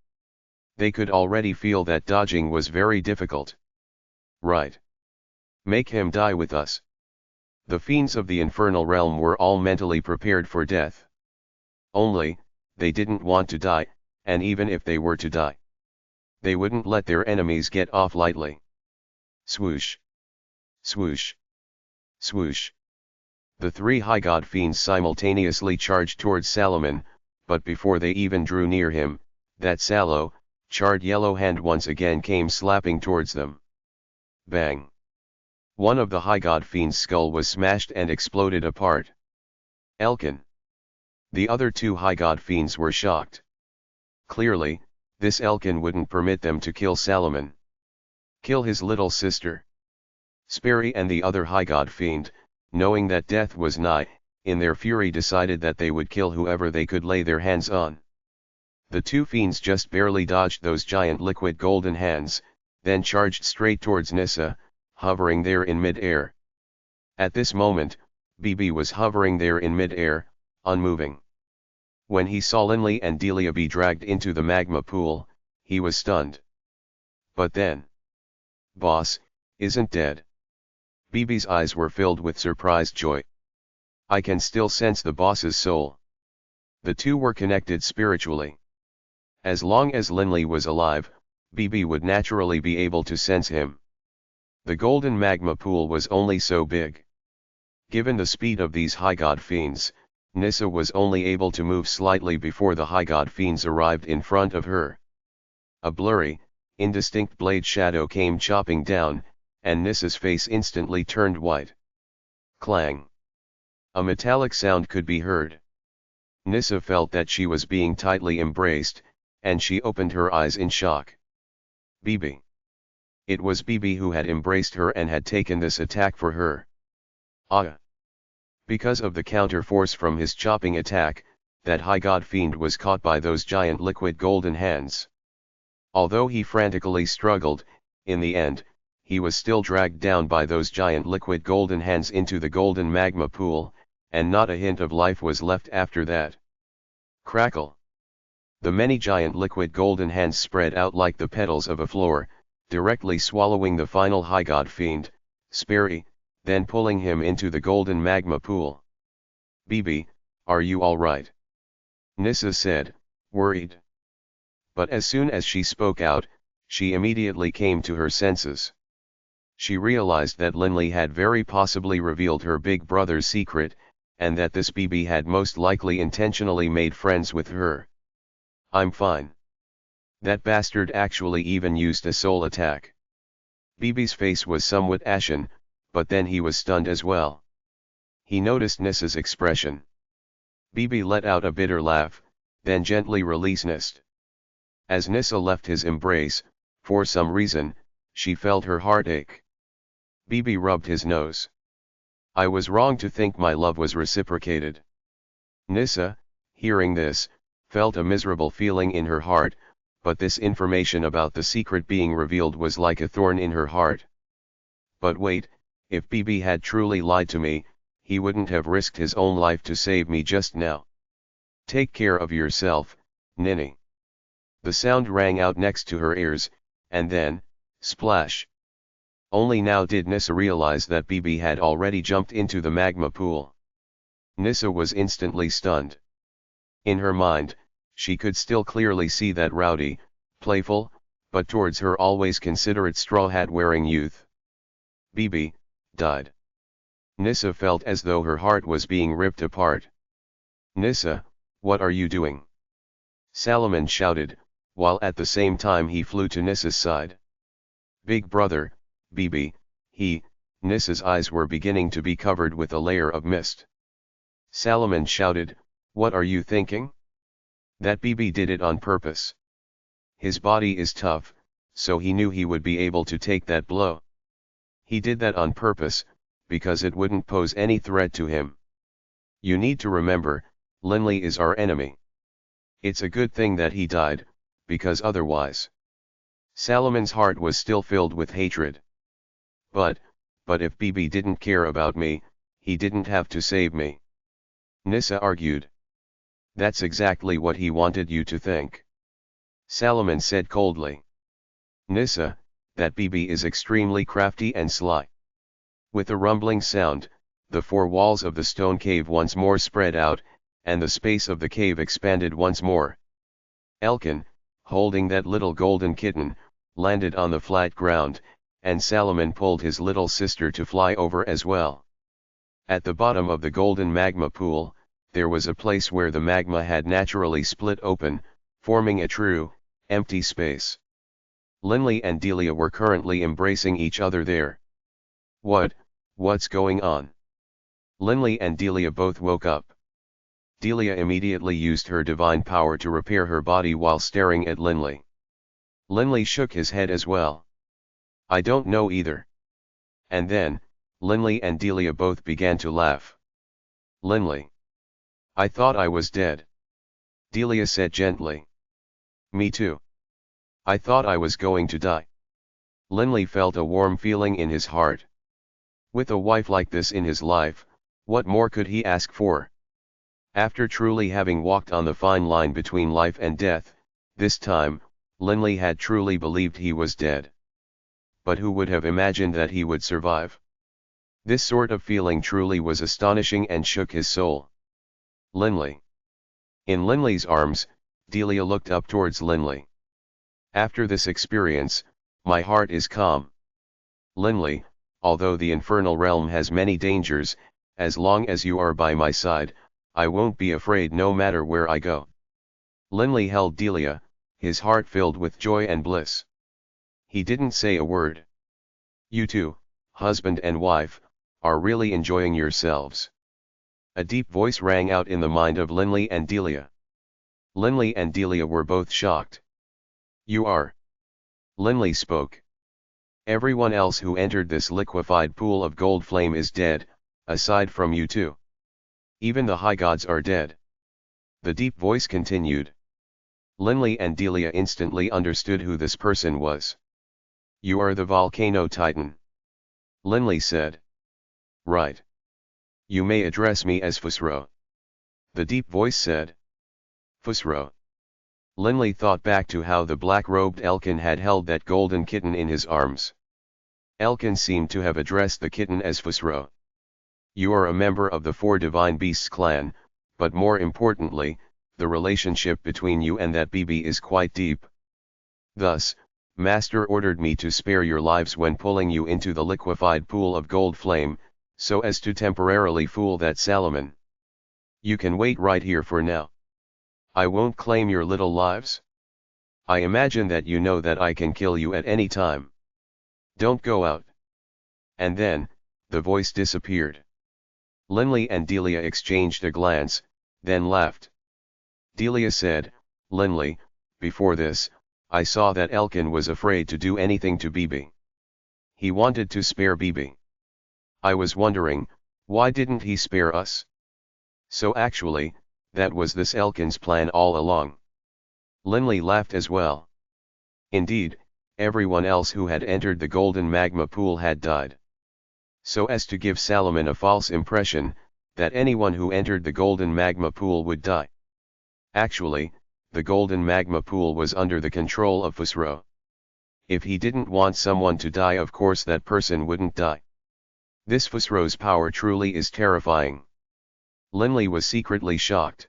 They could already feel that dodging was very difficult. Right. Make him die with us. The fiends of the infernal realm were all mentally prepared for death. Only, they didn't want to die, and even if they were to die, they wouldn't let their enemies get off lightly. Swoosh. Swoosh. Swoosh. The 3 high god fiends simultaneously charged towards Salomon, but before they even drew near him, that sallow, charred yellow hand once again came slapping towards them. Bang. One of the high god fiends' skull was smashed and exploded apart. Elkin. The other 2 high god fiends were shocked. Clearly, this Elkin wouldn't permit them to kill Salomon. Kill his little sister. Sperry and the other high god fiend, knowing that death was nigh, in their fury decided that they would kill whoever they could lay their hands on. The 2 fiends just barely dodged those giant liquid golden hands, then charged straight towards Nissa, hovering there in mid-air. At this moment, BB was hovering there in mid-air, unmoving. When he saw Linley and Delia be dragged into the magma pool, he was stunned. But then, boss, isn't dead. BB's eyes were filled with surprised joy. I can still sense the boss's soul. The 2 were connected spiritually. As long as Linley was alive, Bibi would naturally be able to sense him. The golden magma pool was only so big. Given the speed of these high god fiends, Nissa was only able to move slightly before the high god fiends arrived in front of her. A blurry, indistinct blade shadow came chopping down, and Nissa's face instantly turned white. Clang! A metallic sound could be heard. Nissa felt that she was being tightly embraced, and she opened her eyes in shock. Bibi. It was Bibi who had embraced her and had taken this attack for her. Ah! Because of the counter-force from his chopping attack, that high god fiend was caught by those giant liquid golden hands. Although he frantically struggled, in the end, he was still dragged down by those giant liquid golden hands into the golden magma pool, and not a hint of life was left after that. Crackle! The many giant liquid golden hands spread out like the petals of a flower, directly swallowing the final high god fiend, Sperry, then pulling him into the golden magma pool. Bibi, are you all right? Nissa said, worried. But as soon as she spoke out, she immediately came to her senses. She realized that Linley had very possibly revealed her big brother's secret, and that this Bibi had most likely intentionally made friends with her. I'm fine. That bastard actually even used a soul attack. Bibi's face was somewhat ashen, but then he was stunned as well. He noticed Nissa's expression. Bibi let out a bitter laugh, then gently released Nissa. As Nissa left his embrace, for some reason, she felt her heart ache. Bibi rubbed his nose. I was wrong to think my love was reciprocated. Nissa, hearing this, felt a miserable feeling in her heart, but this information about the secret being revealed was like a thorn in her heart. But wait, if Bibi had truly lied to me, he wouldn't have risked his own life to save me just now. Take care of yourself, Ninny. The sound rang out next to her ears, and then, splash. Only now did Nissa realize that Bibi had already jumped into the magma pool. Nissa was instantly stunned. In her mind, she could still clearly see that rowdy, playful, but towards her always considerate straw hat-wearing youth. Bibi, died. Nissa felt as though her heart was being ripped apart. Nissa, what are you doing? Salomon shouted, while at the same time he flew to Nissa's side. Big brother, Bibi, Nissa's eyes were beginning to be covered with a layer of mist. Salomon shouted, what are you thinking? That Bibi did it on purpose. His body is tough, so he knew he would be able to take that blow. He did that on purpose, because it wouldn't pose any threat to him. You need to remember, Linley is our enemy. It's a good thing that he died, because otherwise. Salomon's heart was still filled with hatred. But if Bibi didn't care about me, he didn't have to save me. Nissa argued. That's exactly what he wanted you to think. Salomon said coldly. Nissa, that Bibi is extremely crafty and sly. With a rumbling sound, the four walls of the stone cave once more spread out, and the space of the cave expanded once more. Elkin, holding that little golden kitten, landed on the flat ground, and Salomon pulled his little sister to fly over as well. At the bottom of the golden magma pool, there was a place where the magma had naturally split open, forming a true, empty space. Linley and Delia were currently embracing each other there. What's going on? Linley and Delia both woke up. Delia immediately used her divine power to repair her body while staring at Linley. Linley shook his head as well. I don't know either. And then, Linley and Delia both began to laugh. Linley. I thought I was dead. Delia said gently. Me too. I thought I was going to die. Linley felt a warm feeling in his heart. With a wife like this in his life, what more could he ask for? After truly having walked on the fine line between life and death, this time, Linley had truly believed he was dead. But who would have imagined that he would survive? This sort of feeling truly was astonishing and shook his soul. Linley. In Linley's arms, Delia looked up towards Linley. After this experience, my heart is calm. Linley, although the infernal realm has many dangers, as long as you are by my side, I won't be afraid no matter where I go. Linley held Delia, his heart filled with joy and bliss. He didn't say a word. You two, husband and wife, are really enjoying yourselves. A deep voice rang out in the mind of Linley and Delia. Linley and Delia were both shocked. You are. Linley spoke. Everyone else who entered this liquefied pool of gold flame is dead, aside from you two. Even the high gods are dead. The deep voice continued. Linley and Delia instantly understood who this person was. You are the volcano titan. Linley said. Right. You may address me as Fusro. The deep voice said. Fusro. Linley thought back to how the black-robed Elkin had held that golden kitten in his arms. Elkin seemed to have addressed the kitten as Fusro. You are a member of the Four Divine Beasts clan, but more importantly, the relationship between you and that BB is quite deep. Thus, Master ordered me to spare your lives when pulling you into the liquefied pool of gold flame, so as to temporarily fool that Salaman. You can wait right here for now. I won't claim your little lives. I imagine that you know that I can kill you at any time. Don't go out. And then, the voice disappeared. Linley and Delia exchanged a glance, then laughed. Delia said, Linley, before this, I saw that Elkin was afraid to do anything to Bibi. He wanted to spare Bibi. I was wondering, why didn't he spare us? So actually, that was this Elkin's plan all along. Linley laughed as well. Indeed, everyone else who had entered the golden magma pool had died. So as to give Salaman a false impression, that anyone who entered the golden magma pool would die. Actually, the golden magma pool was under the control of Fusro. If he didn't want someone to die, of course that person wouldn't die. This Fusro's power truly is terrifying. Linley was secretly shocked.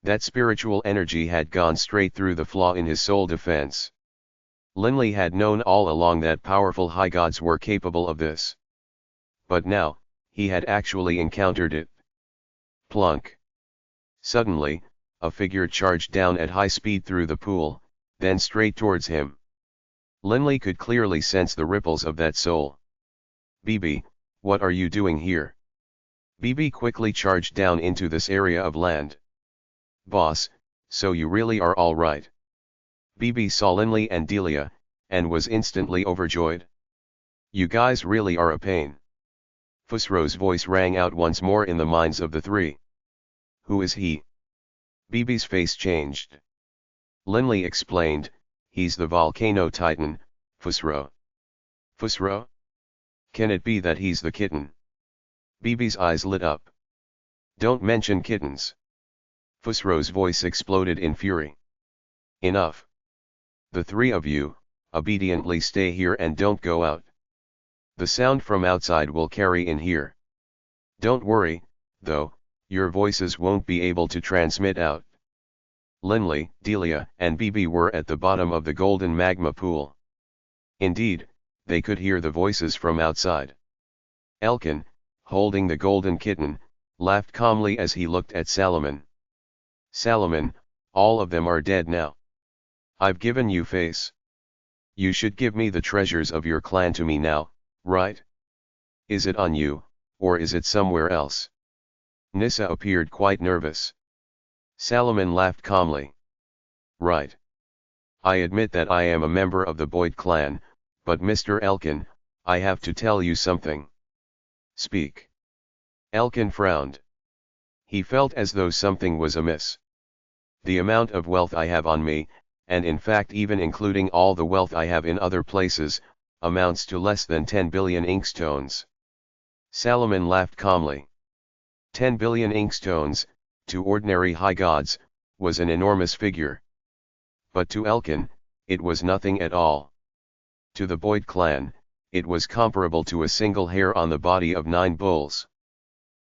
That spiritual energy had gone straight through the flaw in his soul defense. Linley had known all along that powerful high gods were capable of this. But now, he had actually encountered it. Plunk. Suddenly, a figure charged down at high speed through the pool, then straight towards him. Linley could clearly sense the ripples of that soul. Bibi, what are you doing here? Bibi quickly charged down into this area of land. Boss, so you really are all right. Bibi saw Linley and Delia, and was instantly overjoyed. You guys really are a pain. Fusro's voice rang out once more in the minds of the three. Who is he? Bibi's face changed. Linley explained, he's the volcano titan, Fusro. Fusro? Can it be that he's the kitten? Bibi's eyes lit up. Don't mention kittens. Fusro's voice exploded in fury. Enough. The three of you, obediently stay here and don't go out. The sound from outside will carry in here. Don't worry, though, your voices won't be able to transmit out. Linley, Delia, and Bibi were at the bottom of the golden magma pool. Indeed, they could hear the voices from outside. Elkin, holding the golden kitten, laughed calmly as he looked at Salaman. Salaman, all of them are dead now. I've given you face. You should give me the treasures of your clan to me now, right? Is it on you, or is it somewhere else? Nissa appeared quite nervous. Salaman laughed calmly. Right. I admit that I am a member of the Boyd clan, but Mr. Elkin, I have to tell you something. Speak. Elkin frowned. He felt as though something was amiss. The amount of wealth I have on me, and in fact even including all the wealth I have in other places, amounts to less than 10 billion inkstones. Salaman laughed calmly. 10 billion inkstones, to ordinary high gods, was an enormous figure. But to Elkin, it was nothing at all. To the Boyd clan, it was comparable to a single hair on the body of 9 bulls.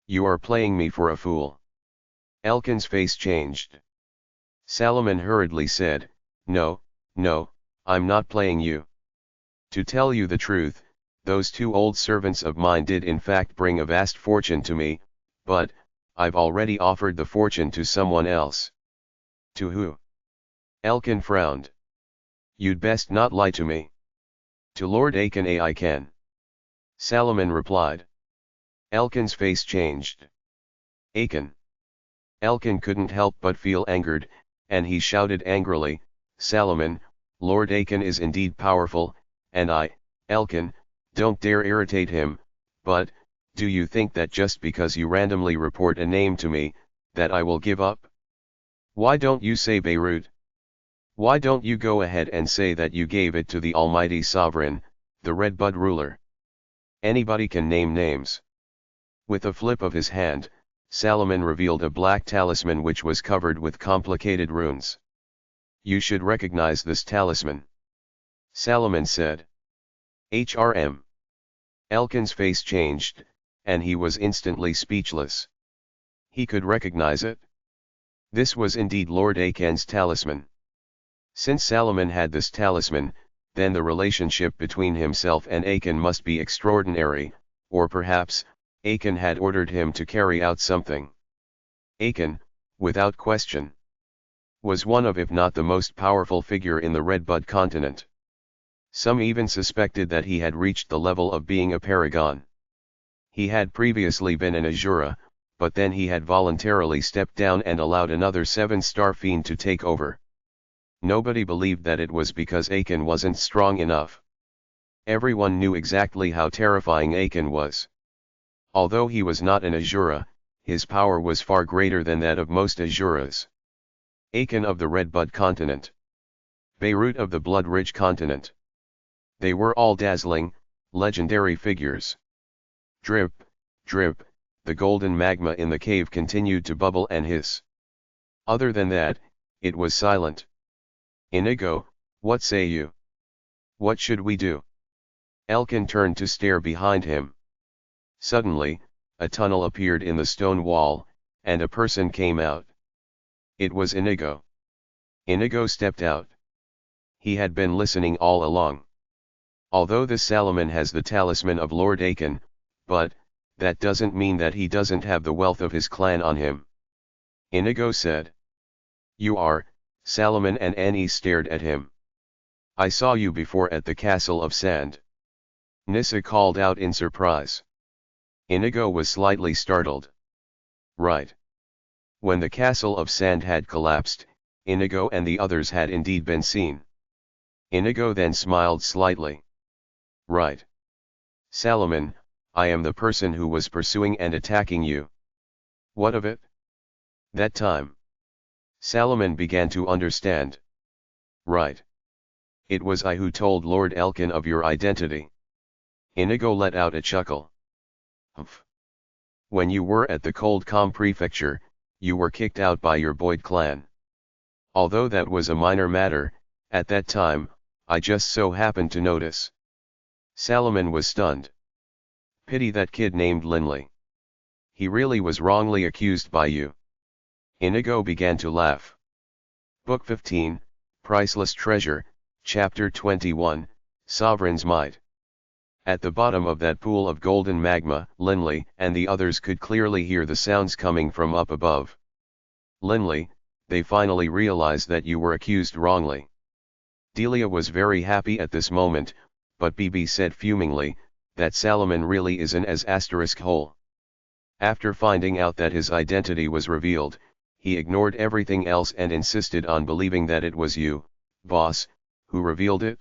You are playing me for a fool. Elkin's face changed. Salaman hurriedly said, No, no, I'm not playing you. To tell you the truth, those two old servants of mine did in fact bring a vast fortune to me, but, I've already offered the fortune to someone else. To who? Elkin frowned. You'd best not lie to me. To Lord Aiken I can. Salomon replied. Elkin's face changed. Aiken. Elkin couldn't help but feel angered, and he shouted angrily, Salomon, Lord Aiken is indeed powerful, and I, Elkin, don't dare irritate him, but, do you think that just because you randomly report a name to me, that I will give up? Why don't you say Beirut? Why don't you go ahead and say that you gave it to the almighty sovereign, the Redbud ruler? Anybody can name names. With a flip of his hand, Salomon revealed a black talisman which was covered with complicated runes. You should recognize this talisman. Salomon said. HRM. Elkin's face changed, and he was instantly speechless. He could recognize it. This was indeed Lord Aiken's talisman. Since Salomon had this talisman, then the relationship between himself and Aiken must be extraordinary, or perhaps, Aiken had ordered him to carry out something. Aiken, without question, was one of if not the most powerful figure in the Redbud continent. Some even suspected that he had reached the level of being a paragon. He had previously been an Azura, but then he had voluntarily stepped down and allowed another 7-star fiend to take over. Nobody believed that it was because Aiken wasn't strong enough. Everyone knew exactly how terrifying Aiken was. Although he was not an Azura, his power was far greater than that of most Azuras. Aiken of the Redbud continent. Beirut of the Blood Ridge continent. They were all dazzling, legendary figures. Drip, drip, the golden magma in the cave continued to bubble and hiss. Other than that, it was silent. Inigo, what say you? What should we do? Elkin turned to stare behind him. Suddenly, a tunnel appeared in the stone wall, and a person came out. It was Inigo. Inigo stepped out. He had been listening all along. Although this Salomon has the talisman of Lord Aiken, but, that doesn't mean that he doesn't have the wealth of his clan on him. Inigo said. You are, Salomon, and Annie stared at him. I saw you before at the Castle of Sand. Nissa called out in surprise. Inigo was slightly startled. Right. When the Castle of Sand had collapsed, Inigo and the others had indeed been seen. Inigo then smiled slightly. Right. Salomon, I am the person who was pursuing and attacking you. What of it? That time. Salomon began to understand. Right. It was I who told Lord Elkin of your identity. Inigo let out a chuckle. Humph. When you were at the Cold Calm Prefecture, you were kicked out by your Boyd clan. Although that was a minor matter, at that time, I just so happened to notice. Salomon was stunned. Pity that kid named Linley. He really was wrongly accused by you. Inigo began to laugh. Book 15, Priceless Treasure, Chapter 21, Sovereign's Might. At the bottom of that pool of golden magma, Linley and the others could clearly hear the sounds coming from up above. Linley, they finally realized that you were accused wrongly. Delia was very happy at this moment, but Bibi said fumingly, that Salomon really is an **hole. After finding out that his identity was revealed, he ignored everything else and insisted on believing that it was you, boss, who revealed it.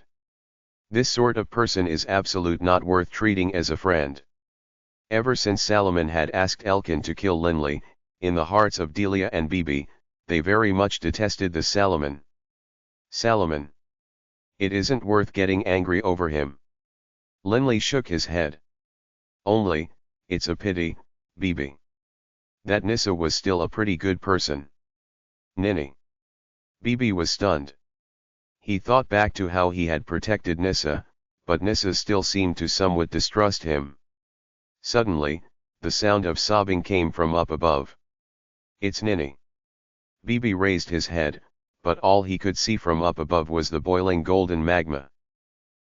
This sort of person is absolute not worth treating as a friend. Ever since Salomon had asked Elkin to kill Linley, in the hearts of Delia and Bibi, they very much detested the Salomon. Salomon. It isn't worth getting angry over him. Linley shook his head. Only, it's a pity, Bibi. That Nissa was still a pretty good person. Ninny. Bibi was stunned. He thought back to how he had protected Nissa, but Nissa still seemed to somewhat distrust him. Suddenly, the sound of sobbing came from up above. It's Ninny. Bibi raised his head, but all he could see from up above was the boiling golden magma.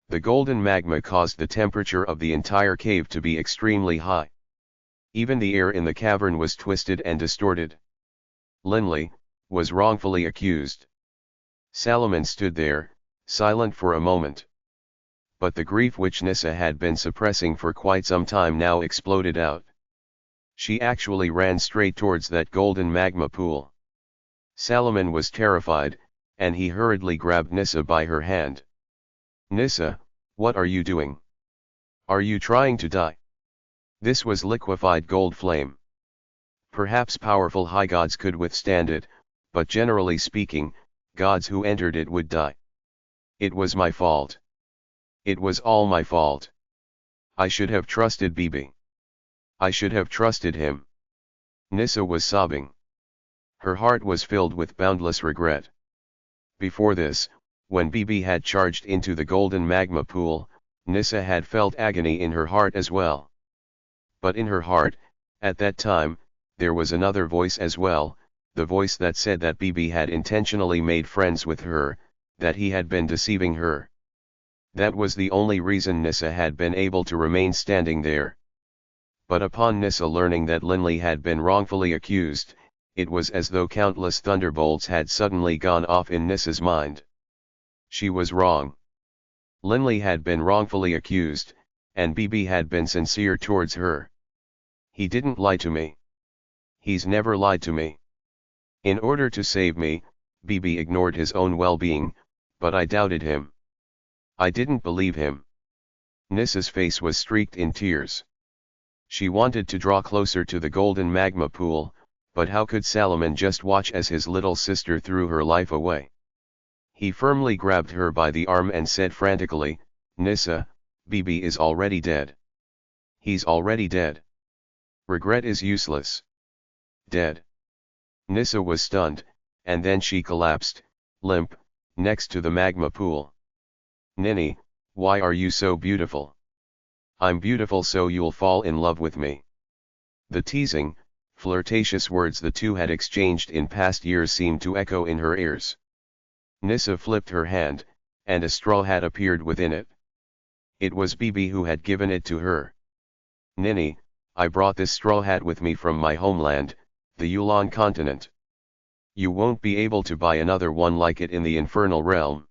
The golden magma caused the temperature of the entire cave to be extremely high. Even the air in the cavern was twisted and distorted. Linley was wrongfully accused. Salomon stood there, silent for a moment. But the grief which Nissa had been suppressing for quite some time now exploded out. She actually ran straight towards that golden magma pool. Salomon was terrified, and he hurriedly grabbed Nissa by her hand. "Nissa, what are you doing? Are you trying to die?" This was liquefied gold flame. Perhaps powerful high gods could withstand it, but generally speaking, gods who entered it would die. "It was my fault. It was all my fault. I should have trusted Bibi. I should have trusted him." Nissa was sobbing. Her heart was filled with boundless regret. Before this, when Bibi had charged into the golden magma pool, Nissa had felt agony in her heart as well. But in her heart, at that time, there was another voice as well, the voice that said that Bibi had intentionally made friends with her, that he had been deceiving her. That was the only reason Nissa had been able to remain standing there. But upon Nissa learning that Linley had been wrongfully accused, it was as though countless thunderbolts had suddenly gone off in Nissa's mind. She was wrong. Linley had been wrongfully accused, and Bibi had been sincere towards her. "He didn't lie to me. He's never lied to me. In order to save me, Bibi ignored his own well-being, but I doubted him. I didn't believe him." Nissa's face was streaked in tears. She wanted to draw closer to the golden magma pool, but how could Salomon just watch as his little sister threw her life away? He firmly grabbed her by the arm and said frantically, "Nissa, Bibi is already dead. He's already dead. Regret is useless. Dead." Nissa was stunned, and then she collapsed, limp, next to the magma pool. "Ninny, why are you so beautiful?" "I'm beautiful so you'll fall in love with me." The teasing, flirtatious words the two had exchanged in past years seemed to echo in her ears. Nissa flipped her hand, and a straw hat appeared within it. It was Bibi who had given it to her. "Ninny, I brought this straw hat with me from my homeland, the Yulan continent. You won't be able to buy another one like it in the infernal realm.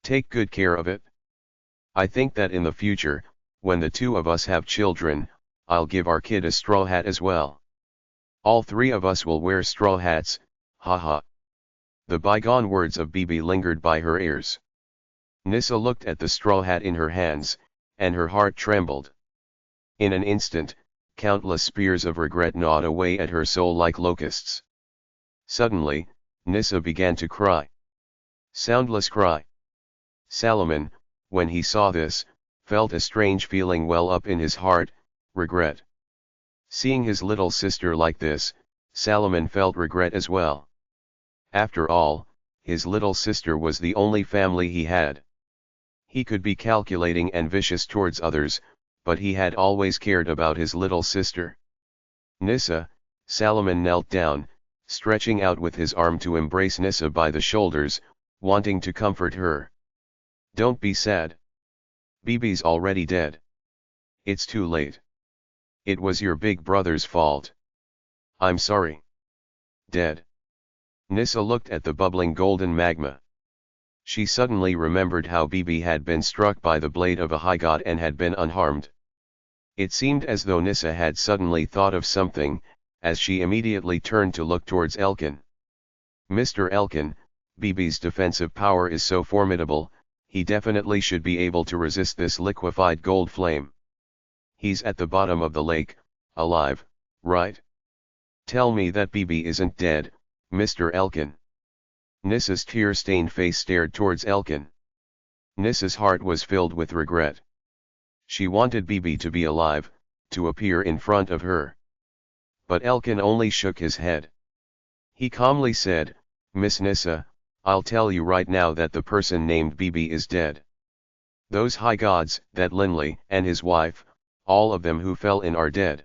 Take good care of it. I think that in the future, when the two of us have children, I'll give our kid a straw hat as well. All three of us will wear straw hats, haha." The bygone words of Bibi lingered by her ears. Nissa looked at the straw hat in her hands, and her heart trembled. In an instant, countless spears of regret gnawed away at her soul like locusts. Suddenly, Nissa began to cry. Soundless cry. Salomon, when he saw this, felt a strange feeling well up in his heart, regret. Seeing his little sister like this, Salomon felt regret as well. After all, his little sister was the only family he had. He could be calculating and vicious towards others, but he had always cared about his little sister. "Nissa," Salomon knelt down, stretching out with his arm to embrace Nissa by the shoulders, wanting to comfort her. "Don't be sad. Bibi's already dead. It's too late. It was your big brother's fault. I'm sorry." Dead. Nissa looked at the bubbling golden magma. She suddenly remembered how Bibi had been struck by the blade of a high god and had been unharmed. It seemed as though Nissa had suddenly thought of something, as she immediately turned to look towards Elkin. "Mr. Elkin, Bibi's defensive power is so formidable, he definitely should be able to resist this liquefied gold flame. He's at the bottom of the lake, alive, right? Tell me that Bibi isn't dead, Mr. Elkin." Nissa's tear-stained face stared towards Elkin. Nissa's heart was filled with regret. She wanted Bibi to be alive, to appear in front of her. But Elkin only shook his head. He calmly said, "Miss Nissa, I'll tell you right now that the person named Bibi is dead. Those high gods, that Linley and his wife, all of them who fell in are dead.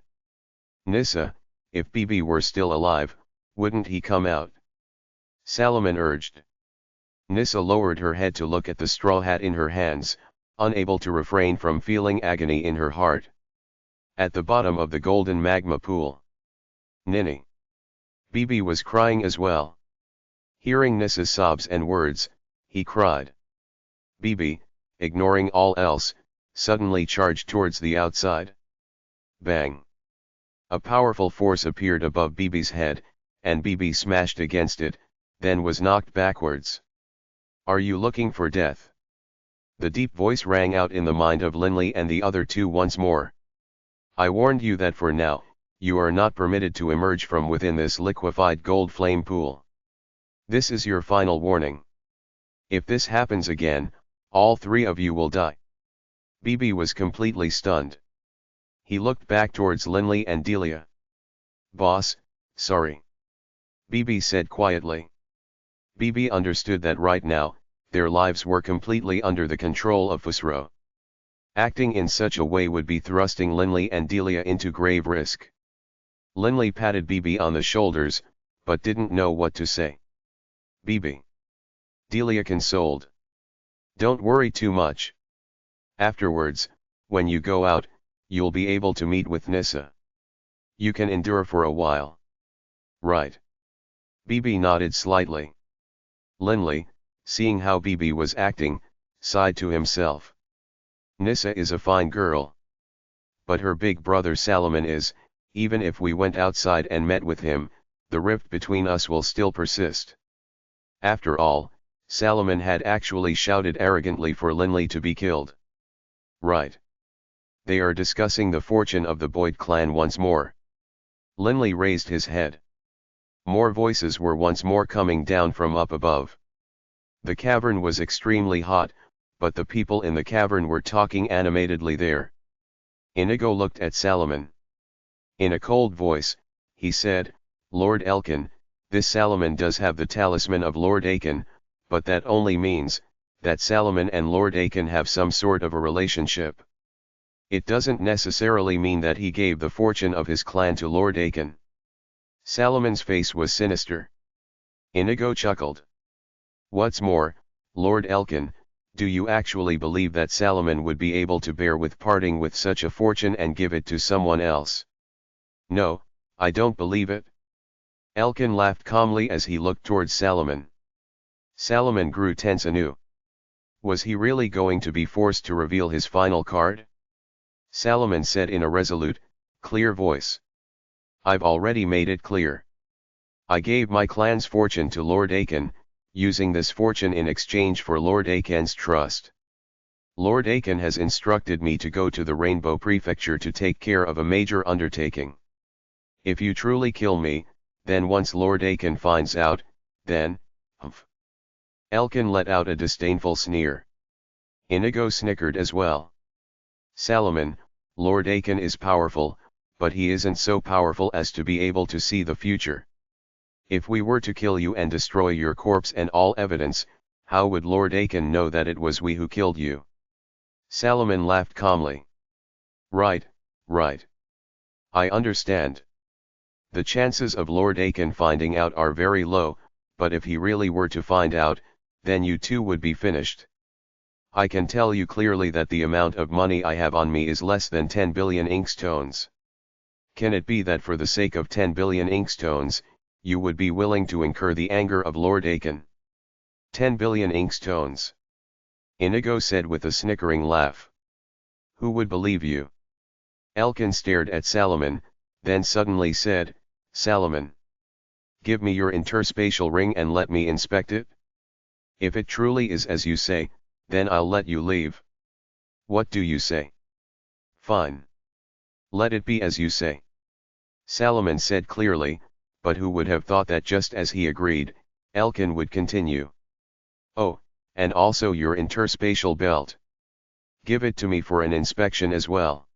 Nissa, if Bibi were still alive, wouldn't he come out?" Salomon urged. Nissa lowered her head to look at the straw hat in her hands, unable to refrain from feeling agony in her heart. At the bottom of the golden magma pool, Nini. Bibi was crying as well. Hearing Nissa's sobs and words, he cried. Bibi, ignoring all else, suddenly charged towards the outside. Bang! A powerful force appeared above Bibi's head, and Bibi smashed against it, then was knocked backwards. Are you looking for death? The deep voice rang out in the mind of Linley and the other two once more. I warned you that for now, you are not permitted to emerge from within this liquefied gold flame pool. This is your final warning. If this happens again, all three of you will die. Bibi was completely stunned. He looked back towards Linley and Delia. Boss, sorry. Bibi said quietly. Bibi understood that right now, their lives were completely under the control of Fusro. Acting in such a way would be thrusting Linley and Delia into grave risk. Linley patted Bibi on the shoulders, but didn't know what to say. Bibi. Delia consoled. Don't worry too much. Afterwards, when you go out, you'll be able to meet with Nissa. You can endure for a while. Right. Bibi nodded slightly. Linley, seeing how Bibi was acting, sighed to himself. Nissa is a fine girl. But her big brother Salomon is, even if we went outside and met with him, the rift between us will still persist. After all, Salomon had actually shouted arrogantly for Linley to be killed. Right. They are discussing the fortune of the Boyd clan once more. Linley raised his head. More voices were once more coming down from up above. The cavern was extremely hot, but the people in the cavern were talking animatedly there. Inigo looked at Salomon. In a cold voice, he said, Lord Elkin, this Salomon does have the talisman of Lord Aiken, but that only means, that Salomon and Lord Aiken have some sort of a relationship. It doesn't necessarily mean that he gave the fortune of his clan to Lord Aiken. Salomon's face was sinister. Inigo chuckled. What's more, Lord Elkin, do you actually believe that Salomon would be able to bear with parting with such a fortune and give it to someone else? No, I don't believe it. Elkin laughed calmly as he looked towards Salomon. Salomon grew tense anew. Was he really going to be forced to reveal his final card? Salomon said in a resolute, clear voice. I've already made it clear. I gave my clan's fortune to Lord Aiken, using this fortune in exchange for Lord Aiken's trust. Lord Aiken has instructed me to go to the Rainbow Prefecture to take care of a major undertaking. If you truly kill me, then once Lord Aiken finds out, then, humph. Elkin let out a disdainful sneer. Inigo snickered as well. Salomon, Lord Aiken is powerful, but he isn't so powerful as to be able to see the future. If we were to kill you and destroy your corpse and all evidence, how would Lord Aiken know that it was we who killed you? Salomon laughed calmly. Right, right. I understand. The chances of Lord Aiken finding out are very low, but if he really were to find out, then you too would be finished. I can tell you clearly that the amount of money I have on me is less than 10 billion inkstones. Can it be that for the sake of 10 billion inkstones, you would be willing to incur the anger of Lord Aiken? 10 billion inkstones. Inigo said with a snickering laugh. Who would believe you? Elkin stared at Salomon, then suddenly said, Salomon, give me your interspatial ring and let me inspect it. If it truly is as you say, then I'll let you leave. What do you say? Fine. Let it be as you say. Salomon said clearly, but who would have thought that just as he agreed, Elkin would continue. Oh, and also your interspatial belt. Give it to me for an inspection as well.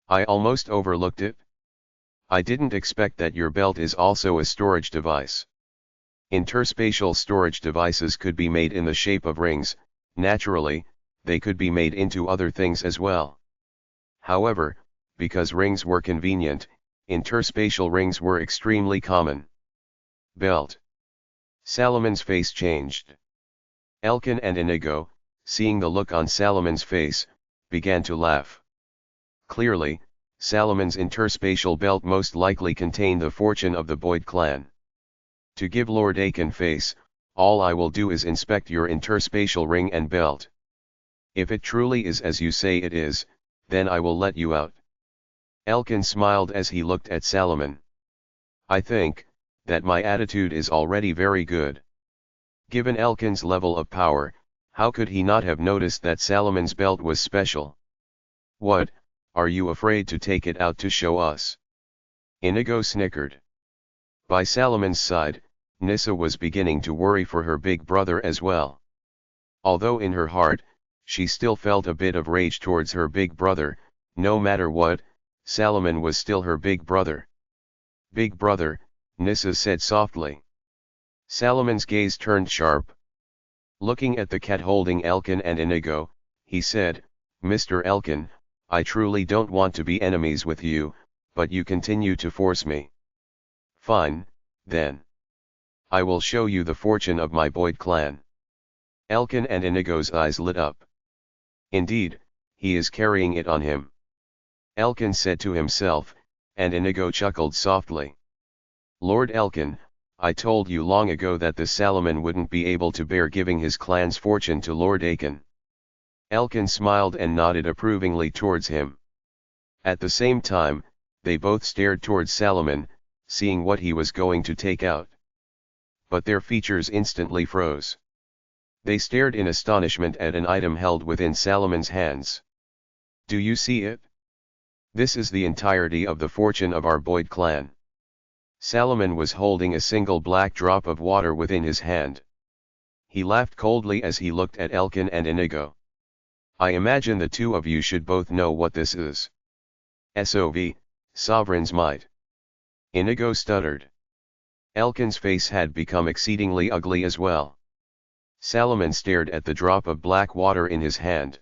I almost overlooked it. I didn't expect that your belt is also a storage device. Interspatial storage devices could be made in the shape of rings. Naturally, they could be made into other things as well. However, because rings were convenient, interspatial rings were extremely common. Belt. Salomon's face changed. Elkin and Inigo, seeing the look on Salomon's face, began to laugh. Clearly, Salomon's interspatial belt most likely contained the fortune of the Boyd clan. To give Lord Aiken face, all I will do is inspect your interspatial ring and belt. If it truly is as you say it is, then I will let you out. Elkin smiled as he looked at Salomon. I think that my attitude is already very good. Given Elkin's level of power, how could he not have noticed that Salomon's belt was special? What, are you afraid to take it out to show us? Inigo snickered. By Salomon's side, Nissa was beginning to worry for her big brother as well. Although in her heart, she still felt a bit of rage towards her big brother, no matter what, Salomon was still her big brother. Big brother, Nissa said softly. Salomon's gaze turned sharp. Looking at the cat holding Elkin and Inigo, he said, Mr. Elkin, I truly don't want to be enemies with you, but you continue to force me. Fine, then. I will show you the fortune of my Boyd clan. Elkin and Inigo's eyes lit up. Indeed, he is carrying it on him. Elkin said to himself, and Inigo chuckled softly. Lord Elkin, I told you long ago that the Salomon wouldn't be able to bear giving his clan's fortune to Lord Aiken. Elkin smiled and nodded approvingly towards him. At the same time, they both stared towards Salomon, seeing what he was going to take out. But their features instantly froze. They stared in astonishment at an item held within Salomon's hands. Do you see it? This is the entirety of the fortune of our Boyd clan. Salomon was holding a single black drop of water within his hand. He laughed coldly as he looked at Elkin and Inigo. I imagine the two of you should both know what this is. SOV, Sovereign's Might. Inigo stuttered. Elkin's face had become exceedingly ugly as well. Salomon stared at the drop of black water in his hand.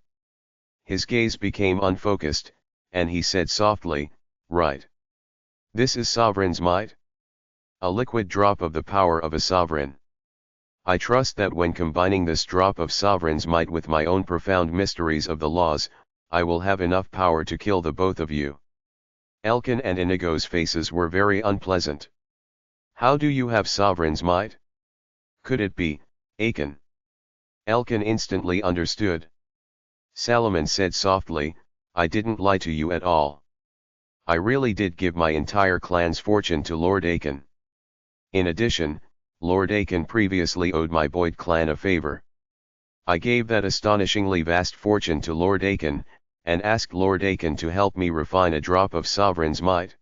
His gaze became unfocused, and he said softly, right. This is Sovereign's Might? A liquid drop of the power of a sovereign. I trust that when combining this drop of Sovereign's Might with my own profound mysteries of the laws, I will have enough power to kill the both of you. Elkin and Inigo's faces were very unpleasant. How do you have Sovereign's Might? Could it be, Aiken? Elkin instantly understood. Salomon said softly, I didn't lie to you at all. I really did give my entire clan's fortune to Lord Aiken. In addition, Lord Aiken previously owed my Boyd clan a favor. I gave that astonishingly vast fortune to Lord Aiken, and asked Lord Aiken to help me refine a drop of Sovereign's Might.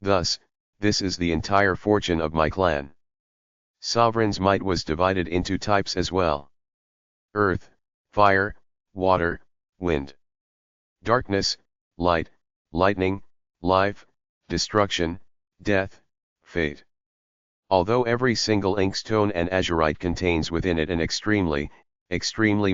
Thus, this is the entire fortune of my clan. Sovereign's Might was divided into types as well. Earth, fire, water, wind. Darkness, light, lightning, life, destruction, death, fate. Although every single inkstone and azurite contains within it an extremely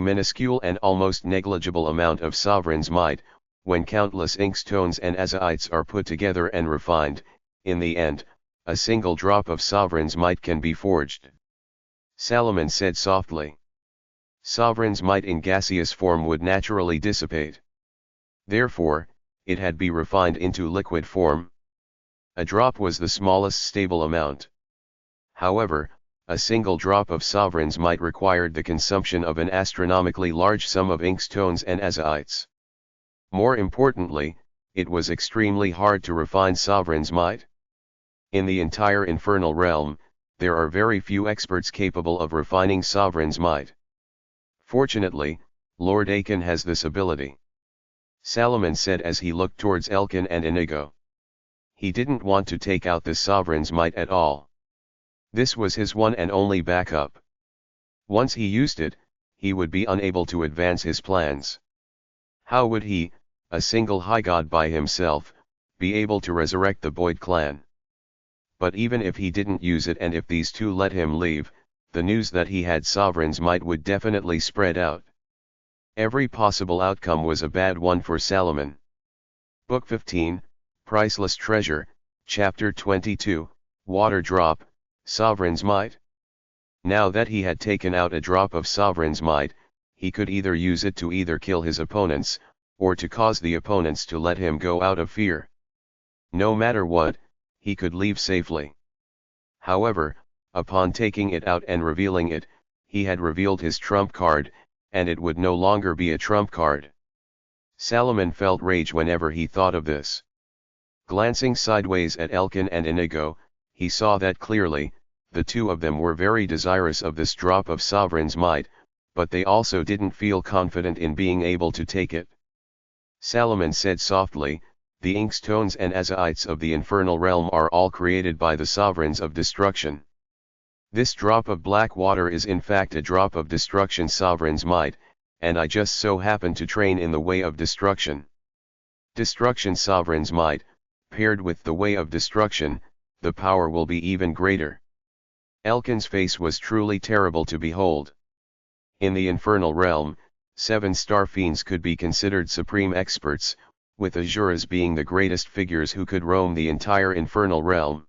minuscule and almost negligible amount of Sovereign's Might, when countless inkstones and azurites are put together and refined, in the end, a single drop of Sovereign's Might can be forged. Salomon said softly. Sovereign's Might in gaseous form would naturally dissipate. Therefore, it had be refined into liquid form. A drop was the smallest stable amount. However, a single drop of Sovereign's Might required the consumption of an astronomically large sum of inkstones and azurites. More importantly, it was extremely hard to refine Sovereign's Might. In the entire infernal realm, there are very few experts capable of refining Sovereign's Might. Fortunately, Lord Aiken has this ability. Salomon said as he looked towards Elkin and Inigo. He didn't want to take out the Sovereign's Might at all. This was his one and only backup. Once he used it, he would be unable to advance his plans. How would he, a single high god by himself, be able to resurrect the Boyd clan? But even if he didn't use it and if these two let him leave, the news that he had Sovereign's Might would definitely spread out. Every possible outcome was a bad one for Salomon. Book 15, Priceless Treasure, Chapter 22, Water Drop, Sovereign's Might. Now that he had taken out a drop of Sovereign's might, he could either use it to either kill his opponents, or to cause the opponents to let him go out of fear. No matter what, he could leave safely. However, upon taking it out and revealing it, he had revealed his trump card, and it would no longer be a trump card. Salomon felt rage whenever he thought of this. Glancing sideways at Elkin and Inigo, he saw that clearly, the two of them were very desirous of this drop of Sovereign's might, but they also didn't feel confident in being able to take it. Salomon said softly, "The inkstones and azaites of the infernal realm are all created by the sovereigns of destruction. This drop of black water is in fact a drop of destruction sovereign's might, and I just so happen to train in the way of destruction. Destruction sovereign's might, paired with the way of destruction, the power will be even greater." Elkin's face was truly terrible to behold. In the infernal realm, 7 star fiends could be considered supreme experts, with Asuras being the greatest figures who could roam the entire infernal realm.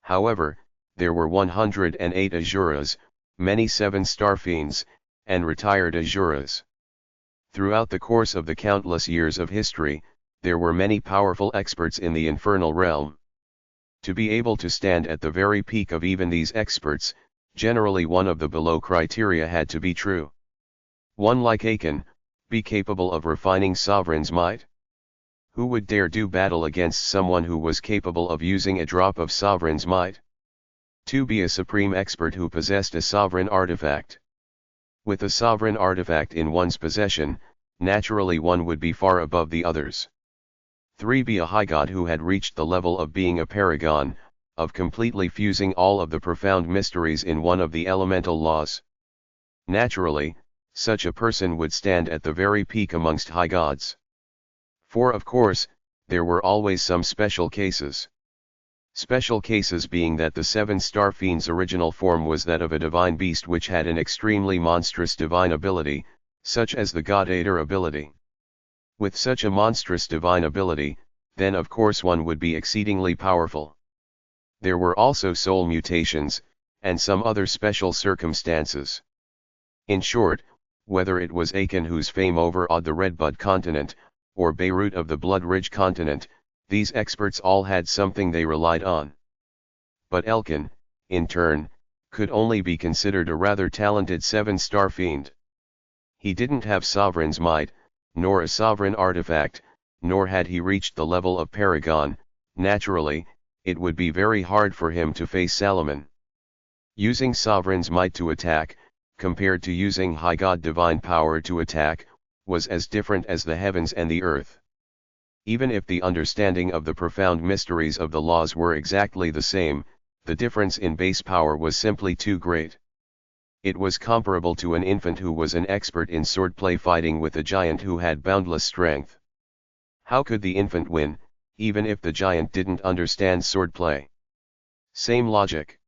However, there were 108 Asuras, many 7 star fiends, and retired Asuras. Throughout the course of the countless years of history, there were many powerful experts in the infernal realm. To be able to stand at the very peak of even these experts, generally one of the below criteria had to be true. One like Achan, be capable of refining Sovereign's might? Who would dare do battle against someone who was capable of using a drop of Sovereign's might? To be a supreme expert who possessed a sovereign artifact. With a sovereign artifact in one's possession, naturally one would be far above the others. 3. Be a high god who had reached the level of being a paragon, of completely fusing all of the profound mysteries in one of the elemental laws. Naturally, such a person would stand at the very peak amongst high gods. 4. Of course, there were always some special cases. Special cases being that the 7 star fiend's original form was that of a divine beast which had an extremely monstrous divine ability, such as the God Ader ability. With such a monstrous divine ability, then of course one would be exceedingly powerful. There were also soul mutations, and some other special circumstances. In short, whether it was Achan whose fame overawed the Redbud continent, or Beirut of the Blood Ridge continent, these experts all had something they relied on. But Elkin, in turn, could only be considered a rather talented 7 star fiend. He didn't have Sovereign's might, nor a sovereign artifact, nor had he reached the level of paragon. Naturally, it would be very hard for him to face Salomon. Using Sovereign's might to attack, compared to using high god divine power to attack, was as different as the heavens and the earth. Even if the understanding of the profound mysteries of the laws were exactly the same, the difference in base power was simply too great. It was comparable to an infant who was an expert in swordplay fighting with a giant who had boundless strength. How could the infant win, even if the giant didn't understand swordplay? Same logic.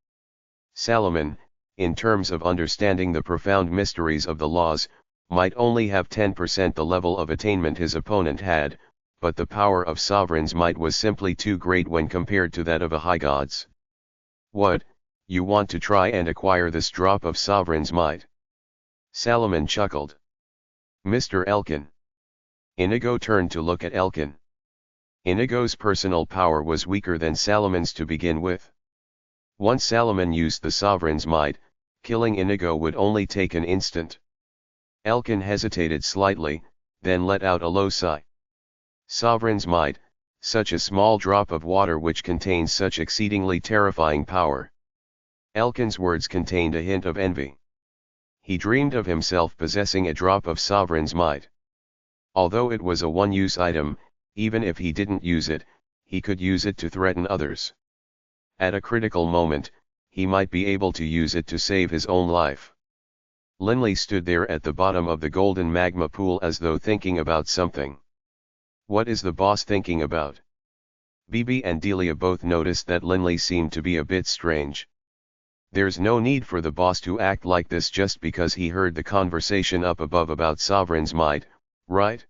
Salomon, in terms of understanding the profound mysteries of the laws, might only have 10% the level of attainment his opponent had, but the power of Sovereign's might was simply too great when compared to that of a high god's. What, you want to try and acquire this drop of Sovereign's might? Salomon chuckled. Mr. Elkin. Inigo turned to look at Elkin. Inigo's personal power was weaker than Salomon's to begin with. Once Salomon used the Sovereign's might, killing Inigo would only take an instant. Elkin hesitated slightly, then let out a low sigh. Sovereign's might, such a small drop of water which contains such exceedingly terrifying power. Elkin's words contained a hint of envy. He dreamed of himself possessing a drop of Sovereign's might. Although it was a one-use item, even if he didn't use it, he could use it to threaten others. At a critical moment, he might be able to use it to save his own life. Linley stood there at the bottom of the golden magma pool as though thinking about something. What is the boss thinking about? Bibi and Delia both noticed that Linley seemed to be a bit strange. There's no need for the boss to act like this just because he heard the conversation up above about Sovereign's might, right?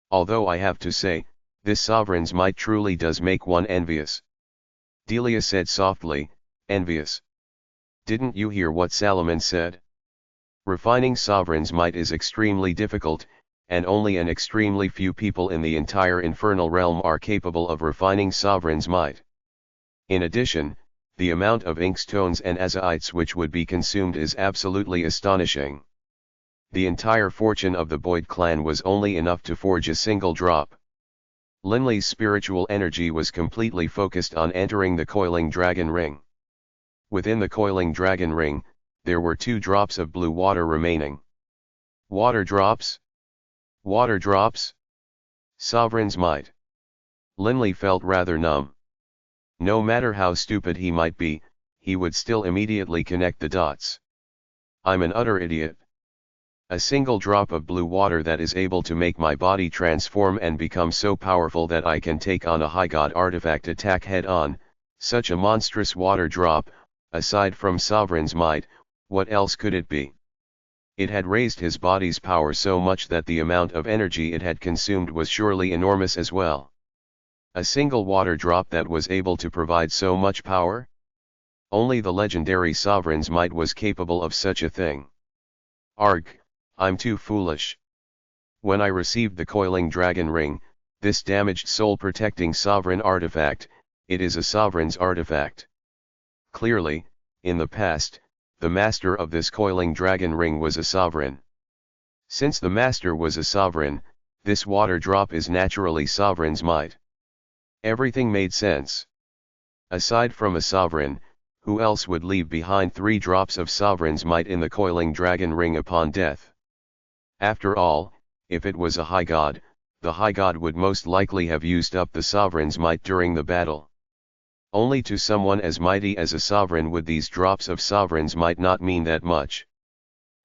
Although I have to say, this Sovereign's might truly does make one envious. Delia said softly, envious. Didn't you hear what Salomon said? Refining sovereign's might is extremely difficult, and only an extremely few people in the entire infernal realm are capable of refining sovereign's might. In addition, the amount of inkstones and azaites which would be consumed is absolutely astonishing. The entire fortune of the Boyd clan was only enough to forge a single drop. Linley's spiritual energy was completely focused on entering the Coiling Dragon Ring. Within the Coiling Dragon Ring, there were 2 drops of blue water remaining. Water drops? Water drops? Sovereign's might. Linley felt rather numb. No matter how stupid he might be, he would still immediately connect the dots. I'm an utter idiot. A single drop of blue water that is able to make my body transform and become so powerful that I can take on a high god artifact attack head on, such a monstrous water drop, aside from sovereign's might, what else could it be? It had raised his body's power so much that the amount of energy it had consumed was surely enormous as well. A single water drop that was able to provide so much power? Only the legendary sovereign's might was capable of such a thing. Arg, I'm too foolish. When I received the Coiling Dragon Ring, this damaged soul-protecting sovereign artifact, it is a sovereign's artifact. Clearly, in the past, the master of this Coiling Dragon Ring was a sovereign. Since the master was a sovereign, this water drop is naturally sovereign's might. Everything made sense. Aside from a sovereign, who else would leave behind 3 drops of sovereign's might in the Coiling Dragon Ring upon death? After all, if it was a high god, the high god would most likely have used up the sovereign's might during the battle. Only to someone as mighty as a sovereign would these drops of sovereign's might not mean that much.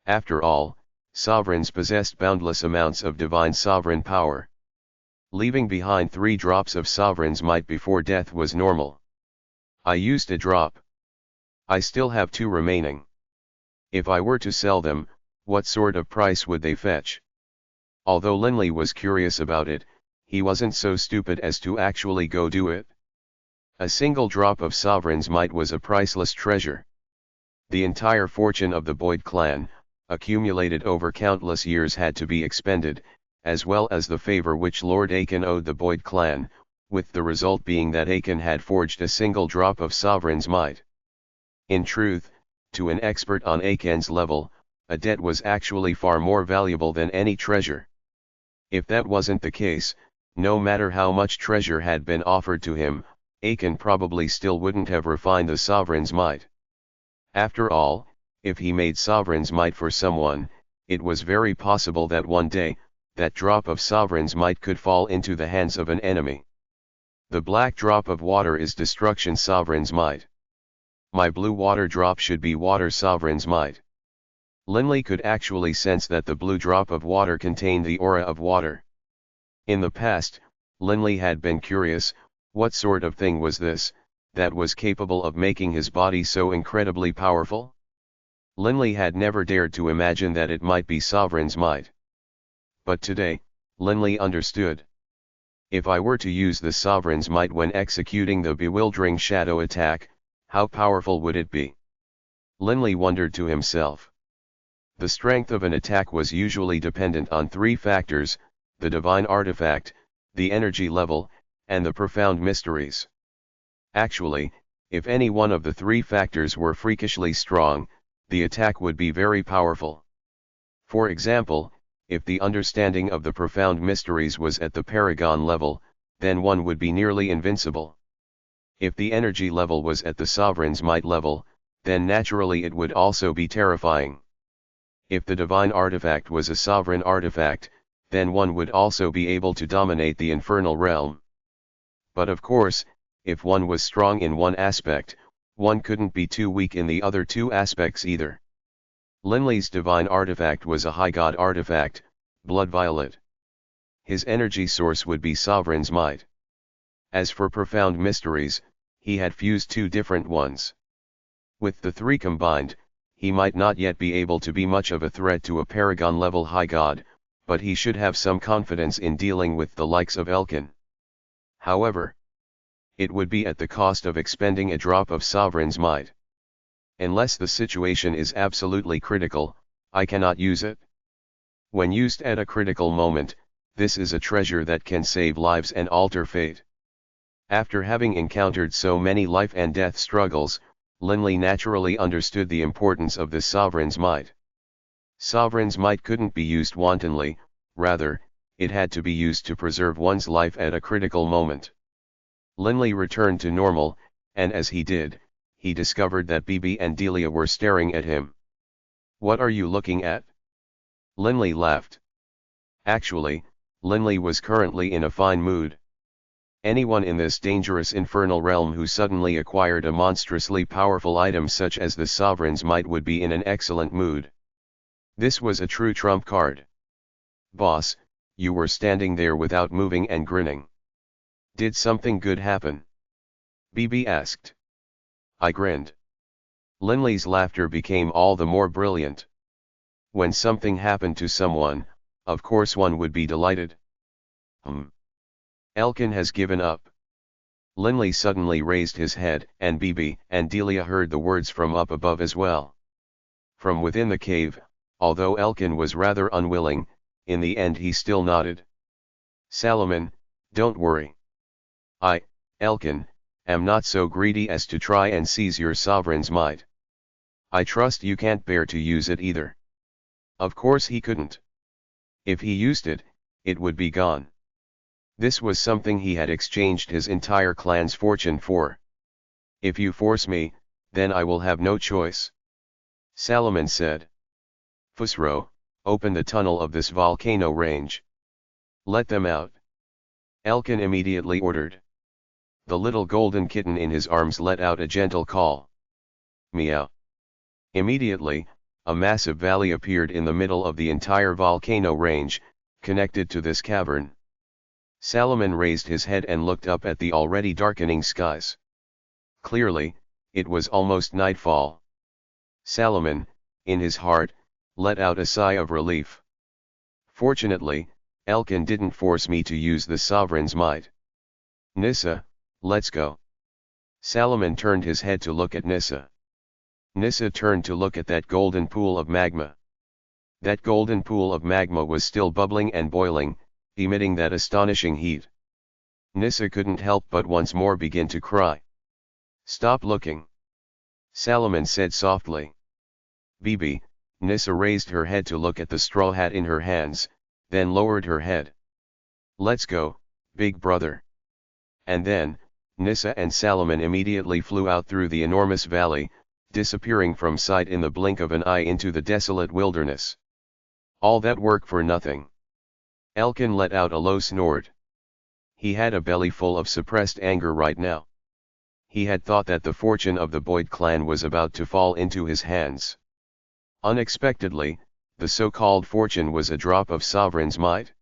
After all, sovereigns possessed boundless amounts of divine sovereign power. Leaving behind 3 drops of sovereign's might before death was normal. I used a drop. I still have 2 remaining. If I were to sell them, what sort of price would they fetch? Although Linley was curious about it, he wasn't so stupid as to actually go do it. A single drop of sovereign's might was a priceless treasure. The entire fortune of the Boyd clan, accumulated over countless years, had to be expended, as well as the favor which Lord Aiken owed the Boyd clan, with the result being that Aiken had forged a single drop of sovereign's might. In truth, to an expert on Aiken's level, a debt was actually far more valuable than any treasure. If that wasn't the case, no matter how much treasure had been offered to him, Aiken probably still wouldn't have refined the sovereign's might. After all, if he made sovereign's might for someone, it was very possible that one day, that drop of sovereign's might could fall into the hands of an enemy. The black drop of water is destruction sovereign's might. My blue water drop should be water sovereign's might. Linley could actually sense that the blue drop of water contained the aura of water. In the past, Linley had been curious, what sort of thing was this, that was capable of making his body so incredibly powerful? Linley had never dared to imagine that it might be sovereign's might. But today, Linley understood. If I were to use the sovereign's might when executing the bewildering shadow attack, how powerful would it be? Linley wondered to himself. The strength of an attack was usually dependent on 3 factors: the divine artifact, the energy level, and the profound mysteries. Actually, if any one of the 3 factors were freakishly strong, the attack would be very powerful. For example, if the understanding of the profound mysteries was at the paragon level, then one would be nearly invincible. If the energy level was at the sovereign's might level, then naturally it would also be terrifying. If the divine artifact was a sovereign artifact, then one would also be able to dominate the infernal realm. But of course, if one was strong in one aspect, one couldn't be too weak in the other 2 aspects either. Linley's divine artifact was a high god artifact, blood violet. His energy source would be sovereign's might. As for profound mysteries, he had fused 2 different ones. With the 3 combined, he might not yet be able to be much of a threat to a paragon-level high god, but he should have some confidence in dealing with the likes of Elkin. However, it would be at the cost of expending a drop of sovereign's might. Unless the situation is absolutely critical, I cannot use it. When used at a critical moment, this is a treasure that can save lives and alter fate. After having encountered so many life and death struggles, Linley naturally understood the importance of the sovereign's might. Sovereign's might couldn't be used wantonly, rather, it had to be used to preserve one's life at a critical moment. Linley returned to normal, and as he did, he discovered that Bibi and Delia were staring at him. "What are you looking at?" Linley laughed. Actually, Linley was currently in a fine mood. Anyone in this dangerous infernal realm who suddenly acquired a monstrously powerful item such as the sovereign's might would be in an excellent mood. This was a true trump card. "Boss, you were standing there without moving and grinning. Did something good happen?" Bibi asked. I grinned. Linley's laughter became all the more brilliant. When something happened to someone, of course one would be delighted. Elkin has given up. Linley suddenly raised his head, and Bibi and Delia heard the words from up above as well. From within the cave, although Elkin was rather unwilling, in the end he still nodded. "Salomon, don't worry. I, Elkin, am not so greedy as to try and seize your sovereign's might. I trust you can't bear to use it either." Of course he couldn't. If he used it, it would be gone. This was something he had exchanged his entire clan's fortune for. "If you force me, then I will have no choice," Salomon said. "Fusro, open the tunnel of this volcano range. Let them out," Elkin immediately ordered. The little golden kitten in his arms let out a gentle call. Meow. Immediately, a massive valley appeared in the middle of the entire volcano range, connected to this cavern. Salomon raised his head and looked up at the already darkening skies. Clearly, it was almost nightfall. Salomon, in his heart, let out a sigh of relief. Fortunately, Elkin didn't force me to use the sovereign's might. "Nissa, let's go." Salomon turned his head to look at Nissa. Nissa turned to look at that golden pool of magma. That golden pool of magma was still bubbling and boiling, emitting that astonishing heat. Nissa couldn't help but once more begin to cry. "Stop looking," Salomon said softly. "Bibi," Nissa raised her head to look at the straw hat in her hands, then lowered her head. "Let's go, big brother." And then, Nissa and Salomon immediately flew out through the enormous valley, disappearing from sight in the blink of an eye into the desolate wilderness. All that work for nothing. Elkin let out a low snort. He had a belly full of suppressed anger right now. He had thought that the fortune of the Boyd clan was about to fall into his hands. Unexpectedly, the so-called fortune was a drop of sovereign's might.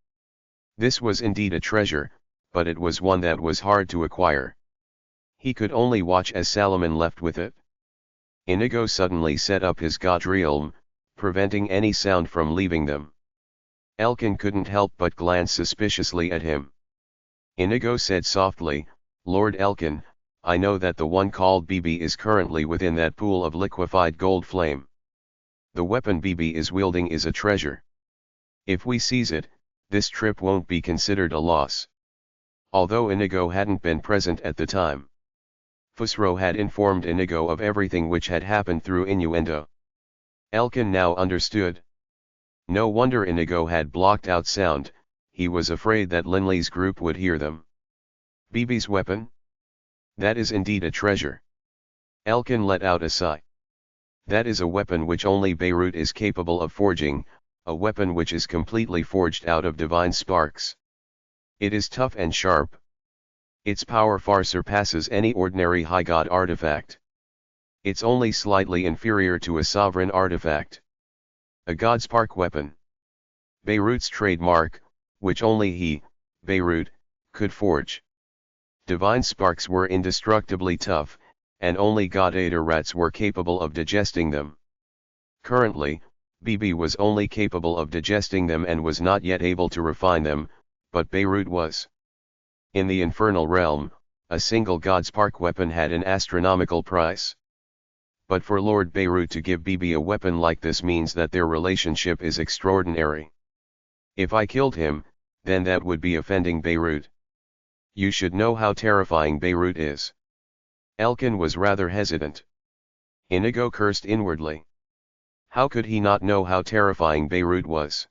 This was indeed a treasure, but it was one that was hard to acquire. He could only watch as Salomon left with it. Inigo suddenly set up his godrealm, preventing any sound from leaving them. Elkin couldn't help but glance suspiciously at him. Inigo said softly, "Lord Elkin, I know that the one called Bibi is currently within that pool of liquefied gold flame. The weapon Bibi is wielding is a treasure. If we seize it, this trip won't be considered a loss." Although Inigo hadn't been present at the time, Fusro had informed Inigo of everything which had happened through innuendo. Elkin now understood. No wonder Inigo had blocked out sound, he was afraid that Linley's group would hear them. Bibi's weapon? That is indeed a treasure. Elkin let out a sigh. That is a weapon which only Beirut is capable of forging, a weapon which is completely forged out of divine sparks. It is tough and sharp. Its power far surpasses any ordinary high god artifact. It's only slightly inferior to a sovereign artifact. A Godspark weapon. Beirut's trademark, which only he, Beirut, could forge. Divine sparks were indestructibly tough, and only God-Ader rats were capable of digesting them. Currently, Bibi was only capable of digesting them and was not yet able to refine them, but Beirut was. In the infernal realm, a single Godspark weapon had an astronomical price. But for Lord Beirut to give Bibi a weapon like this means that their relationship is extraordinary. If I killed him, then that would be offending Beirut. You should know how terrifying Beirut is. Elkin was rather hesitant. Inigo cursed inwardly. How could he not know how terrifying Beirut was?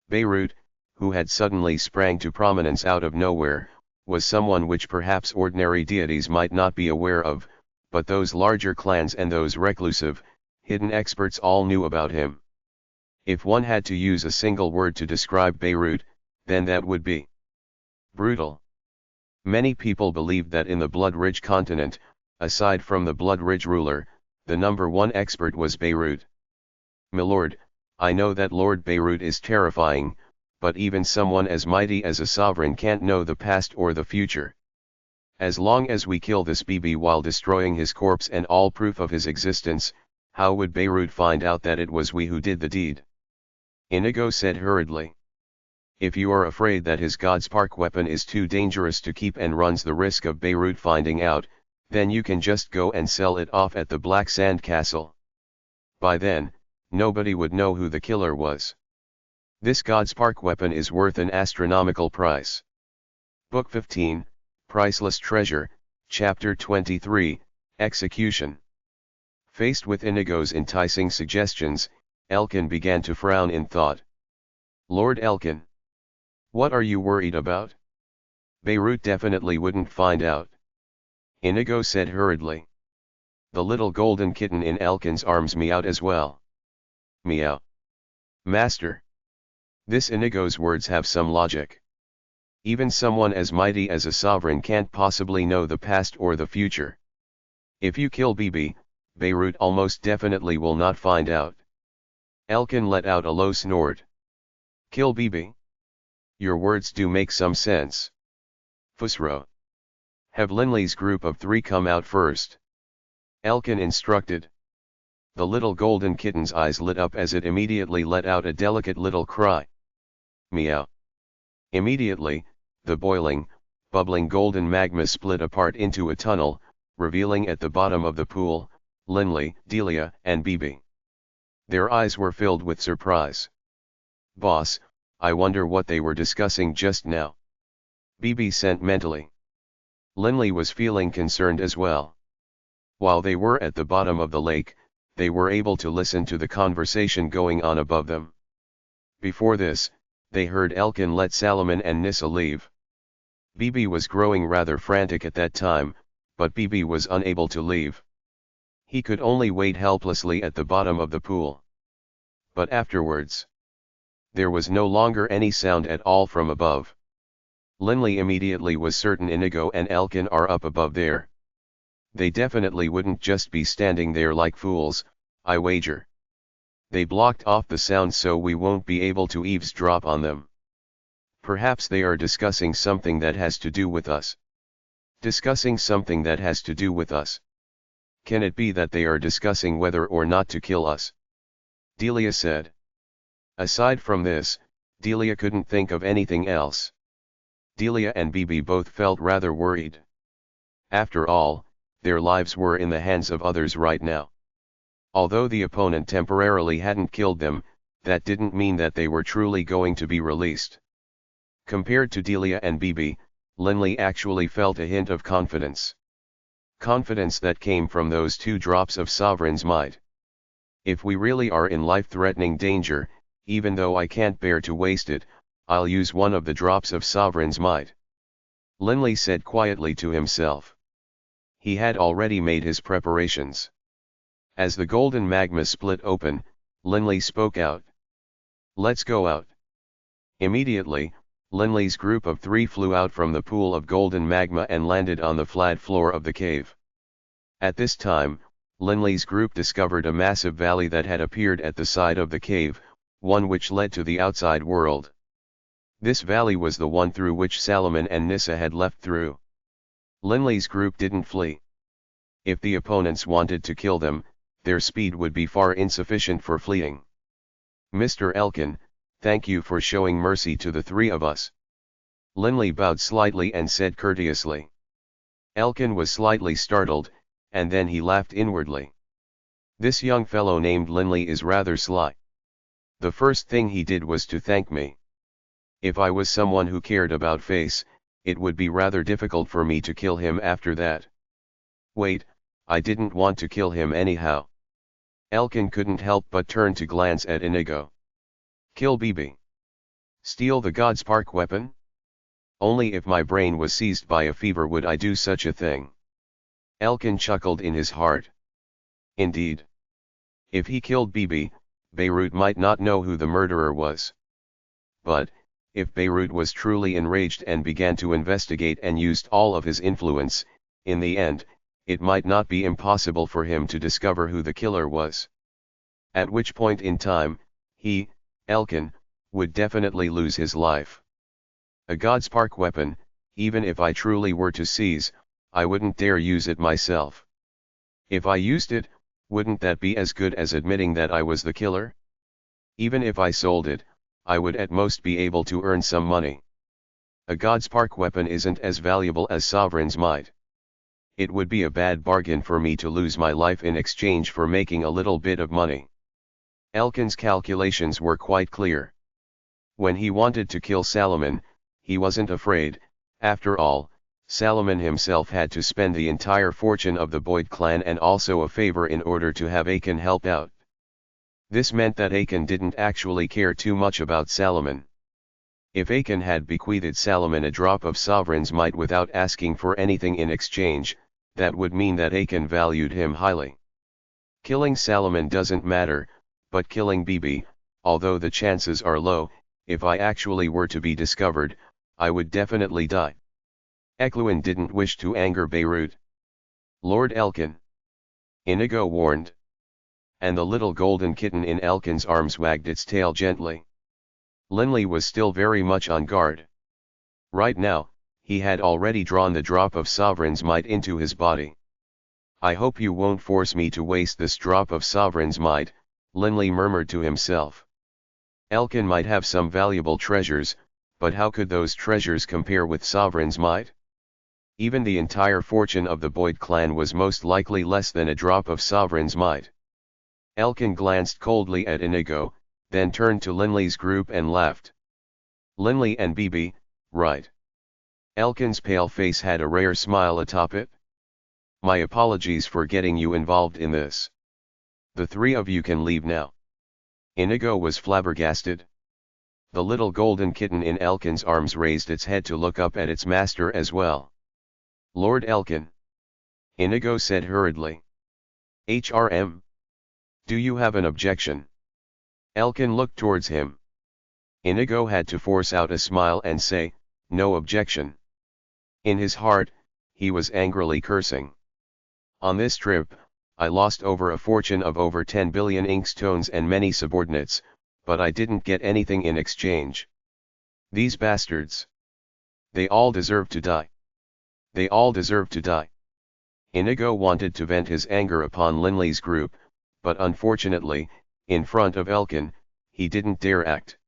Beirut, who had suddenly sprang to prominence out of nowhere, was someone which perhaps ordinary deities might not be aware of, but those larger clans and those reclusive, hidden experts all knew about him. If one had to use a single word to describe Beirut, then that would be brutal. Many people believed that in the blood-rich continent, aside from the blood-rich ruler, the number one expert was Beirut. "Milord, I know that Lord Beirut is terrifying, but even someone as mighty as a sovereign can't know the past or the future. As long as we kill this Bibi while destroying his corpse and all proof of his existence, how would Beirut find out that it was we who did the deed?" Inigo said hurriedly. "If you are afraid that his Godspark weapon is too dangerous to keep and runs the risk of Beirut finding out, then you can just go and sell it off at the Black Sand Castle. By then, nobody would know who the killer was. This Godspark weapon is worth an astronomical price." Book 15, Priceless Treasure, Chapter 23, Execution. Faced with Inigo's enticing suggestions, Elkin began to frown in thought. "Lord Elkin, what are you worried about? Beirut definitely wouldn't find out." Inigo said hurriedly. The little golden kitten in Elkin's arms meowed as well. "Meow. Master." This Inigo's words have some logic. Even someone as mighty as a sovereign can't possibly know the past or the future. If you kill Bibi, Beirut almost definitely will not find out. Elkin let out a low snort. "Kill Bibi? Your words do make some sense. Fusro. Have Linley's group of 3 come out first," Elkin instructed. The little golden kitten's eyes lit up as it immediately let out a delicate little cry. Meow. Immediately, the boiling, bubbling golden magma split apart into a tunnel, revealing at the bottom of the pool, Linley, Delia, and Bibi. Their eyes were filled with surprise. "Boss, I wonder what they were discussing just now," Bibi sent mentally. Linley was feeling concerned as well. While they were at the bottom of the lake, they were able to listen to the conversation going on above them. Before this, they heard Elkin let Salomon and Nissa leave. Bibi was growing rather frantic at that time, but Bibi was unable to leave. He could only wait helplessly at the bottom of the pool. But afterwards, there was no longer any sound at all from above. Linley immediately was certain Inigo and Elkin are up above there. They definitely wouldn't just be standing there like fools, I wager. They blocked off the sound so we won't be able to eavesdrop on them. Perhaps they are discussing something that has to do with us. Discussing something that has to do with us. Can it be that they are discussing whether or not to kill us? Delia said. Aside from this, Delia couldn't think of anything else. Delia and Bibi both felt rather worried. After all, their lives were in the hands of others right now. Although the opponent temporarily hadn't killed them, that didn't mean that they were truly going to be released. Compared to Delia and Bibi, Linley actually felt a hint of confidence. Confidence that came from those 2 drops of Sovereign's might. If we really are in life-threatening danger, even though I can't bear to waste it, I'll use one of the drops of Sovereign's might. Linley said quietly to himself. He had already made his preparations. As the golden magma split open, Linley spoke out. Let's go out. Immediately, Linley's group of 3 flew out from the pool of golden magma and landed on the flat floor of the cave. At this time, Linley's group discovered a massive valley that had appeared at the side of the cave, one which led to the outside world. This valley was the one through which Salomon and Nissa had left through. Linley's group didn't flee. If the opponents wanted to kill them, their speed would be far insufficient for fleeing. Mr. Elkin, thank you for showing mercy to the 3 of us. Linley bowed slightly and said courteously. Elkin was slightly startled, and then he laughed inwardly. This young fellow named Linley is rather sly. The first thing he did was to thank me. If I was someone who cared about face, it would be rather difficult for me to kill him after that. Wait, I didn't want to kill him anyhow. Elkin couldn't help but turn to glance at Inigo. Kill BB. Steal the God's Park weapon? Only if my brain was seized by a fever would I do such a thing. Elkin chuckled in his heart. Indeed. If he killed BB, Beirut might not know who the murderer was. But, if Beirut was truly enraged and began to investigate and used all of his influence, in the end, it might not be impossible for him to discover who the killer was. At which point in time, he, Elkin, would definitely lose his life. A God's Park weapon, even if I truly were to seize, I wouldn't dare use it myself. If I used it, wouldn't that be as good as admitting that I was the killer? Even if I sold it, I would at most be able to earn some money. A God's Park weapon isn't as valuable as Sovereign's might. It would be a bad bargain for me to lose my life in exchange for making a little bit of money. Elkin's calculations were quite clear. When he wanted to kill Salomon, he wasn't afraid. After all, Salomon himself had to spend the entire fortune of the Boyd clan and also a favor in order to have Achan help out. This meant that Achan didn't actually care too much about Salomon. If Achan had bequeathed Salomon a drop of Sovereign's might without asking for anything in exchange, that would mean that Achan valued him highly. Killing Salomon doesn't matter, but killing BB, although the chances are low, if I actually were to be discovered, I would definitely die. Eklund didn't wish to anger Beirut. Lord Elkin. Inigo warned. And the little golden kitten in Elkin's arms wagged its tail gently. Linley was still very much on guard. Right now, he had already drawn the drop of Sovereign's might into his body. I hope you won't force me to waste this drop of Sovereign's might, Linley murmured to himself. Elkin might have some valuable treasures, but how could those treasures compare with Sovereign's might? Even the entire fortune of the Boyd clan was most likely less than a drop of Sovereign's might. Elkin glanced coldly at Inigo, then turned to Linley's group and laughed. Linley and BB, right. Elkin's pale face had a rare smile atop it. My apologies for getting you involved in this. The three of you can leave now. Inigo was flabbergasted. The little golden kitten in Elkin's arms raised its head to look up at its master as well. Lord Elkin. Inigo said hurriedly. HRM. Do you have an objection? Elkin looked towards him. Inigo had to force out a smile and say, no objection. In his heart, he was angrily cursing. On this trip, I lost over a fortune of over 10 billion inkstones and many subordinates, but I didn't get anything in exchange. These bastards. They all deserve to die. They all deserve to die. Inigo wanted to vent his anger upon Linley's group, but unfortunately, in front of Elkin, he didn't dare act.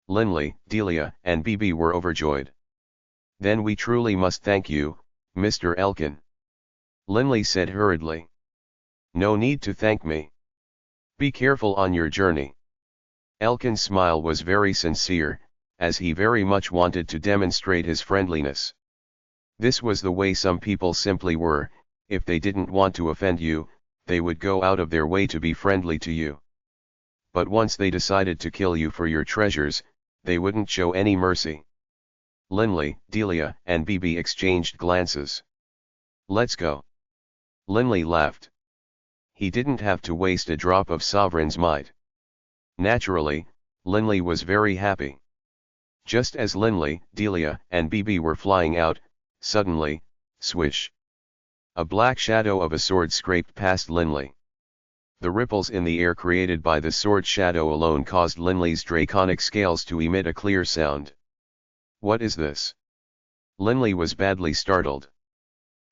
Linley, Delia, and BB were overjoyed. Then we truly must thank you, Mr. Elkin. Linley said hurriedly. No need to thank me. Be careful on your journey. Elkin's smile was very sincere, as he very much wanted to demonstrate his friendliness. This was the way some people simply were. If they didn't want to offend you, they would go out of their way to be friendly to you. But once they decided to kill you for your treasures, they wouldn't show any mercy. Linley, Delia, and BB exchanged glances. Let's go. Linley laughed. He didn't have to waste a drop of Sovereign's might. Naturally, Linley was very happy. Just as Linley, Delia, and BB were flying out, suddenly, swish. A black shadow of a sword scraped past Linley. The ripples in the air created by the sword shadow alone caused Linley's draconic scales to emit a clear sound. What is this? Linley was badly startled.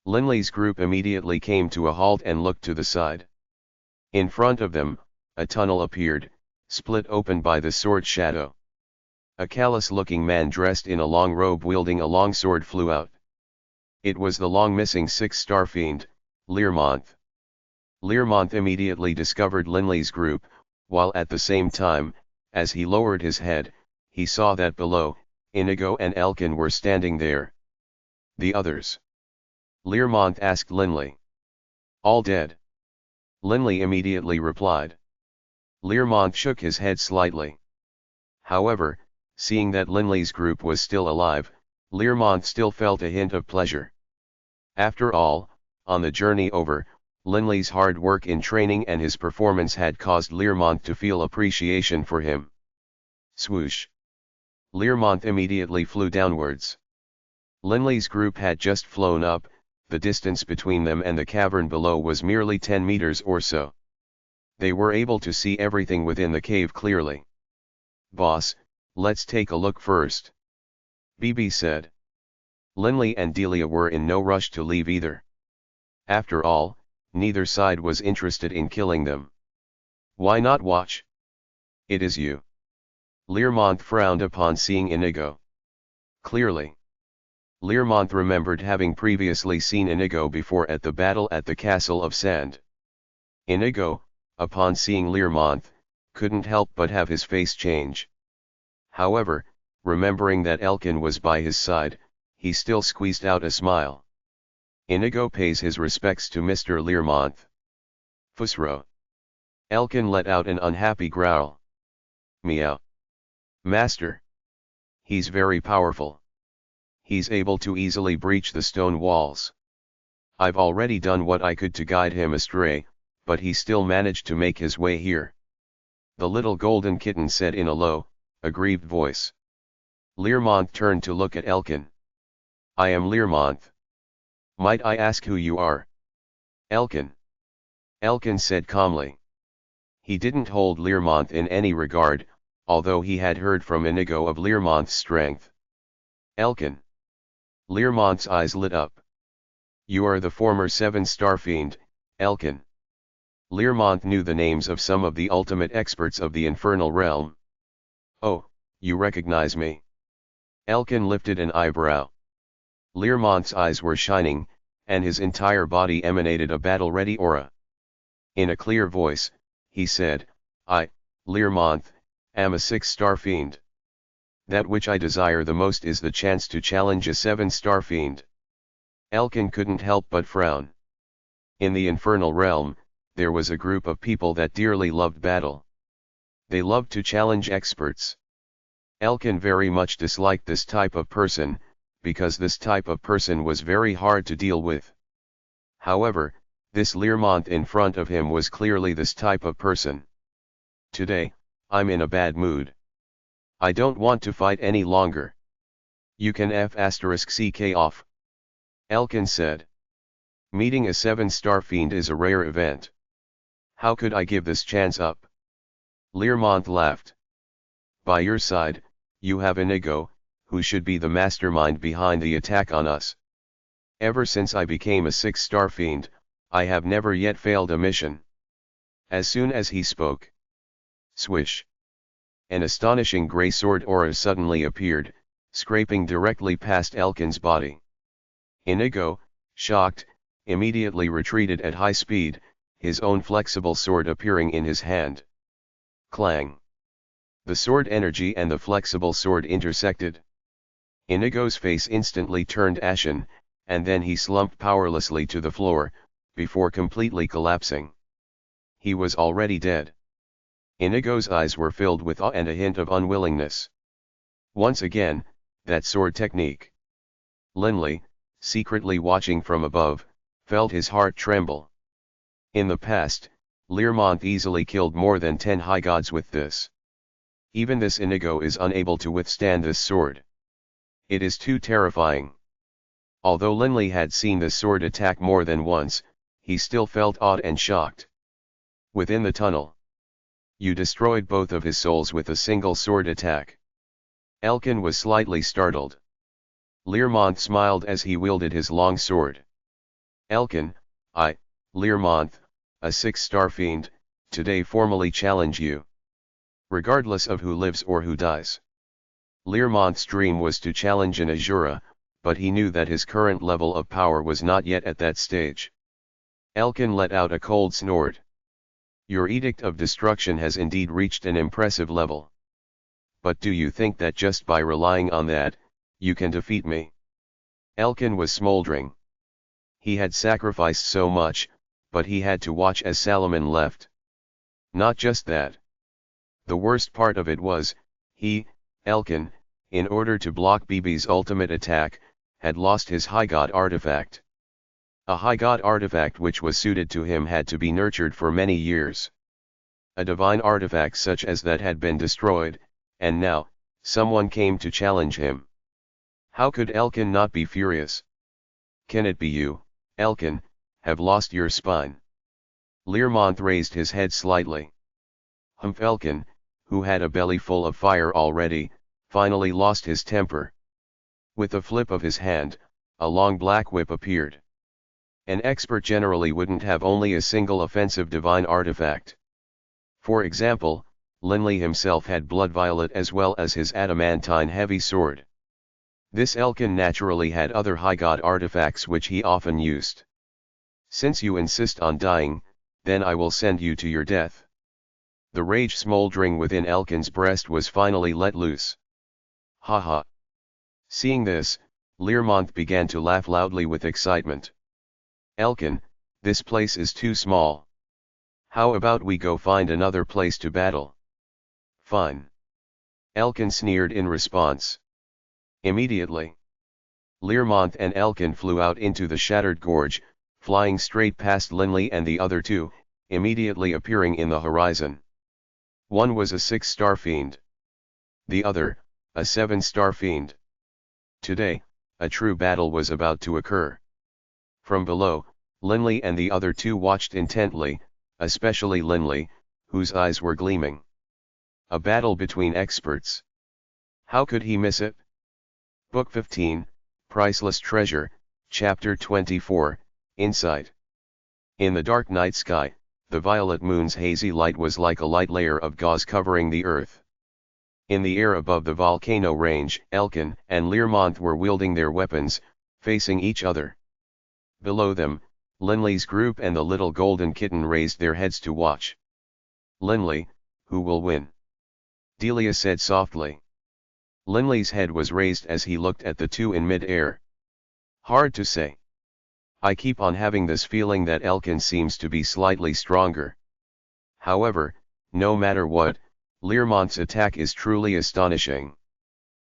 Linley's group immediately came to a halt and looked to the side. In front of them, a tunnel appeared, split open by the sword shadow. A callous-looking man dressed in a long robe wielding a long sword flew out. It was the long-missing six-star fiend, Learmonth. Learmonth immediately discovered Linley's group, while at the same time, as he lowered his head, he saw that below, Inigo and Elkin were standing there. The others? Learmonth asked Linley. All dead. Linley immediately replied. Learmonth shook his head slightly. However, seeing that Linley's group was still alive, Learmonth still felt a hint of pleasure. After all, on the journey over, Linley's hard work in training and his performance had caused Learmonth to feel appreciation for him. Swoosh! Learmonth immediately flew downwards. Linley's group had just flown up, the distance between them and the cavern below was merely 10 meters or so. They were able to see everything within the cave clearly. Boss, let's take a look first. BB said. Linley and Delia were in no rush to leave either. After all, neither side was interested in killing them. Why not watch? It is you. Learmonth frowned upon seeing Inigo. Clearly. Learmonth remembered having previously seen Inigo before at the battle at the Castle of Sand. Inigo, upon seeing Learmonth, couldn't help but have his face change. However, remembering that Elkin was by his side, he still squeezed out a smile. Inigo pays his respects to Mr. Learmonth. Fusro. Elkin let out an unhappy growl. Meow. Master. He's very powerful. He's able to easily breach the stone walls. I've already done what I could to guide him astray, but he still managed to make his way here. The little golden kitten said in a low, aggrieved voice. Learmonth turned to look at Elkin. I am Learmonth. Might I ask who you are? Elkin. Elkin said calmly. He didn't hold Learmonth in any regard, although he had heard from Inigo of Learmonth's strength. Elkin. Learmonth's eyes lit up. You are the former 7-star fiend, Elkin. Learmonth knew the names of some of the ultimate experts of the infernal realm. Oh, you recognize me? Elkin lifted an eyebrow. Learmonth's eyes were shining, and his entire body emanated a battle-ready aura. In a clear voice, he said, I, Learmonth, am a 6-star fiend. That which I desire the most is the chance to challenge a 7-star fiend. Elkin couldn't help but frown. In the infernal realm, there was a group of people that dearly loved battle. They loved to challenge experts. Elkin very much disliked this type of person, because this type of person was very hard to deal with. However, this Learmonth in front of him was clearly this type of person. Today, I'm in a bad mood. I don't want to fight any longer. You can *CK off. Elkin said. Meeting a 7-star fiend is a rare event. How could I give this chance up? Learmonth laughed. By your side, you have Inigo, who should be the mastermind behind the attack on us. Ever since I became a 6-star fiend, I have never yet failed a mission. As soon as he spoke. Swish. An astonishing grey sword aura suddenly appeared, scraping directly past Elkin's body. Inigo, shocked, immediately retreated at high speed, his own flexible sword appearing in his hand. Clang. The sword energy and the flexible sword intersected. Inigo's face instantly turned ashen, and then he slumped powerlessly to the floor, before completely collapsing. He was already dead. Inigo's eyes were filled with awe and a hint of unwillingness. Once again, that sword technique. Linley, secretly watching from above, felt his heart tremble. In the past, Learmonth easily killed more than 10 high gods with this. Even this Inigo is unable to withstand this sword. It is too terrifying. Although Linley had seen this sword attack more than once, he still felt awed and shocked. Within the tunnel. You destroyed both of his souls with a single sword attack. Elkin was slightly startled. Learmonth smiled as he wielded his long sword. Elkin, I, Learmonth, a 6-star fiend, today formally challenge you. Regardless of who lives or who dies. Learmonth's dream was to challenge an Azura, but he knew that his current level of power was not yet at that stage. Elkin let out a cold snort. Your edict of destruction has indeed reached an impressive level. But do you think that just by relying on that, you can defeat me? Elkin was smoldering. He had sacrificed so much, but he had to watch as Salaman left. Not just that. The worst part of it was, he, Elkin, in order to block BB's ultimate attack, had lost his High God artifact. A High God artifact which was suited to him had to be nurtured for many years. A divine artifact such as that had been destroyed, and now, someone came to challenge him. How could Elkin not be furious? Can it be you, Elkin, have lost your spine? Learmonth raised his head slightly. Humph! Elkin, who had a belly full of fire already, finally lost his temper. With a flip of his hand, a long black whip appeared. An expert generally wouldn't have only a single offensive divine artifact. For example, Linley himself had Blood Violet as well as his adamantine heavy sword. This Elkin naturally had other High God artifacts which he often used. Since you insist on dying, then I will send you to your death. The rage smoldering within Elkin's breast was finally let loose. Ha ha. Seeing this, Learmonth began to laugh loudly with excitement. Elkin, this place is too small. How about we go find another place to battle? Fine. Elkin sneered in response. Immediately, Learmonth and Elkin flew out into the shattered gorge, flying straight past Linley and the other two, immediately appearing in the horizon. One was a 6-star fiend. The other, a 7-star fiend. Today, a true battle was about to occur. From below, Linley and the other two watched intently, especially Linley, whose eyes were gleaming. A battle between experts. How could he miss it? Book 15, Priceless Treasure, Chapter 24, Insight. In the dark night sky, the violet moon's hazy light was like a light layer of gauze covering the earth. In the air above the volcano range, Elkin and Learmonth were wielding their weapons, facing each other. Below them, Linley's group and the little golden kitten raised their heads to watch. Linley, who will win? Delia said softly. Linley's head was raised as he looked at the two in mid-air. Hard to say. I keep on having this feeling that Elkin seems to be slightly stronger. However, no matter what, Learmonth's attack is truly astonishing.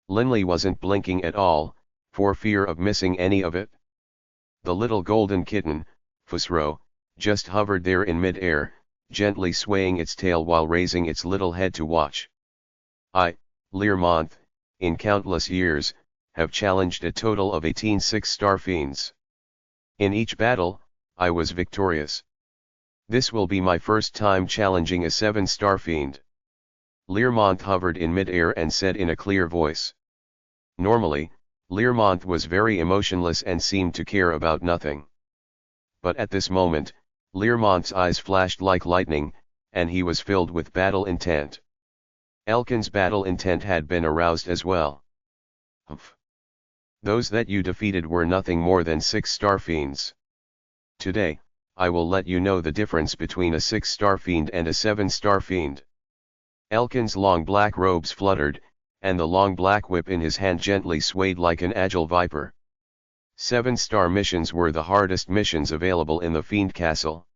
Linley wasn't blinking at all, for fear of missing any of it. The little golden kitten, Fusro, just hovered there in mid-air, gently swaying its tail while raising its little head to watch. I, Learmonth, in countless years, have challenged a total of 18 6-star fiends. In each battle, I was victorious. This will be my first time challenging a 7-star fiend. Learmonth hovered in mid-air and said in a clear voice. Normally, Learmonth was very emotionless and seemed to care about nothing. But at this moment, Learmonth's eyes flashed like lightning, and he was filled with battle intent. Elkin's battle intent had been aroused as well. Humph. Those that you defeated were nothing more than 6-star fiends. Today, I will let you know the difference between a 6-star fiend and a 7-star fiend. Elkin's long black robes fluttered, and the long black whip in his hand gently swayed like an agile viper. 7-star missions were the hardest missions available in the Fiend Castle.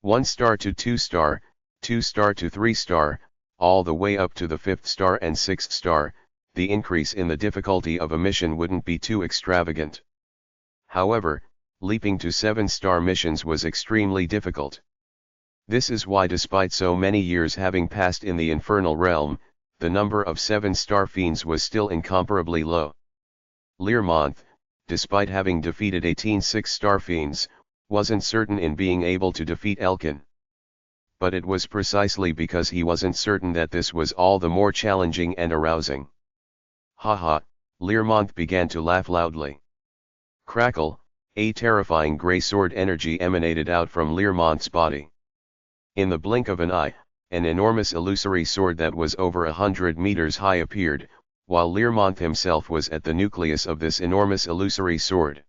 1-star to 2-star, 2-star to 3-star, all the way up to the 5th star and 6th star, the increase in the difficulty of a mission wouldn't be too extravagant. However, leaping to 7-star missions was extremely difficult. This is why despite so many years having passed in the infernal realm, the number of 7-star fiends was still incomparably low. Learmonth, despite having defeated 18 6-star fiends, wasn't certain in being able to defeat Elkin. But it was precisely because he wasn't certain that this was all the more challenging and arousing. Ha ha, Learmonth began to laugh loudly. Crackle, a terrifying grey sword energy emanated out from Learmonth's body. In the blink of an eye, an enormous illusory sword that was over 100 meters high appeared, while Learmonth himself was at the nucleus of this enormous illusory sword.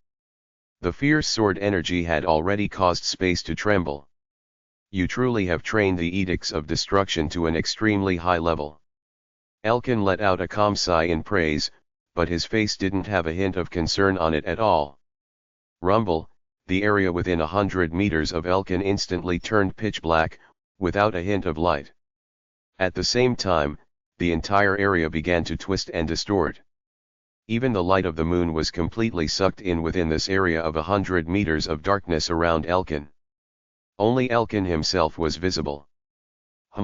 The fierce sword energy had already caused space to tremble. You truly have trained the edicts of destruction to an extremely high level. Elkin let out a calm sigh in praise, but his face didn't have a hint of concern on it at all. Rumble, the area within 100 meters of Elkin instantly turned pitch black, without a hint of light. At the same time, the entire area began to twist and distort. Even the light of the moon was completely sucked in within this area of 100 meters of darkness around Elkin. Only Elkin himself was visible.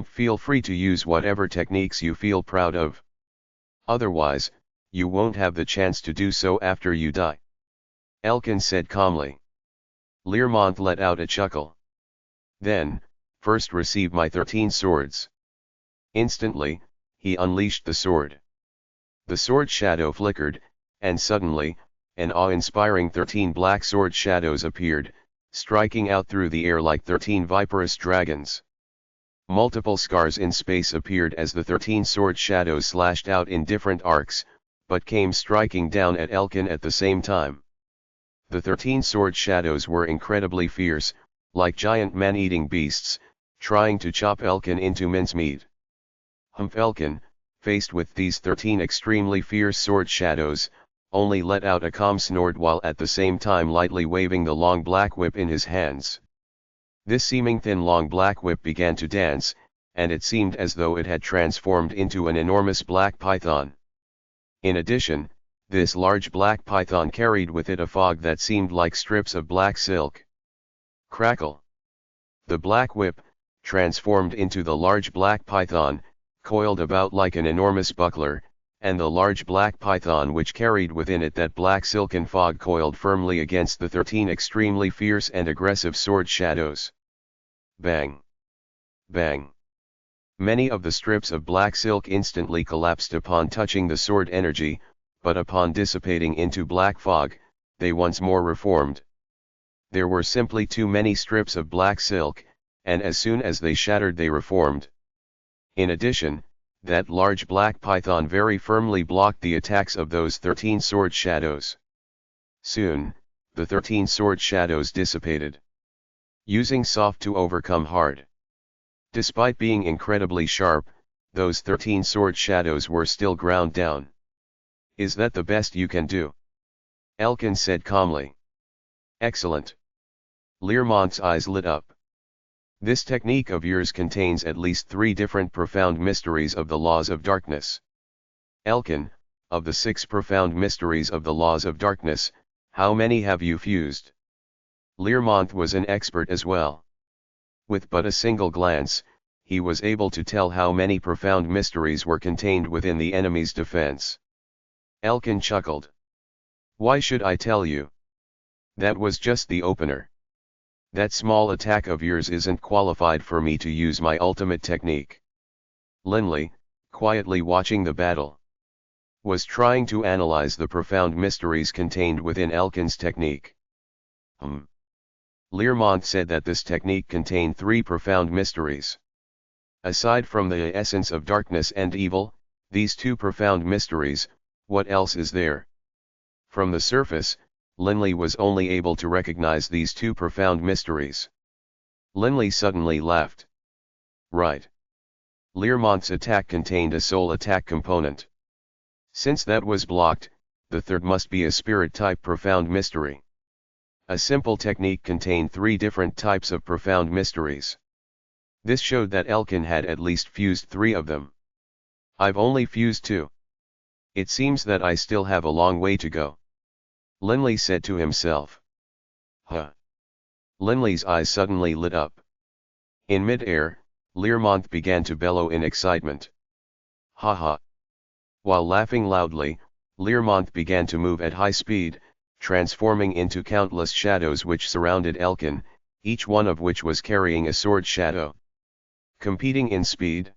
Feel free to use whatever techniques you feel proud of. Otherwise, you won't have the chance to do so after you die. Elkin said calmly. Learmonth let out a chuckle. Then, first receive my 13 swords. Instantly, he unleashed the sword. The sword shadow flickered, and suddenly, an awe-inspiring 13 black sword shadows appeared, striking out through the air like 13 viperous dragons. Multiple scars in space appeared as the 13 sword shadows slashed out in different arcs, but came striking down at Elkin at the same time. The 13 sword shadows were incredibly fierce, like giant man-eating beasts, trying to chop Elkin into mincemeat. Elkin, faced with these 13 extremely fierce sword shadows, only let out a calm snort while at the same time lightly waving the long black whip in his hands. This seeming thin long black whip began to dance, and it seemed as though it had transformed into an enormous black python. In addition, this large black python carried with it a fog that seemed like strips of black silk. Crackle! The black whip, transformed into the large black python, coiled about like an enormous buckler, and the large black python which carried within it that black silken fog coiled firmly against the 13 extremely fierce and aggressive sword shadows. Bang! Bang! Many of the strips of black silk instantly collapsed upon touching the sword energy, but upon dissipating into black fog, they once more reformed. There were simply too many strips of black silk, and as soon as they shattered they reformed. In addition, that large black python very firmly blocked the attacks of those 13 sword shadows. Soon, the 13 sword shadows dissipated. Using soft to overcome hard. Despite being incredibly sharp, those 13 sword shadows were still ground down. Is that the best you can do? Elkin said calmly. Excellent. Learmonth's eyes lit up. This technique of yours contains at least 3 different profound mysteries of the laws of darkness. Elkin, of the 6 profound mysteries of the laws of darkness, how many have you fused? Learmonth was an expert as well. With but a single glance, he was able to tell how many profound mysteries were contained within the enemy's defense. Elkin chuckled. Why should I tell you? That was just the opener. That small attack of yours isn't qualified for me to use my ultimate technique. Linley, quietly watching the battle, was trying to analyze the profound mysteries contained within Elkin's technique. Learmonth said that this technique contained 3 profound mysteries. Aside from the essence of darkness and evil, these 2 profound mysteries, what else is there? From the surface, Linley was only able to recognize these 2 profound mysteries. Linley suddenly laughed. Right. Learmonth's attack contained a soul attack component. Since that was blocked, the third must be a spirit-type profound mystery. A simple technique contained 3 different types of profound mysteries. This showed that Elkin had at least fused 3 of them. I've only fused 2. It seems that I still have a long way to go. Linley said to himself. Linley's eyes suddenly lit up. In mid-air, Learmonth began to bellow in excitement. Ha ha! While laughing loudly, Learmonth began to move at high speed, transforming into countless shadows which surrounded Elkin, each one of which was carrying a sword shadow. Competing in speed?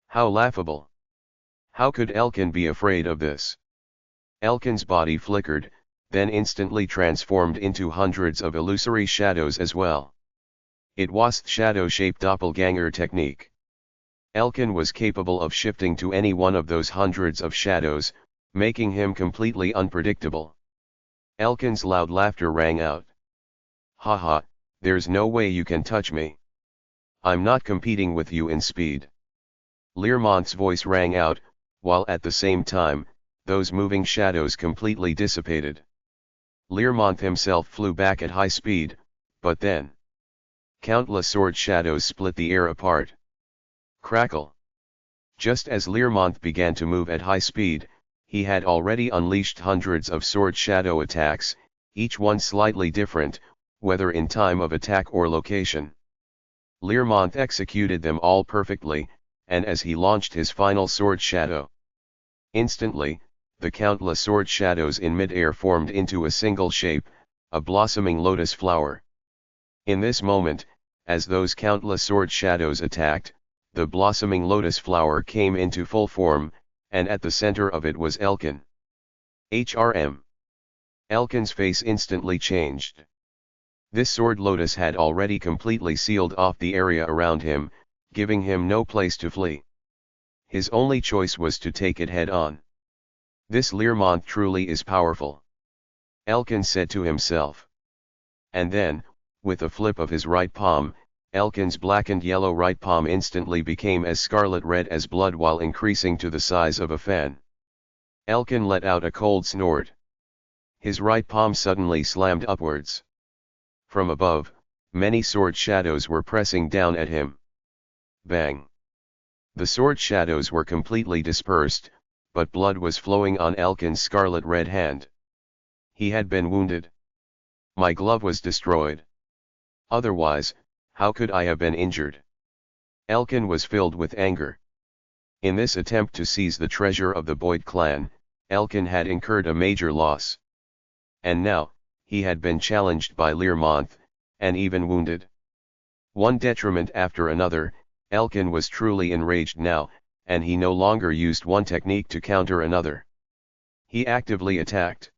How laughable! How could Elkin be afraid of this? Elkin's body flickered, then instantly transformed into hundreds of illusory shadows as well. It was the shadow-shaped doppelganger technique. Elkin was capable of shifting to any one of those hundreds of shadows, making him completely unpredictable. Elkin's loud laughter rang out. Ha ha, there's no way you can touch me. I'm not competing with you in speed. Learmont's voice rang out, while at the same time, those moving shadows completely dissipated. Learmont himself flew back at high speed, but then countless sword shadows split the air apart. Crackle! Just as Learmont began to move at high speed, he had already unleashed hundreds of sword shadow attacks, each one slightly different, whether in time of attack or location. Learmont executed them all perfectly, and as he launched his final sword shadow, instantly, the countless sword shadows in mid-air formed into a single shape, a blossoming lotus flower. In this moment, as those countless sword shadows attacked, the blossoming lotus flower came into full form, and at the center of it was Elkin. HRM. Elkin's face instantly changed. This sword lotus had already completely sealed off the area around him, giving him no place to flee. His only choice was to take it head on. This Learmont truly is powerful, Elkin said to himself. And then, with a flip of his right palm, Elkin's blackened yellow right palm instantly became as scarlet red as blood while increasing to the size of a fan. Elkin let out a cold snort. His right palm suddenly slammed upwards. From above, many sword shadows were pressing down at him. Bang! The sword shadows were completely dispersed, but blood was flowing on Elkin's scarlet red hand. He had been wounded. My glove was destroyed. Otherwise, how could I have been injured? Elkin was filled with anger. In this attempt to seize the treasure of the Boyd clan, Elkin had incurred a major loss. And now, he had been challenged by Learmont, and even wounded. One detriment after another, Elkin was truly enraged now, and he no longer used one technique to counter another. He actively attacked.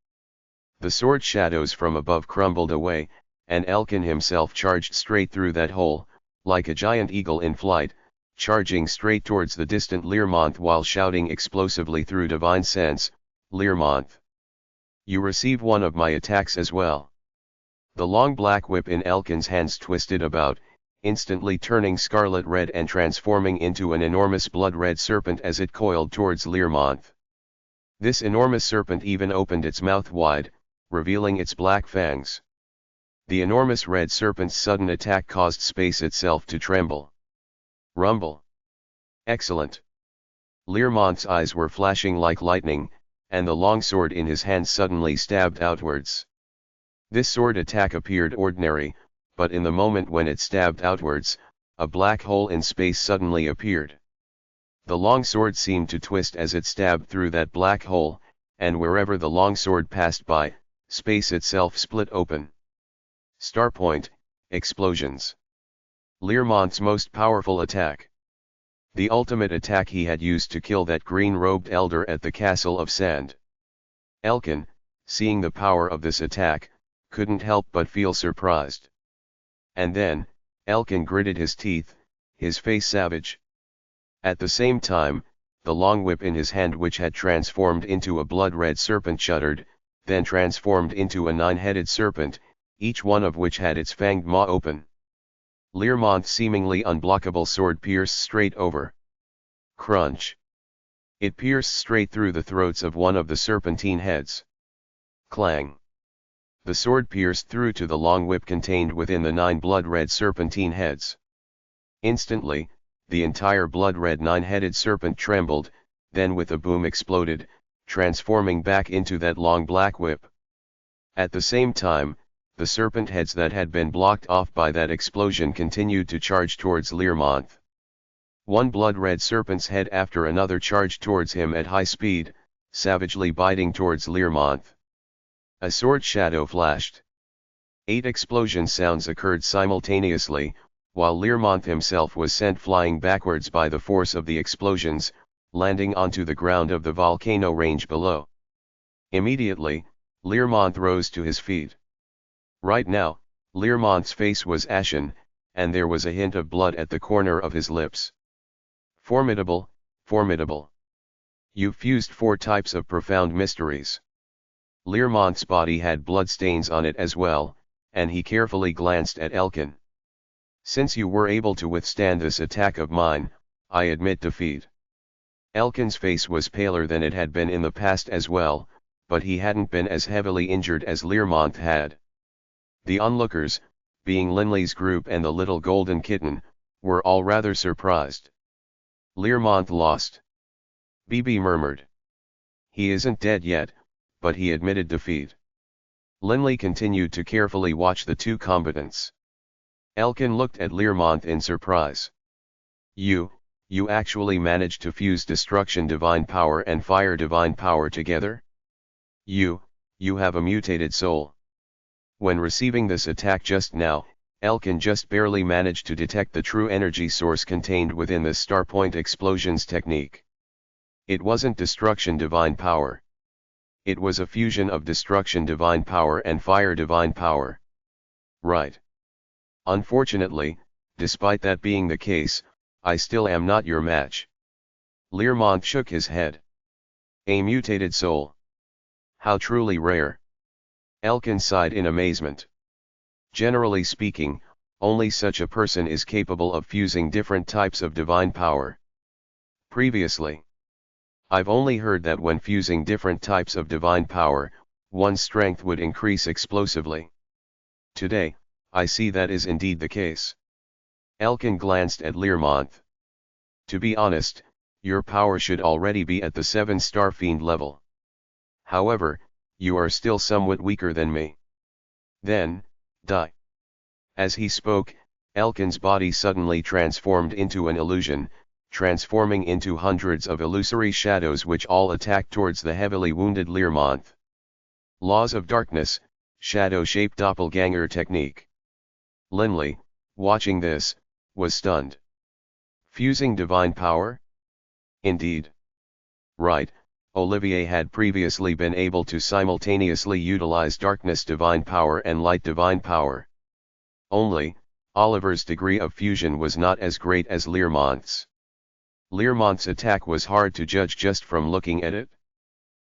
The sword shadows from above crumbled away, and Elkin himself charged straight through that hole, like a giant eagle in flight, charging straight towards the distant Learmont while shouting explosively through divine sense, "Learmont! You receive one of my attacks as well." The long black whip in Elkin's hands twisted about, instantly turning scarlet red and transforming into an enormous blood-red serpent as it coiled towards Learmont. This enormous serpent even opened its mouth wide, revealing its black fangs. The enormous red serpent's sudden attack caused space itself to tremble. Rumble. Excellent. Learmont's eyes were flashing like lightning, and the long sword in his hand suddenly stabbed outwards. This sword attack appeared ordinary, but in the moment when it stabbed outwards, a black hole in space suddenly appeared. The long sword seemed to twist as it stabbed through that black hole, and wherever the long sword passed by, space itself split open. Starpoint, explosions. Learmont's most powerful attack. The ultimate attack he had used to kill that green-robed elder at the Castle of Sand. Elkin, seeing the power of this attack, couldn't help but feel surprised. And then, Elkin gritted his teeth, his face savage. At the same time, the long whip in his hand, which had transformed into a blood-red serpent, shuddered, then transformed into a 9-headed serpent, each one of which had its fanged maw open. Learmont's seemingly unblockable sword pierced straight over. Crunch! It pierced straight through the throats of one of the serpentine heads. Clang! The sword pierced through to the long whip contained within the 9 blood-red serpentine heads. Instantly, the entire blood-red 9-headed serpent trembled, then with a boom exploded, transforming back into that long black whip. At the same time, the serpent heads that had been blocked off by that explosion continued to charge towards Learmont. One blood-red serpent's head after another charged towards him at high speed, savagely biting towards Learmont. A sword shadow flashed. 8 explosion sounds occurred simultaneously, while Learmont himself was sent flying backwards by the force of the explosions, landing onto the ground of the volcano range below. Immediately, Learmont rose to his feet. Right now, Learmont's face was ashen, and there was a hint of blood at the corner of his lips. Formidable, formidable. You've fused 4 types of profound mysteries. Learmont's body had bloodstains on it as well, and he carefully glanced at Elkin. "Since you were able to withstand this attack of mine, I admit defeat." Elkin's face was paler than it had been in the past as well, but he hadn't been as heavily injured as Learmont had. The onlookers, being Linley's group and the little golden kitten, were all rather surprised. "Learmont lost," Bibi murmured. "He isn't dead yet, but he admitted defeat." Linley continued to carefully watch the two combatants. Elkin looked at Learmont in surprise. You actually managed to fuse Destruction Divine Power and Fire Divine Power together? You have a mutated soul." When receiving this attack just now, Elkin just barely managed to detect the true energy source contained within the Starpoint Explosions technique. It wasn't Destruction Divine Power. It was a fusion of Destruction Divine Power and Fire Divine Power. "Right. Unfortunately, despite that being the case, I still am not your match." Learmont shook his head. "A mutated soul? How truly rare." Elkin sighed in amazement. "Generally speaking, only such a person is capable of fusing different types of divine power. Previously, I've only heard that when fusing different types of divine power, one's strength would increase explosively. Today, I see that is indeed the case." Elkin glanced at Learmont. "To be honest, your power should already be at the 7-star fiend level. However, you are still somewhat weaker than me. Then, die." As he spoke, Elkin's body suddenly transformed into an illusion, transforming into hundreds of illusory shadows which all attacked towards the heavily wounded Learmont. Laws of Darkness, Shadow-Shaped Doppelganger Technique. Linley, watching this, was stunned. Fusing divine power? Indeed. Right, Olivier had previously been able to simultaneously utilize darkness divine power and light divine power. Only, Oliver's degree of fusion was not as great as Learmont's. Learmont's attack was hard to judge just from looking at it.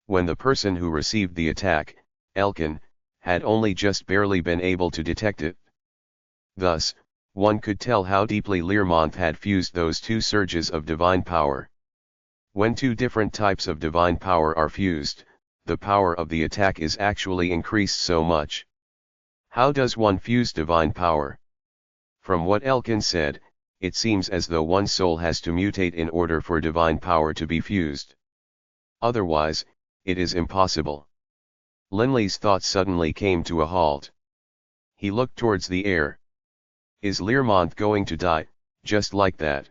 When the person who received the attack, Elkin, had only just barely been able to detect it. Thus, one could tell how deeply Learmont had fused those two surges of divine power. When two different types of divine power are fused, the power of the attack is actually increased so much. How does one fuse divine power? From what Elkin said, it seems as though one's soul has to mutate in order for divine power to be fused. Otherwise, it is impossible. Linley's thoughts suddenly came to a halt. He looked towards the air. Is Learmont going to die, just like that?